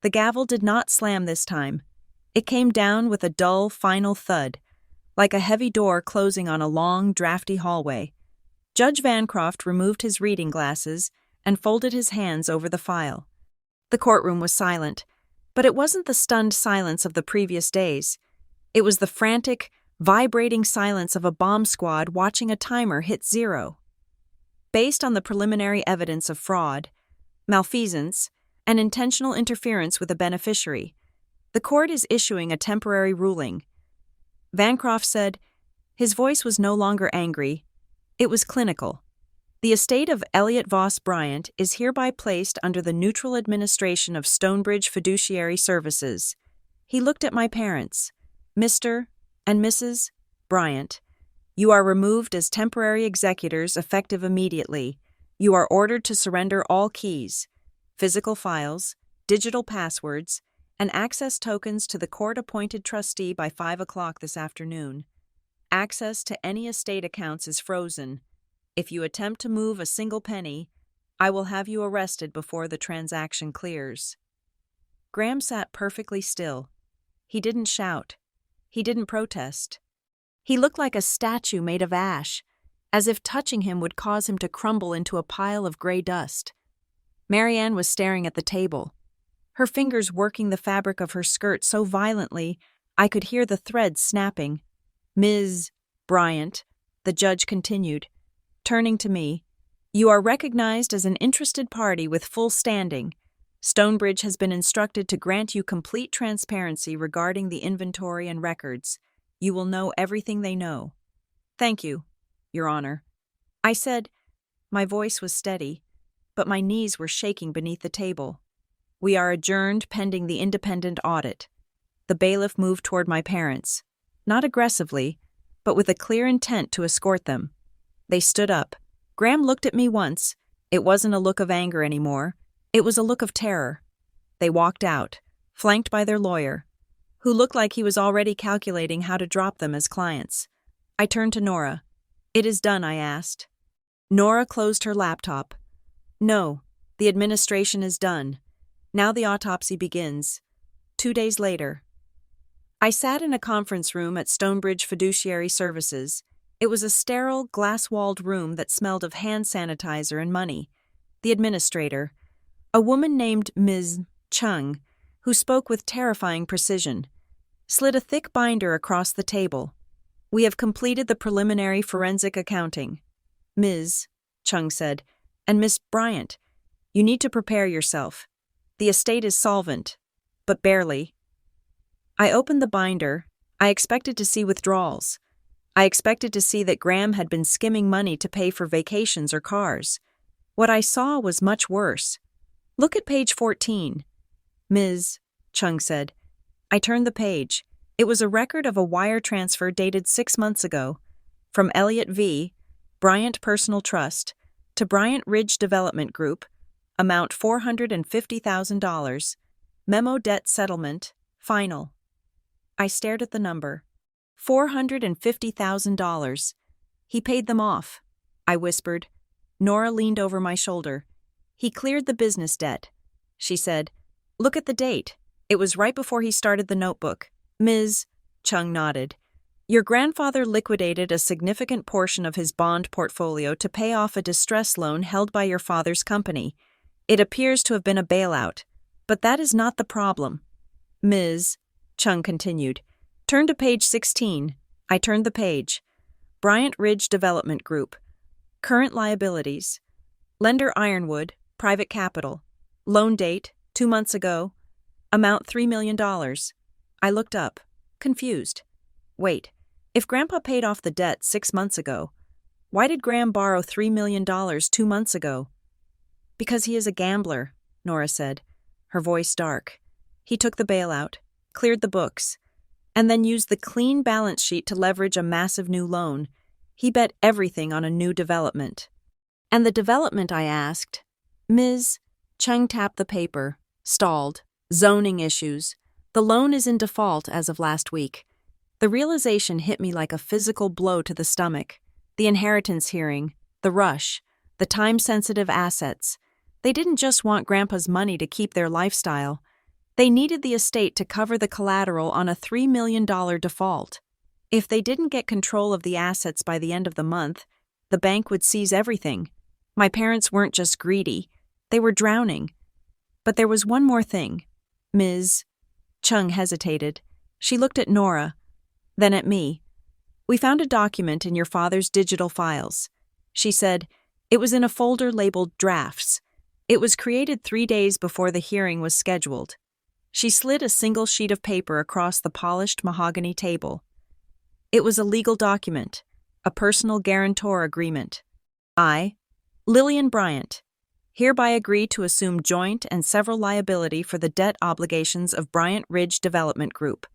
The gavel did not slam this time. It came down with a dull, final thud, like a heavy door closing on a long, drafty hallway. Judge Vancroft removed his reading glasses and folded his hands over the file. The courtroom was silent, but it wasn't the stunned silence of the previous days. It was the frantic, vibrating silence of a bomb squad watching a timer hit 0. Based on the preliminary evidence of fraud, malfeasance, and intentional interference with a beneficiary, the court is issuing a temporary ruling. Vancroft said. His voice was no longer angry. It was clinical. The estate of Elliot Voss Bryant is hereby placed under the neutral administration of Stonebridge Fiduciary Services. He looked at my parents, Mr. and Mrs. Bryant. You are removed as temporary executors effective immediately. You are ordered to surrender all keys, physical files, digital passwords, and access tokens to the court-appointed trustee by 5 o'clock this afternoon. Access to any estate accounts is frozen. If you attempt to move a single penny, I will have you arrested before the transaction clears. Graham sat perfectly still. He didn't shout. He didn't protest. He looked like a statue made of ash, as if touching him would cause him to crumble into a pile of gray dust. Marianne was staring at the table, her fingers working the fabric of her skirt so violently I could hear the threads snapping. Ms. Bryant, the judge continued, turning to me, you are recognized as an interested party with full standing. Stonebridge has been instructed to grant you complete transparency regarding the inventory and records. You will know everything they know. Thank you, Your Honor. I said. My voice was steady, but my knees were shaking beneath the table. We are adjourned pending the independent audit. The bailiff moved toward my parents, not aggressively, but with a clear intent to escort them. They stood up. Graham looked at me once. It wasn't a look of anger anymore. It was a look of terror. They walked out, flanked by their lawyer, who looked like he was already calculating how to drop them as clients. I turned to Nora. It is done, I asked. Nora closed her laptop. No, the administration is done. Now the autopsy begins. 2 days later. I sat in a conference room at Stonebridge Fiduciary Services. It was a sterile, glass-walled room that smelled of hand sanitizer and money. The administrator, a woman named Ms. Chung, who spoke with terrifying precision, slid a thick binder across the table. We have completed the preliminary forensic accounting. Ms. Chung said, and Miss Bryant, you need to prepare yourself. The estate is solvent, but barely. I opened the binder. I expected to see withdrawals. I expected to see that Graham had been skimming money to pay for vacations or cars. What I saw was much worse. Look at page 14. Ms. Chung said. I turned the page. It was a record of a wire transfer dated 6 months ago, from Elliot V., Bryant Personal Trust, to Bryant Ridge Development Group, amount $450,000, memo debt settlement, final. I stared at the number. $450,000. He paid them off, I whispered. Nora leaned over my shoulder. He cleared the business debt. She said, look at the date. It was right before he started the notebook. Ms. Chung nodded. Your grandfather liquidated a significant portion of his bond portfolio to pay off a distress loan held by your father's company. It appears to have been a bailout, but that is not the problem. Ms. Chung continued. Turn to page 16. I turned the page. Bryant Ridge Development Group. Current liabilities. Lender Ironwood, private capital. Loan date, 2 months ago. Amount $3 million. I looked up, confused. Wait, if Grandpa paid off the debt 6 months ago, why did Graham borrow $3 million 2 months ago? Because he is a gambler, Nora said, her voice dark. He took the bailout, cleared the books, and then used the clean balance sheet to leverage a massive new loan. He bet everything on a new development. And the development, I asked. Ms. Chung tapped the paper, stalled. Zoning issues. The loan is in default as of last week. The realization hit me like a physical blow to the stomach. The inheritance hearing, the rush, the time-sensitive assets. They didn't just want Grandpa's money to keep their lifestyle. They needed the estate to cover the collateral on a $3 million default. If they didn't get control of the assets by the end of the month, the bank would seize everything. My parents weren't just greedy. They were drowning. But there was one more thing. Ms. Chung hesitated. She looked at Nora, then at me. We found a document in your father's digital files. She said, it was in a folder labeled drafts. It was created 3 days before the hearing was scheduled. She slid a single sheet of paper across the polished mahogany table. It was a legal document, a personal guarantor agreement. I, Lillian Bryant, hereby agree to assume joint and several liability for the debt obligations of Bryant Ridge Development Group.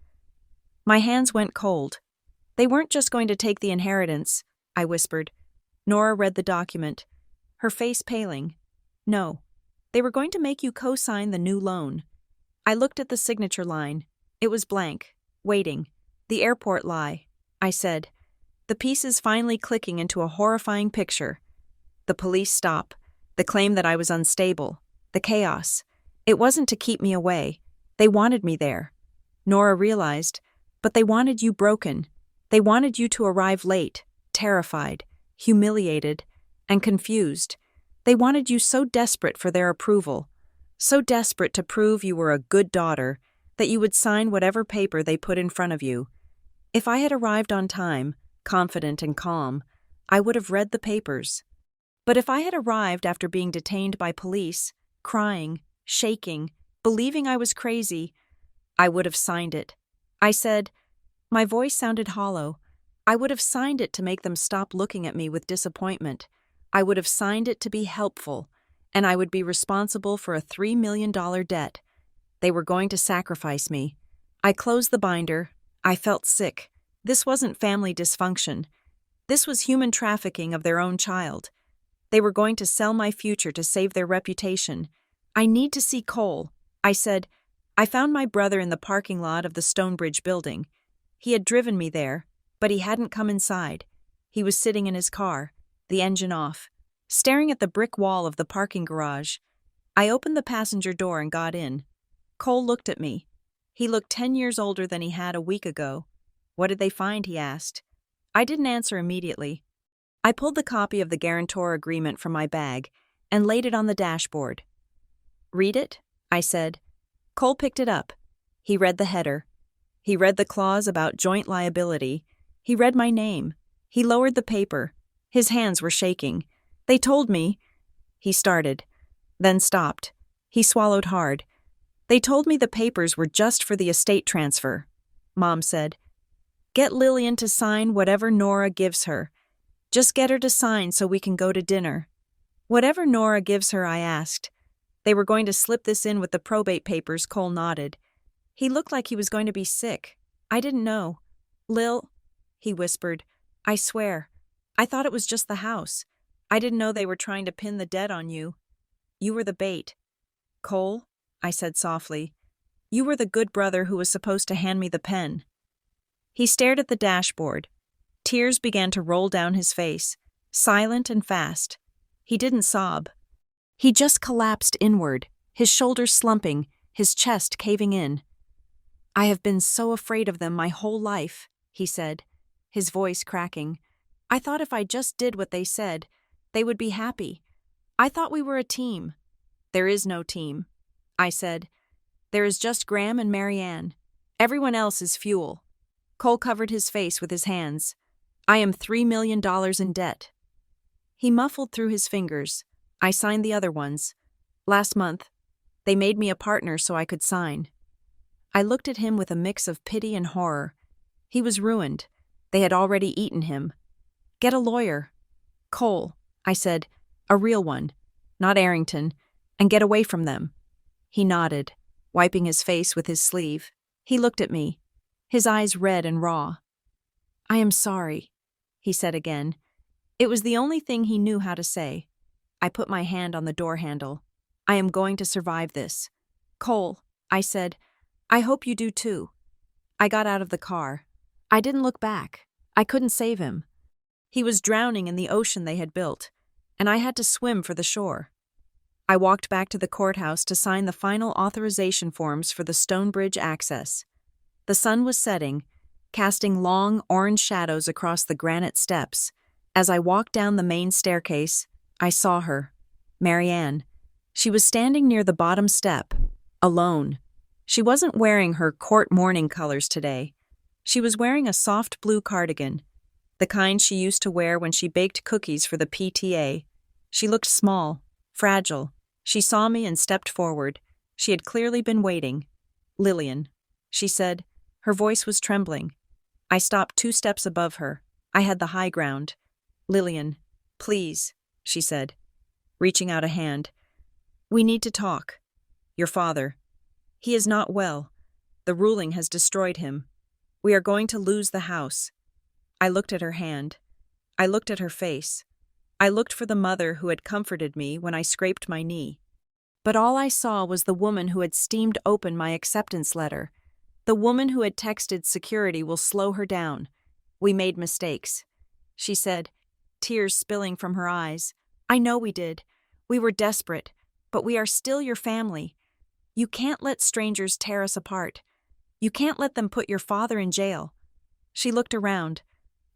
My hands went cold. They weren't just going to take the inheritance, I whispered. Nora read the document, her face paling. No, they were going to make you co-sign the new loan. I looked at the signature line. It was blank, waiting. The airport lie, I said, the pieces finally clicking into a horrifying picture. The police stop, the claim that I was unstable, the chaos. It wasn't to keep me away. They wanted me there. Nora realized, but they wanted you broken. They wanted you to arrive late, terrified, humiliated, and confused. They wanted you so desperate for their approval, so desperate to prove you were a good daughter, that you would sign whatever paper they put in front of you. If I had arrived on time, confident and calm, I would have read the papers. But if I had arrived after being detained by police, crying, shaking, believing I was crazy, I would have signed it. I said, my voice sounded hollow. I would have signed it to make them stop looking at me with disappointment. I would have signed it to be helpful, and I would be responsible for a $3 million debt. They were going to sacrifice me. I closed the binder. I felt sick. This wasn't family dysfunction. This was human trafficking of their own child. They were going to sell my future to save their reputation. I need to see Cole. I said, I found my brother in the parking lot of the Stonebridge building. He had driven me there, but he hadn't come inside. He was sitting in his car, the engine off, staring at the brick wall of the parking garage. I opened the passenger door and got in. Cole looked at me. He looked 10 years older than he had a week ago. What did they find, he asked. I didn't answer immediately. I pulled the copy of the guarantor agreement from my bag and laid it on the dashboard. Read it, I said. Cole picked it up. He read the header. He read the clause about joint liability. He read my name. He lowered the paper. His hands were shaking. They told me. He started, then stopped. He swallowed hard. They told me the papers were just for the estate transfer. Mom said, get Lillian to sign whatever Nora gives her. Just get her to sign so we can go to dinner. Whatever Nora gives her, I asked. They were going to slip this in with the probate papers, Cole nodded. He looked like he was going to be sick. I didn't know. Lil, he whispered, I swear. I thought it was just the house. I didn't know they were trying to pin the debt on you. You were the bait. Cole, I said softly, you were the good brother who was supposed to hand me the pen. He stared at the dashboard. Tears began to roll down his face, silent and fast. He didn't sob. He just collapsed inward, his shoulders slumping, his chest caving in. I have been so afraid of them my whole life, he said, his voice cracking. I thought if I just did what they said, they would be happy. I thought we were a team. There is no team, I said. There is just Graham and Marianne. Everyone else is fuel. Cole covered his face with his hands. I am $3 million in debt. He muffled through his fingers. I signed the other ones. Last month, they made me a partner so I could sign. I looked at him with a mix of pity and horror. He was ruined. They had already eaten him. Get a lawyer. Cole, I said, a real one, not Arrington, and get away from them. He nodded, wiping his face with his sleeve. He looked at me, his eyes red and raw. I am sorry, he said again. It was the only thing he knew how to say. I put my hand on the door handle. I am going to survive this. Cole, I said, I hope you do too. I got out of the car. I didn't look back. I couldn't save him. He was drowning in the ocean they had built, and I had to swim for the shore. I walked back to the courthouse to sign the final authorization forms for the Stonebridge access. The sun was setting, casting long orange shadows across the granite steps. As I walked down the main staircase, I saw her, Marianne. She was standing near the bottom step, alone. She wasn't wearing her court mourning colors today. She was wearing a soft blue cardigan, the kind she used to wear when she baked cookies for the PTA. She looked small, fragile. She saw me and stepped forward. She had clearly been waiting. Lillian, she said. Her voice was trembling. I stopped 2 steps above her. I had the high ground. Lillian, please, she said. reaching out a hand. "We need to talk. Your father. He is not well. The ruling has destroyed him. We are going to lose the house." I looked at her hand. I looked at her face. I looked for the mother who had comforted me when I scraped my knee. But all I saw was the woman who had steamed open my acceptance letter. The woman who had texted security will slow her down. "We made mistakes," she said, tears spilling from her eyes. "I know we did. We were desperate, but we are still your family. You can't let strangers tear us apart. You can't let them put your father in jail." She looked around.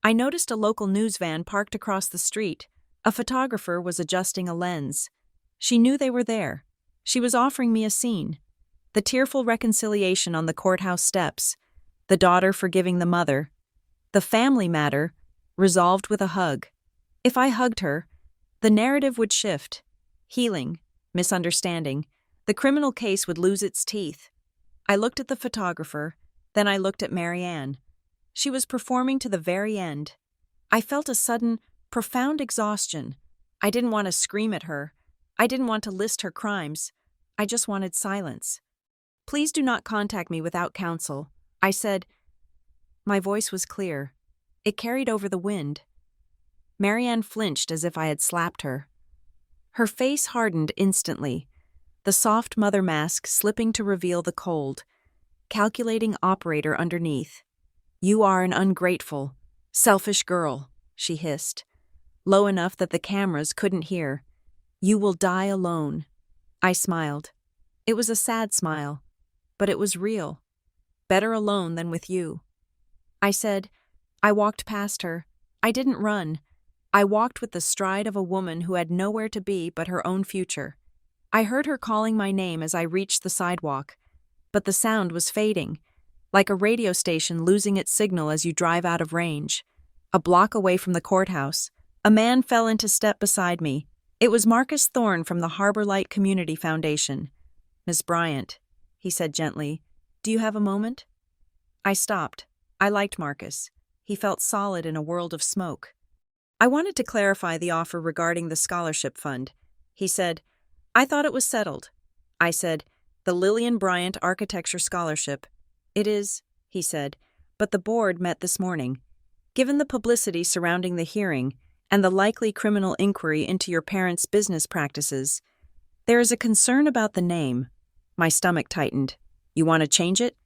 I noticed a local news van parked across the street. A photographer was adjusting a lens. She knew they were there. She was offering me a scene. The tearful reconciliation on the courthouse steps. The daughter forgiving the mother. The family matter, resolved with a hug. If I hugged her, the narrative would shift. Healing, misunderstanding. The criminal case would lose its teeth. I looked at the photographer, then I looked at Marianne. She was performing to the very end. I felt a sudden, profound exhaustion. I didn't want to scream at her. I didn't want to list her crimes. I just wanted silence. "Please do not contact me without counsel," I said. My voice was clear. It carried over the wind. Marianne flinched as if I had slapped her. Her face hardened instantly, the soft mother mask slipping to reveal the cold, calculating operator underneath. "You are an ungrateful, selfish girl," she hissed, low enough that the cameras couldn't hear. "You will die alone." I smiled. It was a sad smile, but it was real. Better alone than with you. I said, I walked past her. I didn't run. I walked with the stride of a woman who had nowhere to be but her own future. I heard her calling my name as I reached the sidewalk, but the sound was fading, like a radio station losing its signal as you drive out of range. A block away from the courthouse, a man fell into step beside me. It was Marcus Thorne from the Harbor Light Community Foundation. "Miss Bryant," he said gently, "do you have a moment?" I stopped. I liked Marcus. He felt solid in a world of smoke. "I wanted to clarify the offer regarding the scholarship fund," he said. "I thought it was settled." I said, "The Lillian Bryant Architecture Scholarship." "It is," he said, "but the board met this morning. Given the publicity surrounding the hearing and the likely criminal inquiry into your parents' business practices, there is a concern about the name." My stomach tightened. "You want to change it?"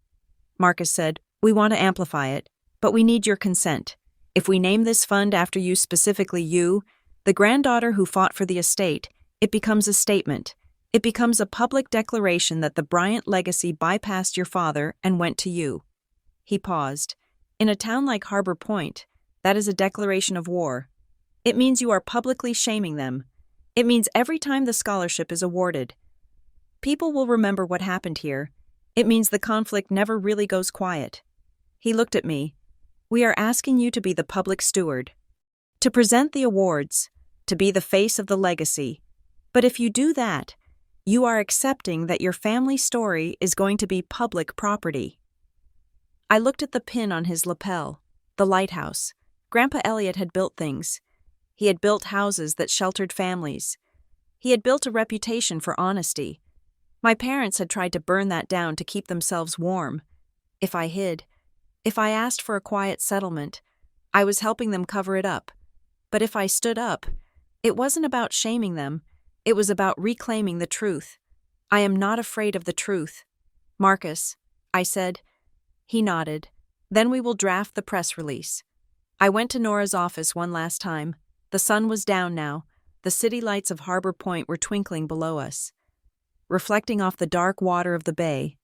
Marcus said, "We want to amplify it, but we need your consent. If we name this fund after you, specifically you, the granddaughter who fought for the estate, it becomes a statement. It becomes a public declaration that the Bryant legacy bypassed your father and went to you." He paused. "In a town like Harbor Point, that is a declaration of war. It means you are publicly shaming them. It means every time the scholarship is awarded, people will remember what happened here. It means the conflict never really goes quiet." He looked at me. "We are asking you to be the public steward, to present the awards, to be the face of the legacy. But if you do that, you are accepting that your family story is going to be public property." I looked at the pin on his lapel, the lighthouse. Grandpa Elliot had built things. He had built houses that sheltered families. He had built a reputation for honesty. My parents had tried to burn that down to keep themselves warm. If I hid, if I asked for a quiet settlement, I was helping them cover it up. But if I stood up, it wasn't about shaming them. It was about reclaiming the truth. I am not afraid of the truth. "Marcus," I said. He nodded. "Then we will draft the press release." I went to Nora's office one last time. The sun was down now. The city lights of Harbor Point were twinkling below us, reflecting off the dark water of the bay.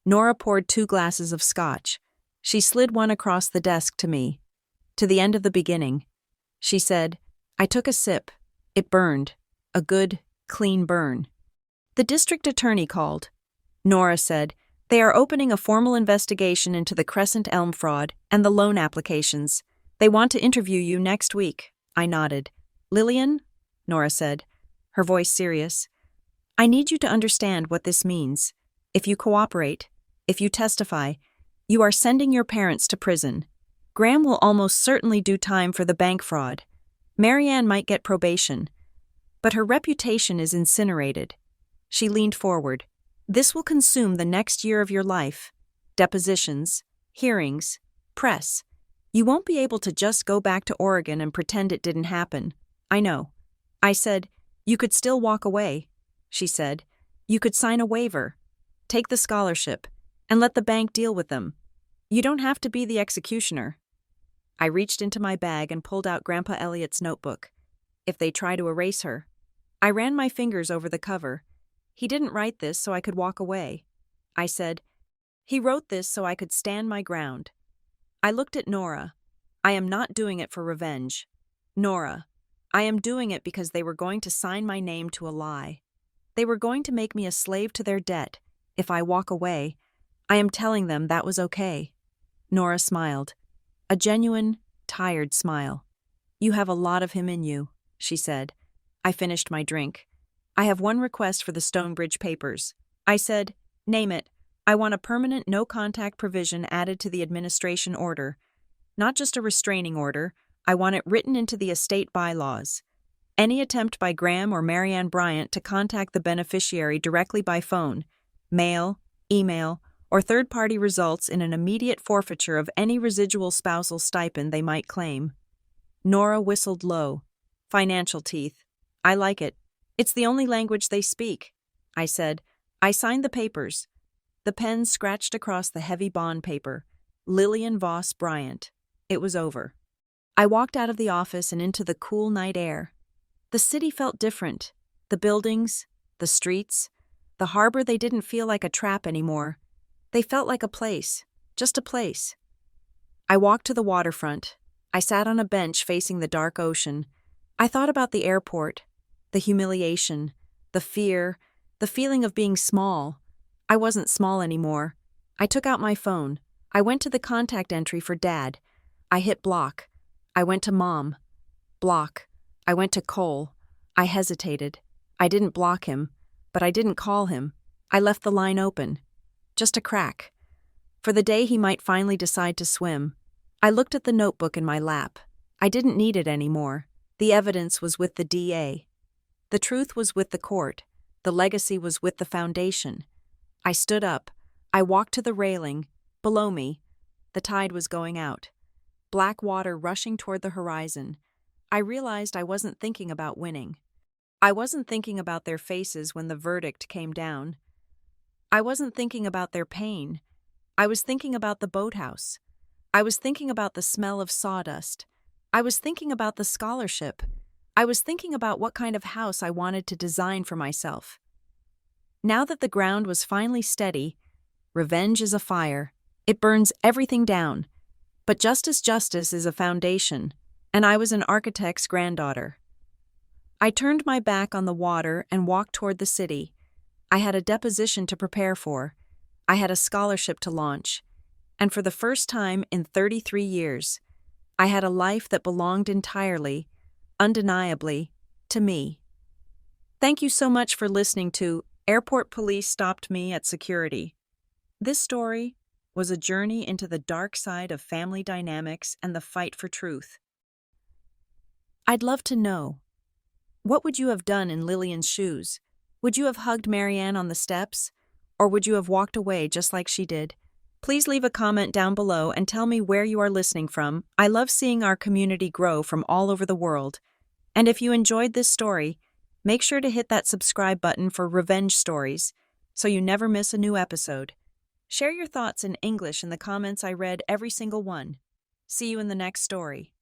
Nora poured 2 glasses of scotch. She slid one across the desk to me. "To the end of the beginning," she said. I took a sip. It burned. A good, clean burn. "The district attorney called," Nora said. "They are opening a formal investigation into the Crescent Elm fraud and the loan applications. They want to interview you next week." I nodded. "Lillian," Nora said, her voice serious, "I need you to understand what this means. If you cooperate, if you testify, you are sending your parents to prison. Graham will almost certainly do time for the bank fraud. Marianne might get probation. But her reputation is incinerated. She leaned forward. This will consume the next year of your life. Depositions, hearings, press. You won't be able to just go back to Oregon and pretend it didn't happen. I know. I said, you could still walk away. She said, you could sign a waiver, take the scholarship, and let the bank deal with them. You don't have to be the executioner. I reached into my bag and pulled out Grandpa Elliot's notebook. If they try to erase her. I ran my fingers over the cover. He didn't write this so I could walk away. I said, he wrote this so I could stand my ground. I looked at Nora. I am not doing it for revenge. Nora, I am doing it because they were going to sign my name to a lie. They were going to make me a slave to their debt. If I walk away, I am telling them that was okay. Nora smiled. A genuine, tired smile. You have a lot of him in you, she said. I finished my drink. I have one request for the Stonebridge papers. I said, name it. I want a permanent no-contact provision added to the administration order. Not just a restraining order. I want it written into the estate bylaws. Any attempt by Graham or Marianne Bryant to contact the beneficiary directly by phone, mail, email, or third-party results in an immediate forfeiture of any residual spousal stipend they might claim. Nora whistled low. Financial teeth. I like it. It's the only language they speak. I said. I signed the papers. The pen scratched across the heavy bond paper. Lillian Voss Bryant. It was over. I walked out of the office and into the cool night air. The city felt different. The buildings, the streets, the harbor, they didn't feel like a trap anymore. They felt like a place, just a place. I walked to the waterfront. I sat on a bench facing the dark ocean. I thought about the airport, the humiliation, the fear, the feeling of being small. I wasn't small anymore. I took out my phone. I went to the contact entry for Dad. I hit block. I went to Mom. Block. I went to Cole. I hesitated. I didn't block him, but I didn't call him. I left the line open. Just a crack. For the day he might finally decide to swim. I looked at the notebook in my lap. I didn't need it anymore. The evidence was with the DA. The truth was with the court. The legacy was with the foundation. I stood up. I walked to the railing. Below me, the tide was going out. Black water rushing toward the horizon. I realized I wasn't thinking about winning. I wasn't thinking about their faces when the verdict came down. I wasn't thinking about their pain. I was thinking about the boathouse. I was thinking about the smell of sawdust. I was thinking about the scholarship. I was thinking about what kind of house I wanted to design for myself. Now that the ground was finally steady, revenge is a fire. It burns everything down. But justice is a foundation, and I was an architect's granddaughter. I turned my back on the water and walked toward the city. I had a deposition to prepare for. I had a scholarship to launch. And for the first time in 33 years, I had a life that belonged entirely, undeniably, to me. Thank you so much for listening to Airport Police Stopped Me at Security. This story was a journey into the dark side of family dynamics and the fight for truth. I'd love to know, what would you have done in Lillian's shoes? Would you have hugged Marianne on the steps? Or would you have walked away just like she did? Please leave a comment down below and tell me where you are listening from. I love seeing our community grow from all over the world. And if you enjoyed this story, make sure to hit that subscribe button for revenge stories so you never miss a new episode. Share your thoughts in English in the comments. I read every single one. See you in the next story.